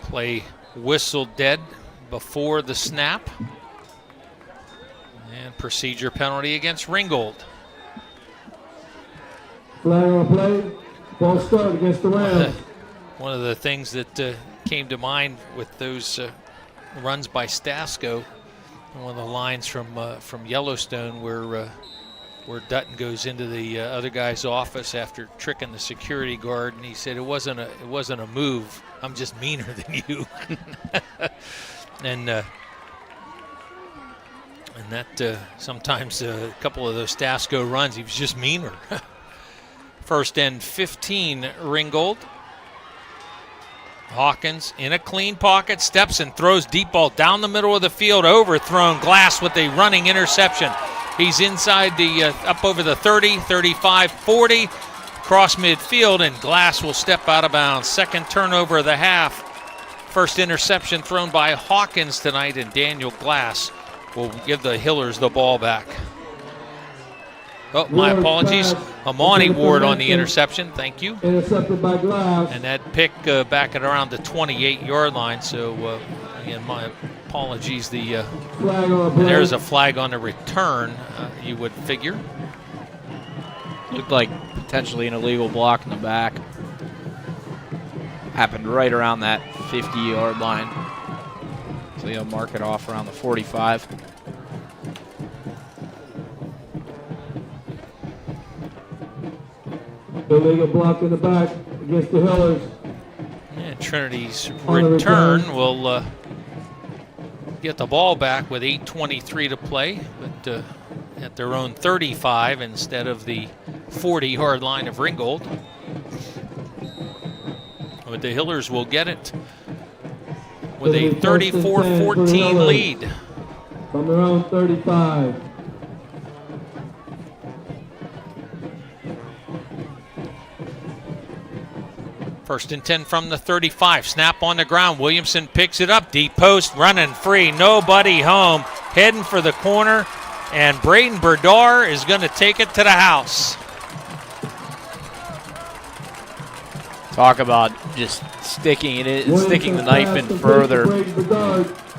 Play whistled dead before the snap. And procedure penalty against Ringgold. Flag on play. Ball start against the Rams. One of the things that came to mind with those runs by Stasko, one of the lines from Yellowstone where Dutton goes into the other guy's office after tricking the security guard, and he said, it wasn't a move. I'm just meaner than you. and that sometimes a couple of those Stasko runs, he was just meaner. First and 15, Ringgold. Hawkins in a clean pocket, steps and throws deep ball down the middle of the field, overthrown. Glass with a running interception. He's inside the up over the 30, 35, 40, cross midfield, and Glass will step out of bounds. Second turnover of the half. First interception thrown by Hawkins tonight, and Daniel Glass will give the Hillers the ball back. Oh, my apologies. Amani Ward on the interception. Thank you. Intercepted by Glass. And that pick back at around the 28-yard line. So, again, my apologies. There's a flag on the return, you would figure. Looked like potentially an illegal block in the back. Happened right around that 50-yard line. So they'll mark it off around the 45. Illegal block in the back against the Hillers. And Trinity's return will get the ball back with 8:23 to play, but at their own 35 instead of the 40-yard line of Ringgold. But the Hillers will get it with a 34-14 lead. From their own 35. First and 10 from the 35. Snap on the ground. Williamson picks it up. Deep post, running free. Nobody home. Heading for the corner. And Braden Berdar is going to take it to the house. Talk about just sticking it in, sticking the knife in further.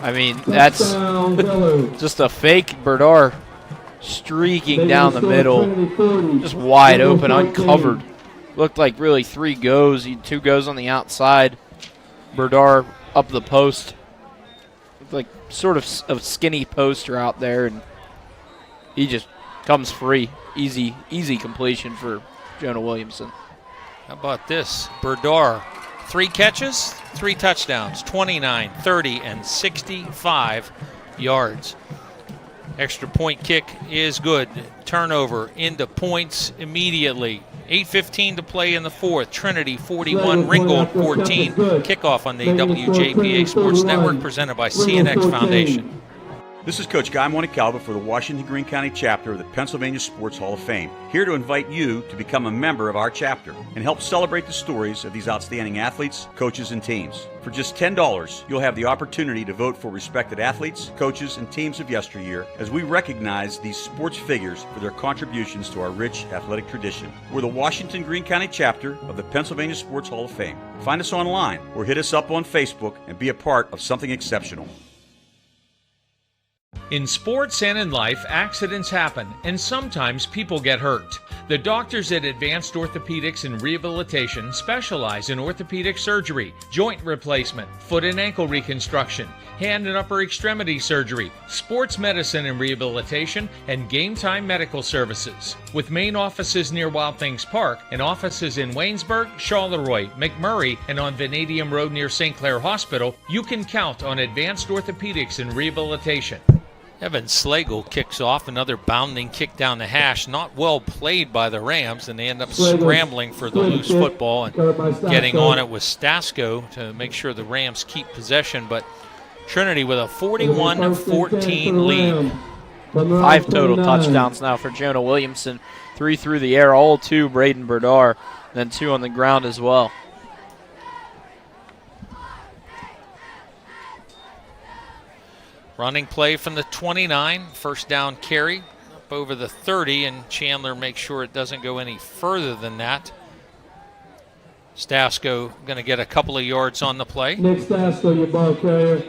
I mean, that's just a fake Berdar streaking down the middle, just wide open, uncovered. Looked like really 3 goes. 2 goes on the outside. Berdar up the post. Looked like sort of a skinny poster out there, and he just comes free. Easy completion for Jonah Williamson. How about this? Berdar, 3 catches, 3 touchdowns, 29, 30, and 65 yards. Extra point kick is good. Turnover into points immediately. 8:15 to play in the fourth. Trinity 41, Ringgold 14. Kickoff on the WJPA Sports Network, presented by CNX Foundation. This is Coach Guy Montecalvo for the Washington Greene County chapter of the Pennsylvania Sports Hall of Fame, here to invite you to become a member of our chapter and help celebrate the stories of these outstanding athletes, coaches, and teams. For just $10, you'll have the opportunity to vote for respected athletes, coaches, and teams of yesteryear as we recognize these sports figures for their contributions to our rich athletic tradition. We're the Washington Greene County chapter of the Pennsylvania Sports Hall of Fame. Find us online or hit us up on Facebook and be a part of something exceptional. In sports and in life, accidents happen, and sometimes people get hurt. The doctors at Advanced Orthopedics and Rehabilitation specialize in orthopedic surgery, joint replacement, foot and ankle reconstruction, hand and upper extremity surgery, sports medicine and rehabilitation, and game time medical services. With main offices near Wild Things Park and offices in Waynesburg, Charleroi, McMurray, and on Vanadium Road near St. Clair Hospital, you can count on Advanced Orthopedics and Rehabilitation. Evan Slagle kicks off, another bounding kick down the hash. Not well played by the Rams, and they end up scrambling for the loose football and getting on it with Stasko to make sure the Rams keep possession. But Trinity with a 41-14 lead. 5 total touchdowns now for Jonah Williamson. 3 through the air, all 2 Braden Berdar, then 2 on the ground as well. Running play from the 29, first down carry up over the 30, and Chandler makes sure it doesn't go any further than that. Stasko going to get a couple of yards on the play. Nick Stasko, your ball carrier.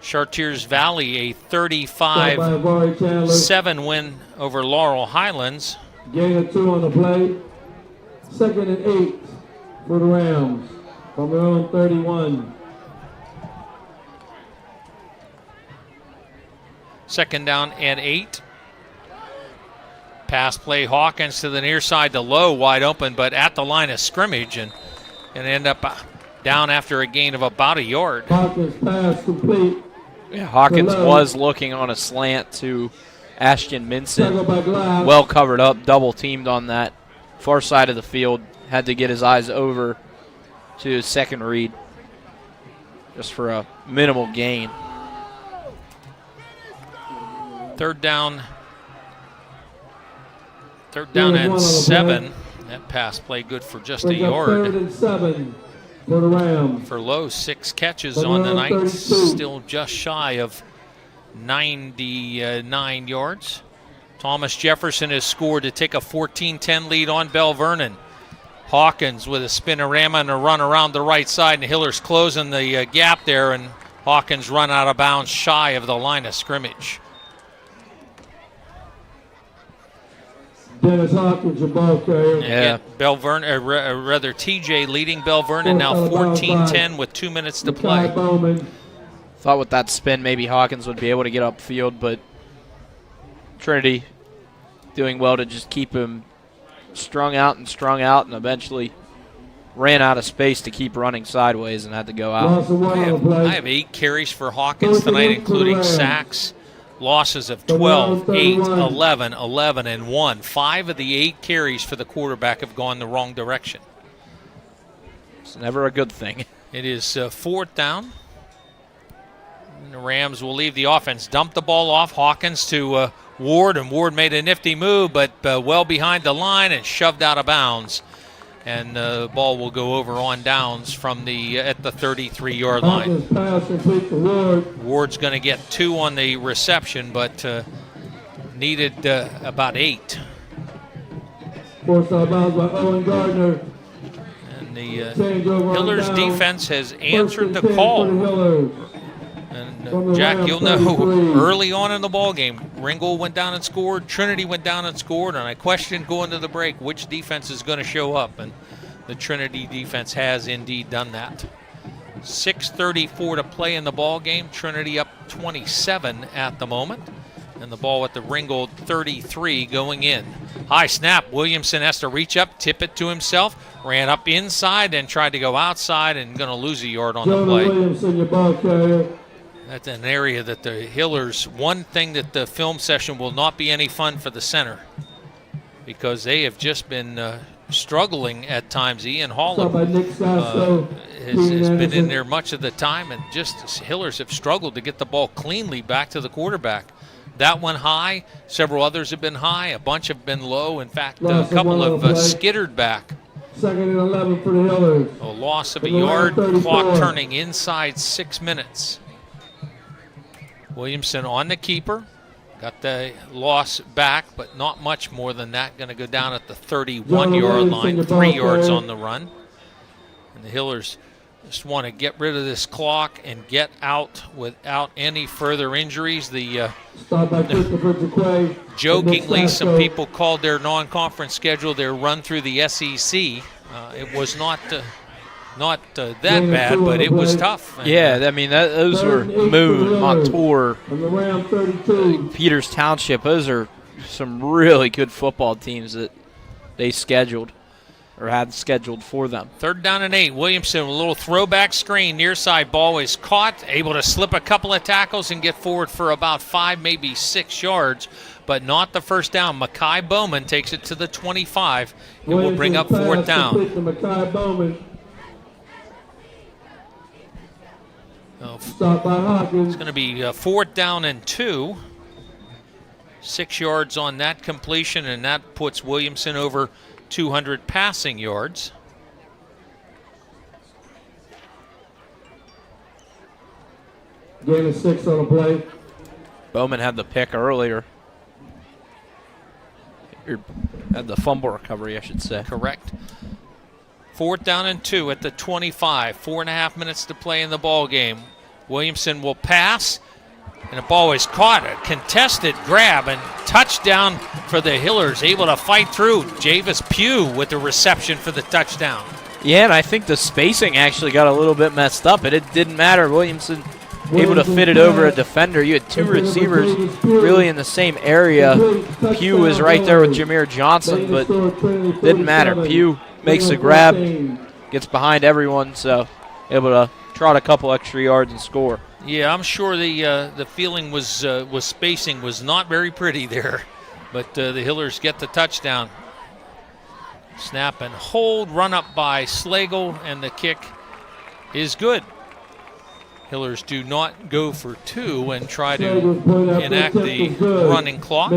Chartiers Valley, a 35-7 win over Laurel Highlands. Gain of 2 on the play. 2nd and 8 for the Rams from their own 31. Second down and 8. Pass play, Hawkins to the near side, to Lowe, wide open, but at the line of scrimmage, and end up down after a gain of about a yard. Hawkins pass complete. Yeah, Hawkins was looking on a slant to Ashton Minson. Well covered up, double teamed on that far side of the field. Had to get his eyes over to his second read just for a minimal gain. Third down and 7. That pass play good for just a yard. 3rd and 7 for the Rams. For Lowe, 6 catches on the night, still just shy of 99 yards. Thomas Jefferson has scored to take a 14-10 lead on Bell Vernon. Hawkins with a spinorama and a run around the right side, and Hiller's closing the gap there, and Hawkins run out of bounds shy of the line of scrimmage. Dennis Hawkins, your ball carrier. Yeah, Bell Vernon, rather TJ leading Bell Vernon now 14-10 with 2 minutes to play. Thought with that spin maybe Hawkins would be able to get upfield, but Trinity doing well to just keep him strung out, and eventually ran out of space to keep running sideways and had to go out. I have 8 carries for Hawkins tonight, including sacks. Losses of 12, 8, 11, 11, and 1. 5 of the 8 carries for the quarterback have gone the wrong direction. It's never a good thing. It is 4th down. And the Rams will leave the offense. Dump the ball off. Hawkins to Ward, and Ward made a nifty move, but well behind the line and shoved out of bounds. And the ball will go over on downs from at the 33-yard line. Ward's going to get 2 on the reception, but needed about 8. Forced out of bounds by Owen Gardner. And the Hillers defense has answered the call. And Jack, you'll know early on in the ball game, Ringgold went down and scored, Trinity went down and scored, and I questioned going to the break which defense is going to show up, and the Trinity defense has indeed done that. 6:34 to play in the ball game. Trinity up 27 at the moment, and the ball at the Ringgold 33 going in. High snap. Williamson has to reach up, tip it to himself, ran up inside and tried to go outside, and going to lose a yard on the play. Williamson, your ball carrier. That's an area that the Hillers, one thing that the film session will not be any fun for the center, because they have just been struggling at times. Ian Hall has been in there much of the time, and just Hillers have struggled to get the ball cleanly back to the quarterback. That one high, several others have been high, a bunch have been low. In fact, a couple have skittered back. 2nd and 11 for the Hillers. A loss of a yard, clock turning inside 6 minutes. Williamson on the keeper. Got the loss back, but not much more than that. Going to go down at the 31-yard line, 3 yards on the run. And the Hillers just want to get rid of this clock and get out without any further injuries. Jokingly, some people called their non-conference schedule their run through the SEC. It was not that bad, but it was tough. Yeah, I mean, those were Moon, Montour, Peters Township. Those are some really good football teams that they scheduled or had scheduled for them. 3rd down and 8. Williamson with a little throwback screen. Near side ball is caught, able to slip a couple of tackles and get forward for about 5, maybe 6 yards, but not the first down. Mackay Bowman takes it to the 25. It will bring up 4th down. Stop by Hawkins. It's going to be 4th down and 2. 6 yards on that completion, and that puts Williamson over 200 passing yards. Gain of 6 on the play. Bowman had the pick earlier. Or had the fumble recovery, I should say. Correct. 4th down and 2 at the 25. 4.5 minutes to play in the ball game. Williamson will pass, and the ball is caught. A contested grab and touchdown for the Hillers. Able to fight through. Javis Pugh with the reception for the touchdown. Yeah, and I think the spacing actually got a little bit messed up, and it didn't matter. Williamson able to fit it over a defender. You had 2 receivers really in the same area. Pugh was right there with Jameer Johnson, but didn't matter. Pugh makes the grab, gets behind everyone, so able to trot a couple extra yards and score. Yeah, I'm sure the feeling was spacing was not very pretty there, but the Hillers get the touchdown. Snap and hold, run up by Slagle, and the kick is good. Hillers do not go for 2 and try to enact the running clock.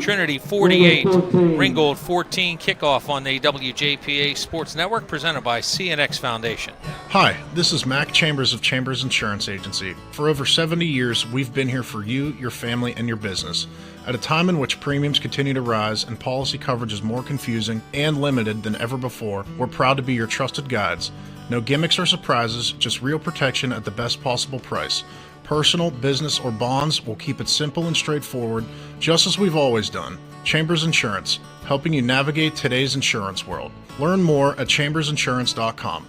Trinity 48, Ringgold 14. Kickoff on the WJPA Sports Network, presented by CNX Foundation. Hi, this is Mac Chambers of Chambers Insurance Agency. For over 70 years, we've been here for you, your family, and your business. At a time in which premiums continue to rise and policy coverage is more confusing and limited than ever before, we're proud to be your trusted guides. No gimmicks or surprises, just real protection at the best possible price. Personal, business, or bonds, will keep it simple and straightforward, just as we've always done. Chambers Insurance, helping you navigate today's insurance world. Learn more at chambersinsurance.com.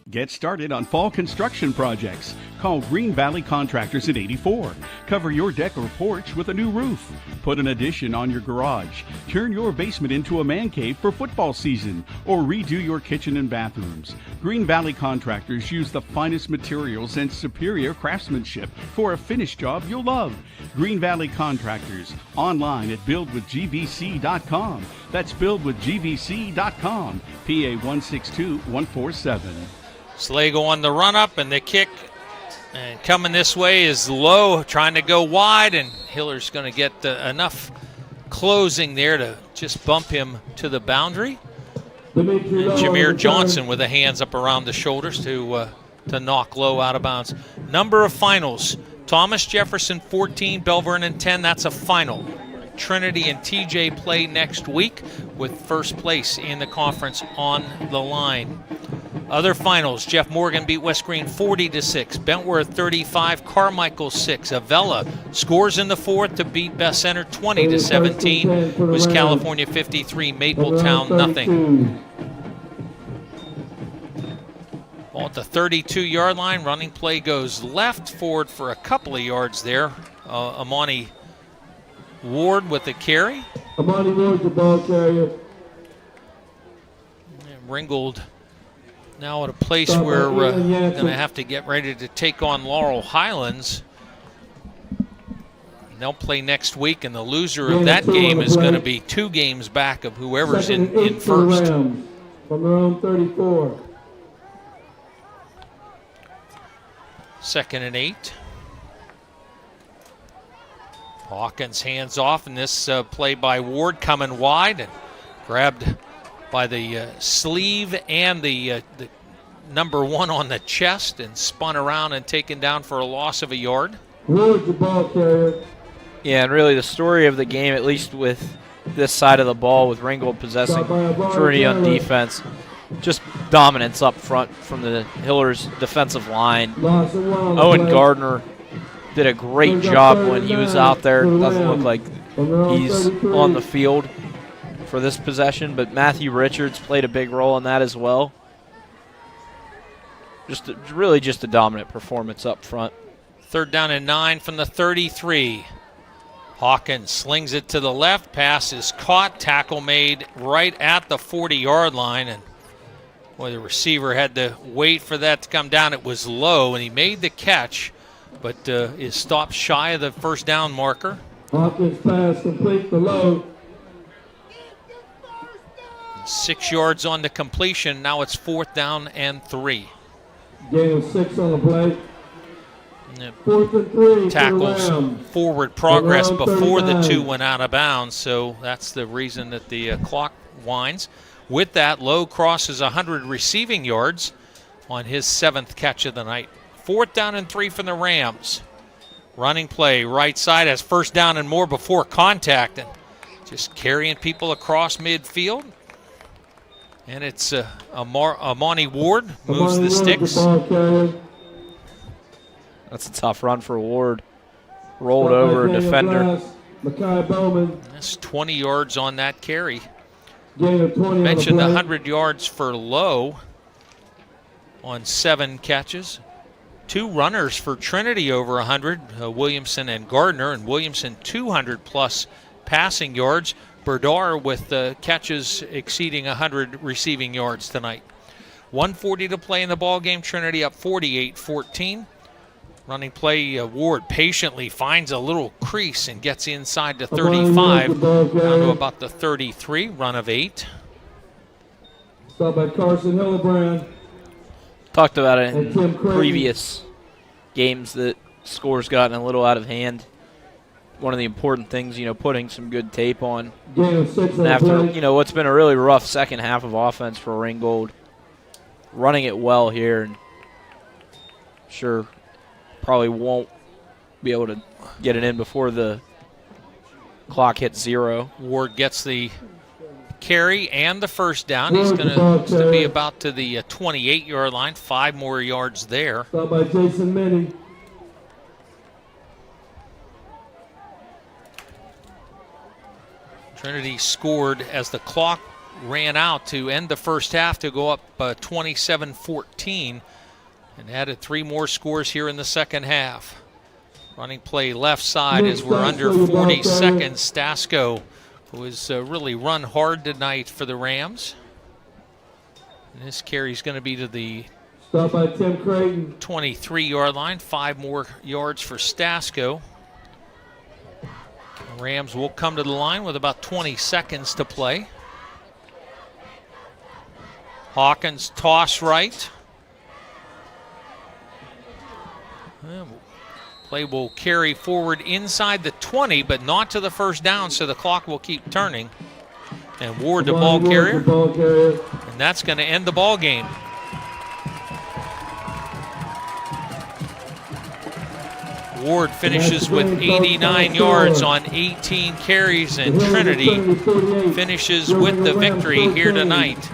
Get started on fall construction projects. Call Green Valley Contractors at 84. Cover your deck or porch with a new roof. Put an addition on your garage. Turn your basement into a man cave for football season, or redo your kitchen and bathrooms. Green Valley Contractors use the finest materials and superior craftsmanship for a finished job you'll love. Green Valley Contractors, online at buildwithgvc.com. That's buildwithgvc.com. PA 162147. Slagle on the run up, and the kick and coming this way is low, trying to go wide, and Hiller's going to get enough closing there to just bump him to the boundary. And Jameer Johnson with the hands up around the shoulders to knock low out of bounds. Number of finals: Thomas Jefferson 14, Bell Vernon 10. That's a final. Trinity and TJ play next week with first place in the conference on the line. Other finals: Jeff Morgan beat West Green 40-6, Bentworth 35, Carmichael 6. Avella scores in the 4th to beat Best Center 20-17. Was California 53, Mapletown nothing. Ball at the 32-yard line. Running play goes left, forward for a couple of yards there. Amani Ward with the carry. Amani Ward, the ball carrier. And Ringgold now at a place where we're going to have to get ready to take on Laurel Highlands. They'll play next week, and the loser of that game is going to be 2 games back of whoever's in first. From their own 34. 2nd and 8. Hawkins hands off, and this play by Ward coming wide and grabbed by the sleeve and the number 1 on the chest, and spun around and taken down for a loss of a yard. Ward's the ball carrier. Yeah, and really the story of the game, at least with this side of the ball, with Ringgold possessing Trinity on defense, just dominance up front from the Hillers defensive line. Owen Gardner did a great job when he was out there. Doesn't look like he's on the field for this possession, but Matthew Richards played a big role in that as well. Really just a dominant performance up front. 3rd down and 9 from the 33. Hawkins slings it to the left. Pass is caught. Tackle made right at the 40-yard line, and boy, the receiver had to wait for that to come down. It was low, and he made the catch, but is stopped shy of the first down marker. Hawkins pass complete the low. 6 yards on the completion. Now it's 4th down and 3. Gain of 6 on the play. 4th and 3. Tackles forward progress Around before the 39. 2 went out of bounds, so that's the reason that the clock winds. With that, Lowe crosses 100 receiving yards on his 7th catch of the night. 4th down and 3 from the Rams. Running play right side has 1st down and more before contact, and just carrying people across midfield. And it's Amani Ward moves the sticks. That's a tough run for Ward. Rolled over a defender. That's 20 yards on that carry. Gain of 20 Mentioned the on the 100 yards for Lowe on 7 catches. 2 runners for Trinity over 100, Williamson and Gardner, and Williamson 200-plus passing yards. Berdar with catches exceeding 100 receiving yards tonight. 1:40 to play in the ball game. Trinity up 48-14. Running play, Ward patiently finds a little crease and gets inside to 35, down to about the 33, run of 8. Stop by Carson Hillebrand. Talked about it And Tim in Creighton. previous games that scores gotten a little out of hand. One of the important things, putting some good tape on. Gain of 6 on And the after, play. what's been a really rough second half of offense for Ringgold, running it well here, and sure probably won't be able to get it in before the clock hits 0. Ward gets the carry and the 1st down. He's going to be about to the 28-yard line, 5 more yards there. Stop by Jason Minnie. Trinity scored as the clock ran out to end the first half to go up 27-14 and added 3 more scores here in the second half. Running play left side as we're under 40 seconds. Stasko, who has really run hard tonight for the Rams. And this carry is going to be to the Stop by Tim Creighton. 23-yard line. 5 more yards for Stasko. The Rams will come to the line with about 20 seconds to play. Hawkins toss right. Play will carry forward inside the 20, but not to the 1st down, so the clock will keep turning. And Ward, the ball carrier. And that's going to end the ball game. Ward finishes with 89 yards on 18 carries, and Trinity finishes with the victory here tonight.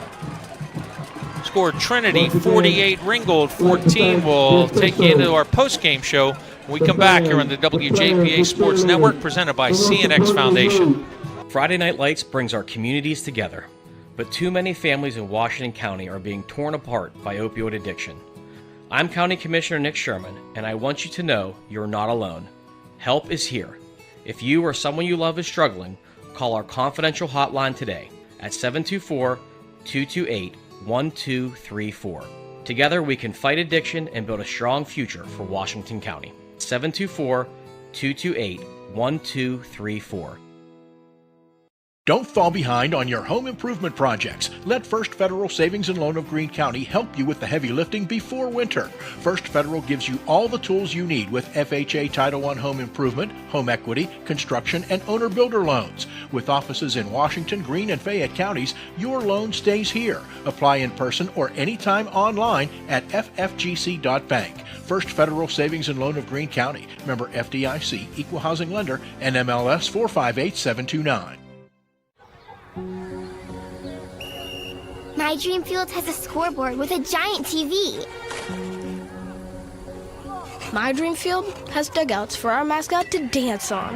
Scored Trinity 48, Ringgold 14. We'll take you into our post-game show when we come back here on the WJPA Sports Network, presented by CNX Foundation. Friday Night Lights brings our communities together, but too many families in Washington County are being torn apart by opioid addiction. I'm County Commissioner Nick Sherman, and I want you to know you're not alone. Help is here. If you or someone you love is struggling, call our confidential hotline today at 724-228-1234. Together we can fight addiction and build a strong future for Washington County. 724-228-1234. Don't fall behind on your home improvement projects. Let First Federal Savings and Loan of Greene County help you with the heavy lifting before winter. First Federal gives you all the tools you need with FHA Title I home improvement, home equity, construction, and owner-builder loans. With offices in Washington, Greene, and Fayette counties, your loan stays here. Apply in person or anytime online at ffgc.bank. First Federal Savings and Loan of Greene County. Member FDIC, Equal Housing Lender, NMLS 458729. My Dream Field has a scoreboard with a giant TV. My Dream Field has dugouts for our mascot to dance on.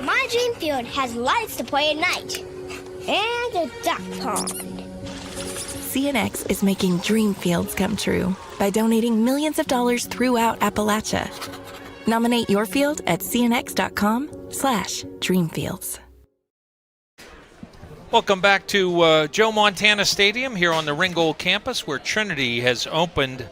My Dream Field has lights to play at night. And a duck pond. CNX is making dream fields come true by donating millions of dollars throughout Appalachia. Nominate your field at cnx.com/dreamfields. Welcome back to Joe Montana Stadium here on the Ringgold campus, where Trinity has opened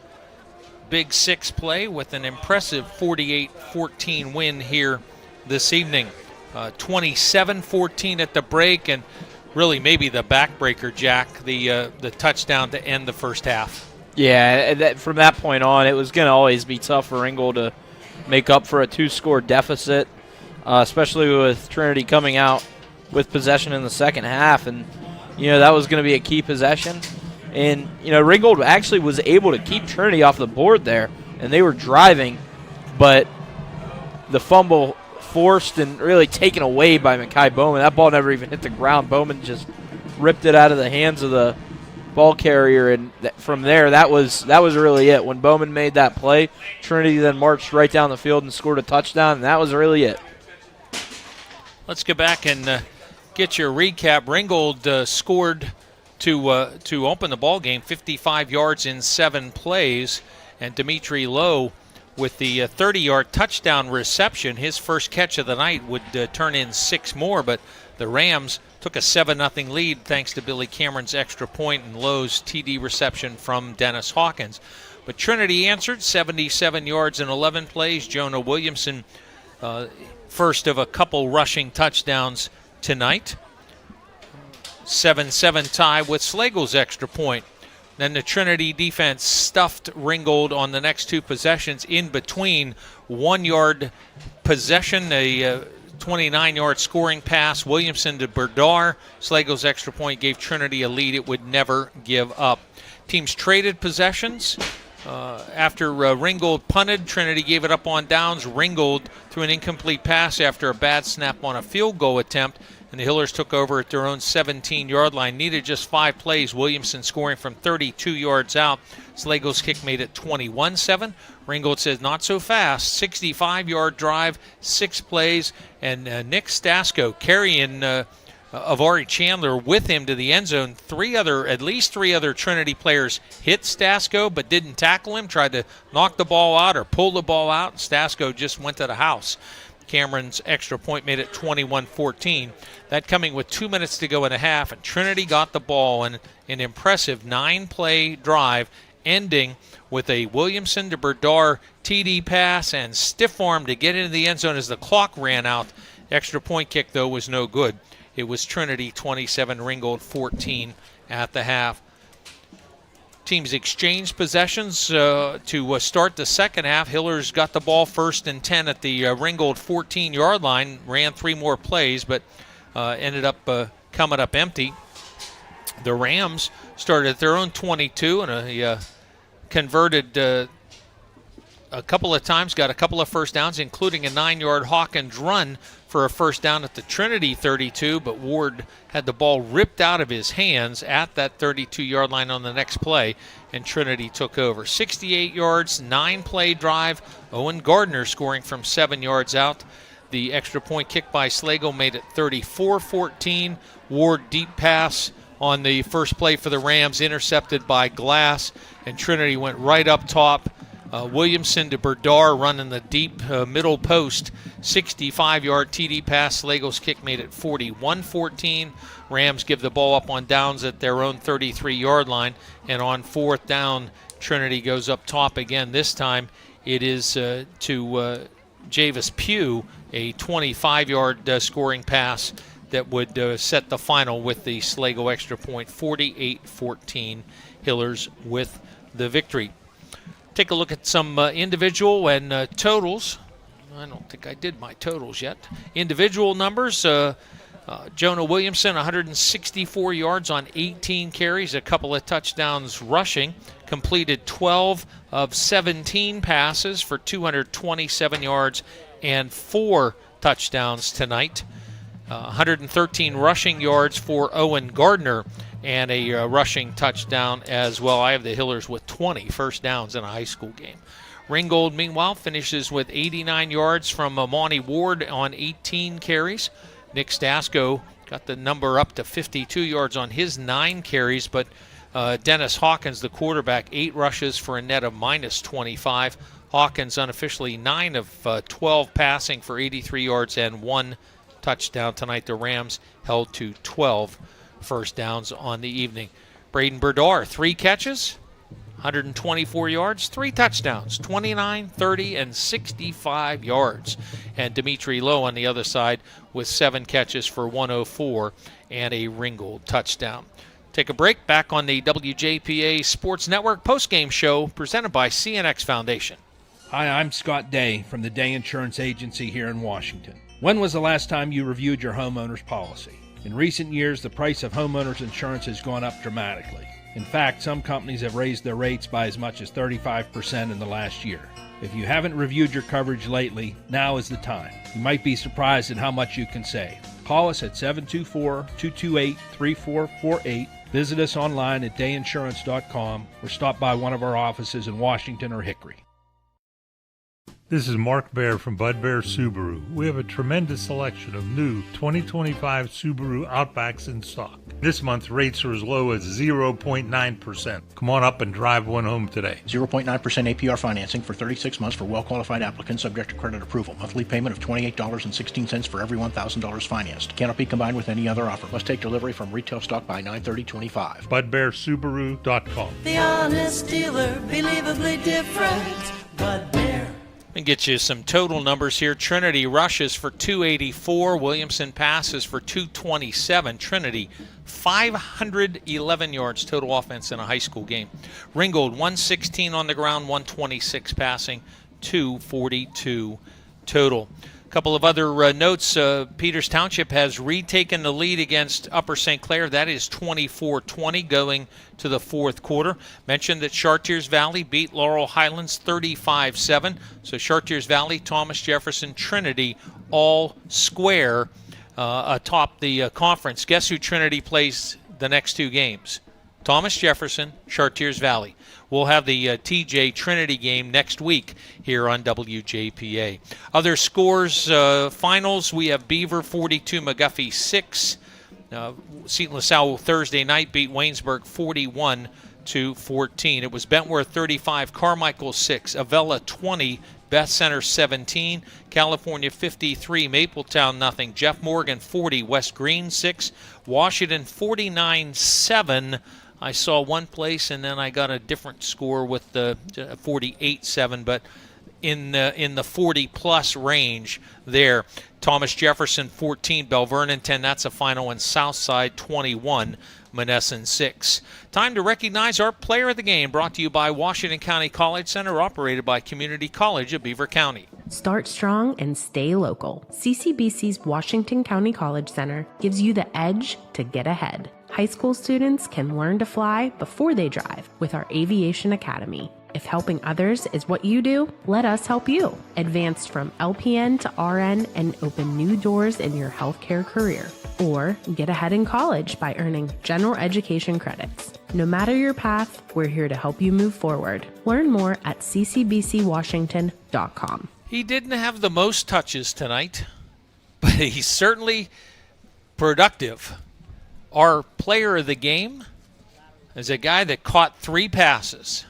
Big Six play with an impressive 48-14 win here this evening. 27-14 at the break, and really maybe the backbreaker, Jack, the touchdown to end the first half. Yeah, from that point on, it was going to always be tough for Ringgold to make up for a 2-score deficit, especially with Trinity coming out with possession in the second half. And, that was going to be a key possession. And, Ringgold actually was able to keep Trinity off the board there, and they were driving, but the fumble forced and really taken away by Mekhi Bowman. That ball never even hit the ground. Bowman just ripped it out of the hands of the ball carrier, and from there, that was really it. When Bowman made that play, Trinity then marched right down the field and scored a touchdown, and that was really it. Let's go back and get your recap. Ringgold scored to open the ball game, 55 yards in 7 plays, and Dimitri Lowe with the 30-yard touchdown reception. His first catch of the night would turn in 6 more, but the Rams took a 7-0 lead thanks to Billy Cameron's extra point and Lowe's TD reception from Dennis Hawkins. But Trinity answered 77 yards in 11 plays. Jonah Williamson, first of a couple rushing touchdowns tonight. 7-7 tie with Slagle's extra point. Then the Trinity defense stuffed Ringgold on the next 2 possessions in between. 1-yard possession, a 29-yard scoring pass. Williamson to Berdar. Slagle's extra point gave Trinity a lead it would never give up. Teams traded possessions. After Ringgold punted, Trinity gave it up on downs. Ringgold threw an incomplete pass after a bad snap on a field goal attempt, and the Hillers took over at their own 17-yard line. Needed just 5 plays. Williamson scoring from 32 yards out. Slagle's kick made it 21-7. Ringgold says not so fast. 65-yard drive, 6 plays, and Nick Stasko carrying Avari Chandler with him to the end zone. At least three other Trinity players hit Stasko but didn't tackle him, tried to knock the ball out or pull the ball out, and Stasko just went to the house. Cameron's extra point made it 21-14. That coming with 2 minutes to go in a half, and Trinity got the ball in an impressive 9-play drive, ending with a Williamson to Berdar TD pass and stiff arm to get into the end zone as the clock ran out. Extra point kick, though, was no good. It was Trinity 27, Ringgold 14 at the half. Teams exchanged possessions to start the second half. Hillers got the ball 1st and 10 at the Ringgold 14-yard line, ran 3 more plays, but ended up coming up empty. The Rams started at their own 22 and converted a couple of times, got a couple of first downs, including a 9-yard Hawkins run for a first down at the Trinity 32, but Ward had the ball ripped out of his hands at that 32-yard line on the next play, and Trinity took over. 68 yards, 9-play drive. Owen Gardner scoring from 7 yards out. The extra point kick by Slagle made it 34-14. Ward deep pass on the first play for the Rams, intercepted by Glass, and Trinity went right up top. Williamson to Berdar running the deep middle post, 65-yard TD pass. Slagle's kick made it 41-14. Rams give the ball up on downs at their own 33-yard line, and on 4th down, Trinity goes up top again. This time it is to Javis Pugh, a 25-yard scoring pass that would set the final with the Slagle extra point. 48-14, Hillers with the victory. Take a look at some individual and totals. I don't think I did my totals yet. Individual numbers, Jonah Williamson, 164 yards on 18 carries, a couple of touchdowns rushing, completed 12 of 17 passes for 227 yards and 4 touchdowns tonight. 113 rushing yards for Owen Gardner, and a rushing touchdown as well. I have the Hillers with 20 first downs in a high school game. Ringgold, meanwhile, finishes with 89 yards from Monty Ward on 18 carries. Nick Stasko got the number up to 52 yards on his 9 carries, but Dennis Hawkins, the quarterback, 8 rushes for a net of minus 25. Hawkins unofficially 9 of 12 passing for 83 yards and 1 touchdown tonight. The Rams held to 12 first downs on the evening. Braden Berdar, 3 catches, 124 yards, 3 touchdowns, 29, 30, and 65 yards. And Dimitri Lowe on the other side with 7 catches for 104 and a Ringgold touchdown. Take a break. Back on the WJPA Sports Network postgame show presented by CNX Foundation. Hi, I'm Scott Day from the Day Insurance Agency here in Washington. When was the last time you reviewed your homeowner's policy? In recent years, the price of homeowners insurance has gone up dramatically. In fact, some companies have raised their rates by as much as 35% in the last year. If you haven't reviewed your coverage lately, now is the time. You might be surprised at how much you can save. Call us at 724-228-3448. Visit us online at dayinsurance.com or stop by one of our offices in Washington or Hickory. This is Mark Baer from Bud Bear Subaru. We have a tremendous selection of new 2025 Subaru Outbacks in stock. This month, rates are as low as 0.9%. Come on up and drive one home today. 0.9% APR financing for 36 months for well-qualified applicants subject to credit approval. Monthly payment of $28.16 for every $1,000 financed. Cannot be combined with any other offer. Must take delivery from retail stock by 9/30/25. BudBearSubaru.com. The honest dealer, believably different. Bud Bear. And get you some total numbers here. Trinity rushes for 284. Williamson passes for 227. Trinity 511 yards total offense in a high school game. Ringgold 116 on the ground, 126 passing, 242 total. A couple of other notes. Peters Township has retaken the lead against Upper St. Clair. That is 24-20 going to the fourth quarter. Mentioned that Chartiers Valley beat Laurel Highlands 35-7. So Chartiers Valley, Thomas Jefferson, Trinity all square atop the conference. Guess who Trinity plays the next two games? Thomas Jefferson, Chartiers Valley. We'll have the TJ Trinity game next week here on WJPA. Other scores, finals, we have Beaver 42, McGuffey 6. Seton LaSalle Thursday night beat Waynesburg 41-14. It was Bentworth 35, Carmichael 6, Avella 20, Beth Center 17, California 53, Mapletown nothing, Jeff Morgan 40, West Green 6, Washington 49-7. I saw one place, and then I got a different score with the 48-7, but in the 40-plus range there. Thomas Jefferson 14, Bell Vernon 10. That's a final, and Southside 21, Monessen 6. Time to recognize our player of the game, brought to you by Washington County College Center, operated by Community College of Beaver County. Start strong and stay local. CCBC's Washington County College Center gives you the edge to get ahead. High school students can learn to fly before they drive with our Aviation Academy. If helping others is what you do, let us help you. Advanced from LPN to RN and open new doors in your healthcare career. Or get ahead in college by earning general education credits. No matter your path, we're here to help you move forward. Learn more at ccbcwashington.com. He didn't have the most touches tonight, but he's certainly productive. Our player of the game is a guy that caught 3 passes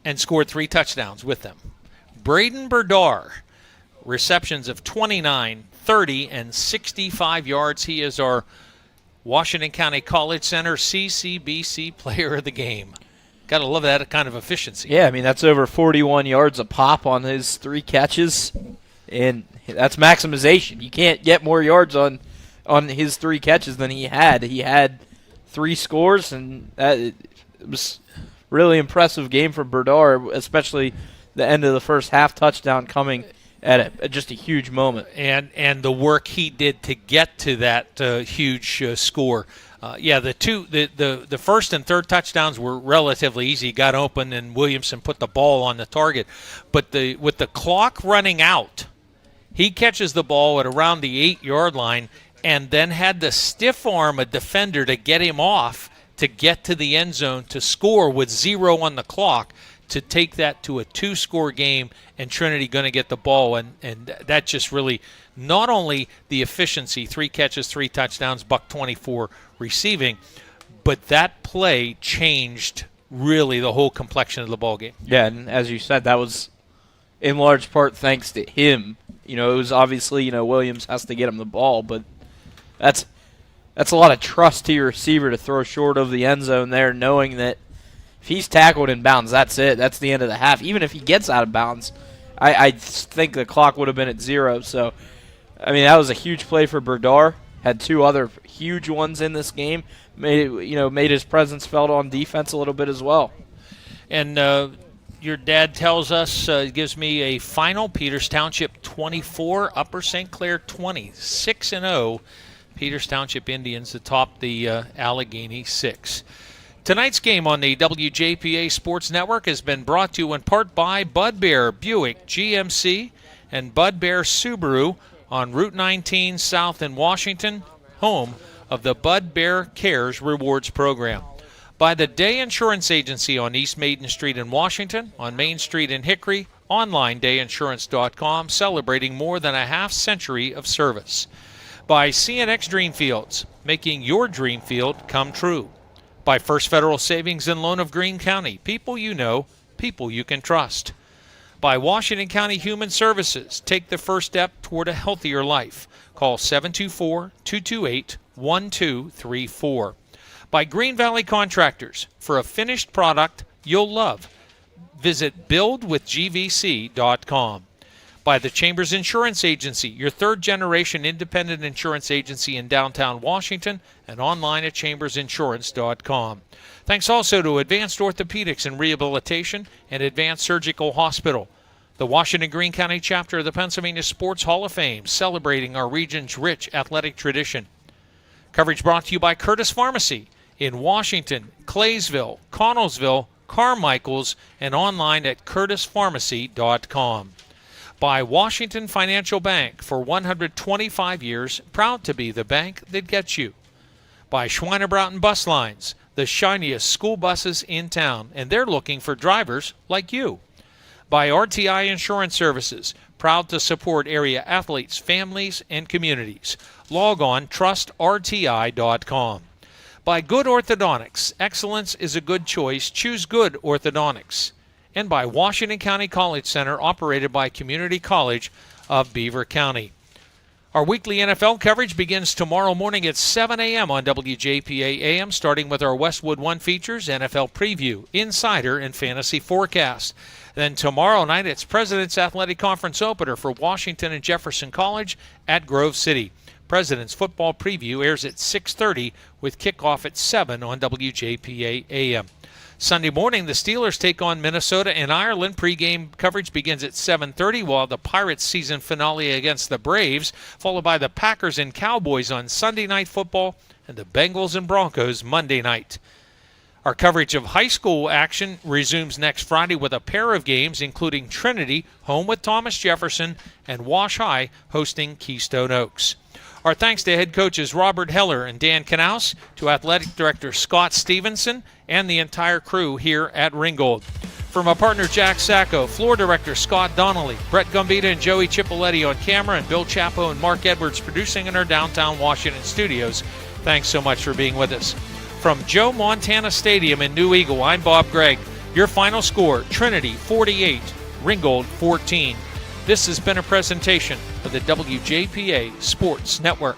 and scored 3 touchdowns with them. Braden Berdar, receptions of 29, 30, and 65 yards. He is our Washington County College Center CCBC player of the game. Got to love that kind of efficiency. Yeah, I mean, that's over 41 yards a pop on his 3 catches, and that's maximization. You can't get more yards on his 3 catches than he had. He had 3 scores, and it was really impressive game from Berdar, especially the end of the first half touchdown coming at just a huge moment. And the work he did to get to that huge score. The first and third touchdowns were relatively easy. Got open, and Williamson put the ball on the target. But with the clock running out, he catches the ball at around the 8-yard line and then had to stiff arm a defender to get him off to get to the end zone to score with 0 on the clock to take that to a 2-score game, and Trinity going to get the ball. And that just really, not only the efficiency, 3 catches, 3 touchdowns, $124 receiving, but that play changed really the whole complexion of the ball game. Yeah, and as you said, that was in large part thanks to him. It was obviously, Williams has to get him the ball, but that's a lot of trust to your receiver to throw short of the end zone there, knowing that if he's tackled in bounds, that's it. That's the end of the half. Even if he gets out of bounds, I think the clock would have been at 0. So, I mean, that was a huge play for Berdar. had 2 other huge ones in this game. Made his presence felt on defense a little bit as well. And your dad tells us, gives me a final, Peters Township 24, Upper St. Clair 20, 6-0. Peters Township Indians atop the Allegheny 6. Tonight's game on the WJPA Sports Network has been brought to you in part by Bud Bear Buick GMC and Bud Bear Subaru on Route 19 South in Washington, home of the Bud Bear Cares Rewards Program. By the Day Insurance Agency on East Maiden Street in Washington, on Main Street in Hickory, online dayinsurance.com, celebrating more than a half-century of service. By CNX Dreamfields, making your dream field come true. By First Federal Savings and Loan of Greene County, people you know, people you can trust. By Washington County Human Services, take the first step toward a healthier life. Call 724-228-1234. By Green Valley Contractors, for a finished product you'll love. Visit buildwithgvc.com. By the Chambers Insurance Agency, your third-generation independent insurance agency in downtown Washington, and online at chambersinsurance.com. Thanks also to Advanced Orthopedics and Rehabilitation and Advanced Surgical Hospital, the Washington Greene County chapter of the Pennsylvania Sports Hall of Fame, celebrating our region's rich athletic tradition. Coverage brought to you by Curtis Pharmacy in Washington, Claysville, Connellsville, Carmichaels, and online at curtispharmacy.com. By Washington Financial Bank, for 125 years, proud to be the bank that gets you. By Schweinerbroughton Bus Lines, the shiniest school buses in town, and they're looking for drivers like you. By RTI Insurance Services, proud to support area athletes, families, and communities. Log on trustrti.com. By Good Orthodontics, excellence is a good choice. Choose Good Orthodontics. And by Washington County College Center, operated by Community College of Beaver County. Our weekly NFL coverage begins tomorrow morning at 7 a.m. on WJPA AM, starting with our Westwood One features, NFL preview, insider, and fantasy forecast. Then tomorrow night, it's President's Athletic Conference opener for Washington and Jefferson College at Grove City. President's Football Preview airs at 6:30 with kickoff at 7 on WJPA AM. Sunday morning, the Steelers take on Minnesota and Ireland. Pregame coverage begins at 7:30, while the Pirates' season finale against the Braves, followed by the Packers and Cowboys on Sunday Night Football, and the Bengals and Broncos Monday night. Our coverage of high school action resumes next Friday with a pair of games, including Trinity, home with Thomas Jefferson, and Wash High hosting Keystone Oaks. Our thanks to head coaches Robert Heller and Dan Knaus, to athletic director Scott Stevenson, and the entire crew here at Ringgold. From our partner Jack Sacco, floor director Scott Donnelly, Brett Gambita and Joey Cipoletti on camera, and Bill Chapo and Mark Edwards producing in our downtown Washington studios. Thanks so much for being with us. From Joe Montana Stadium in New Eagle, I'm Bob Gregg. Your final score, Trinity 48, Ringgold 14. This has been a presentation of the WJPA Sports Network.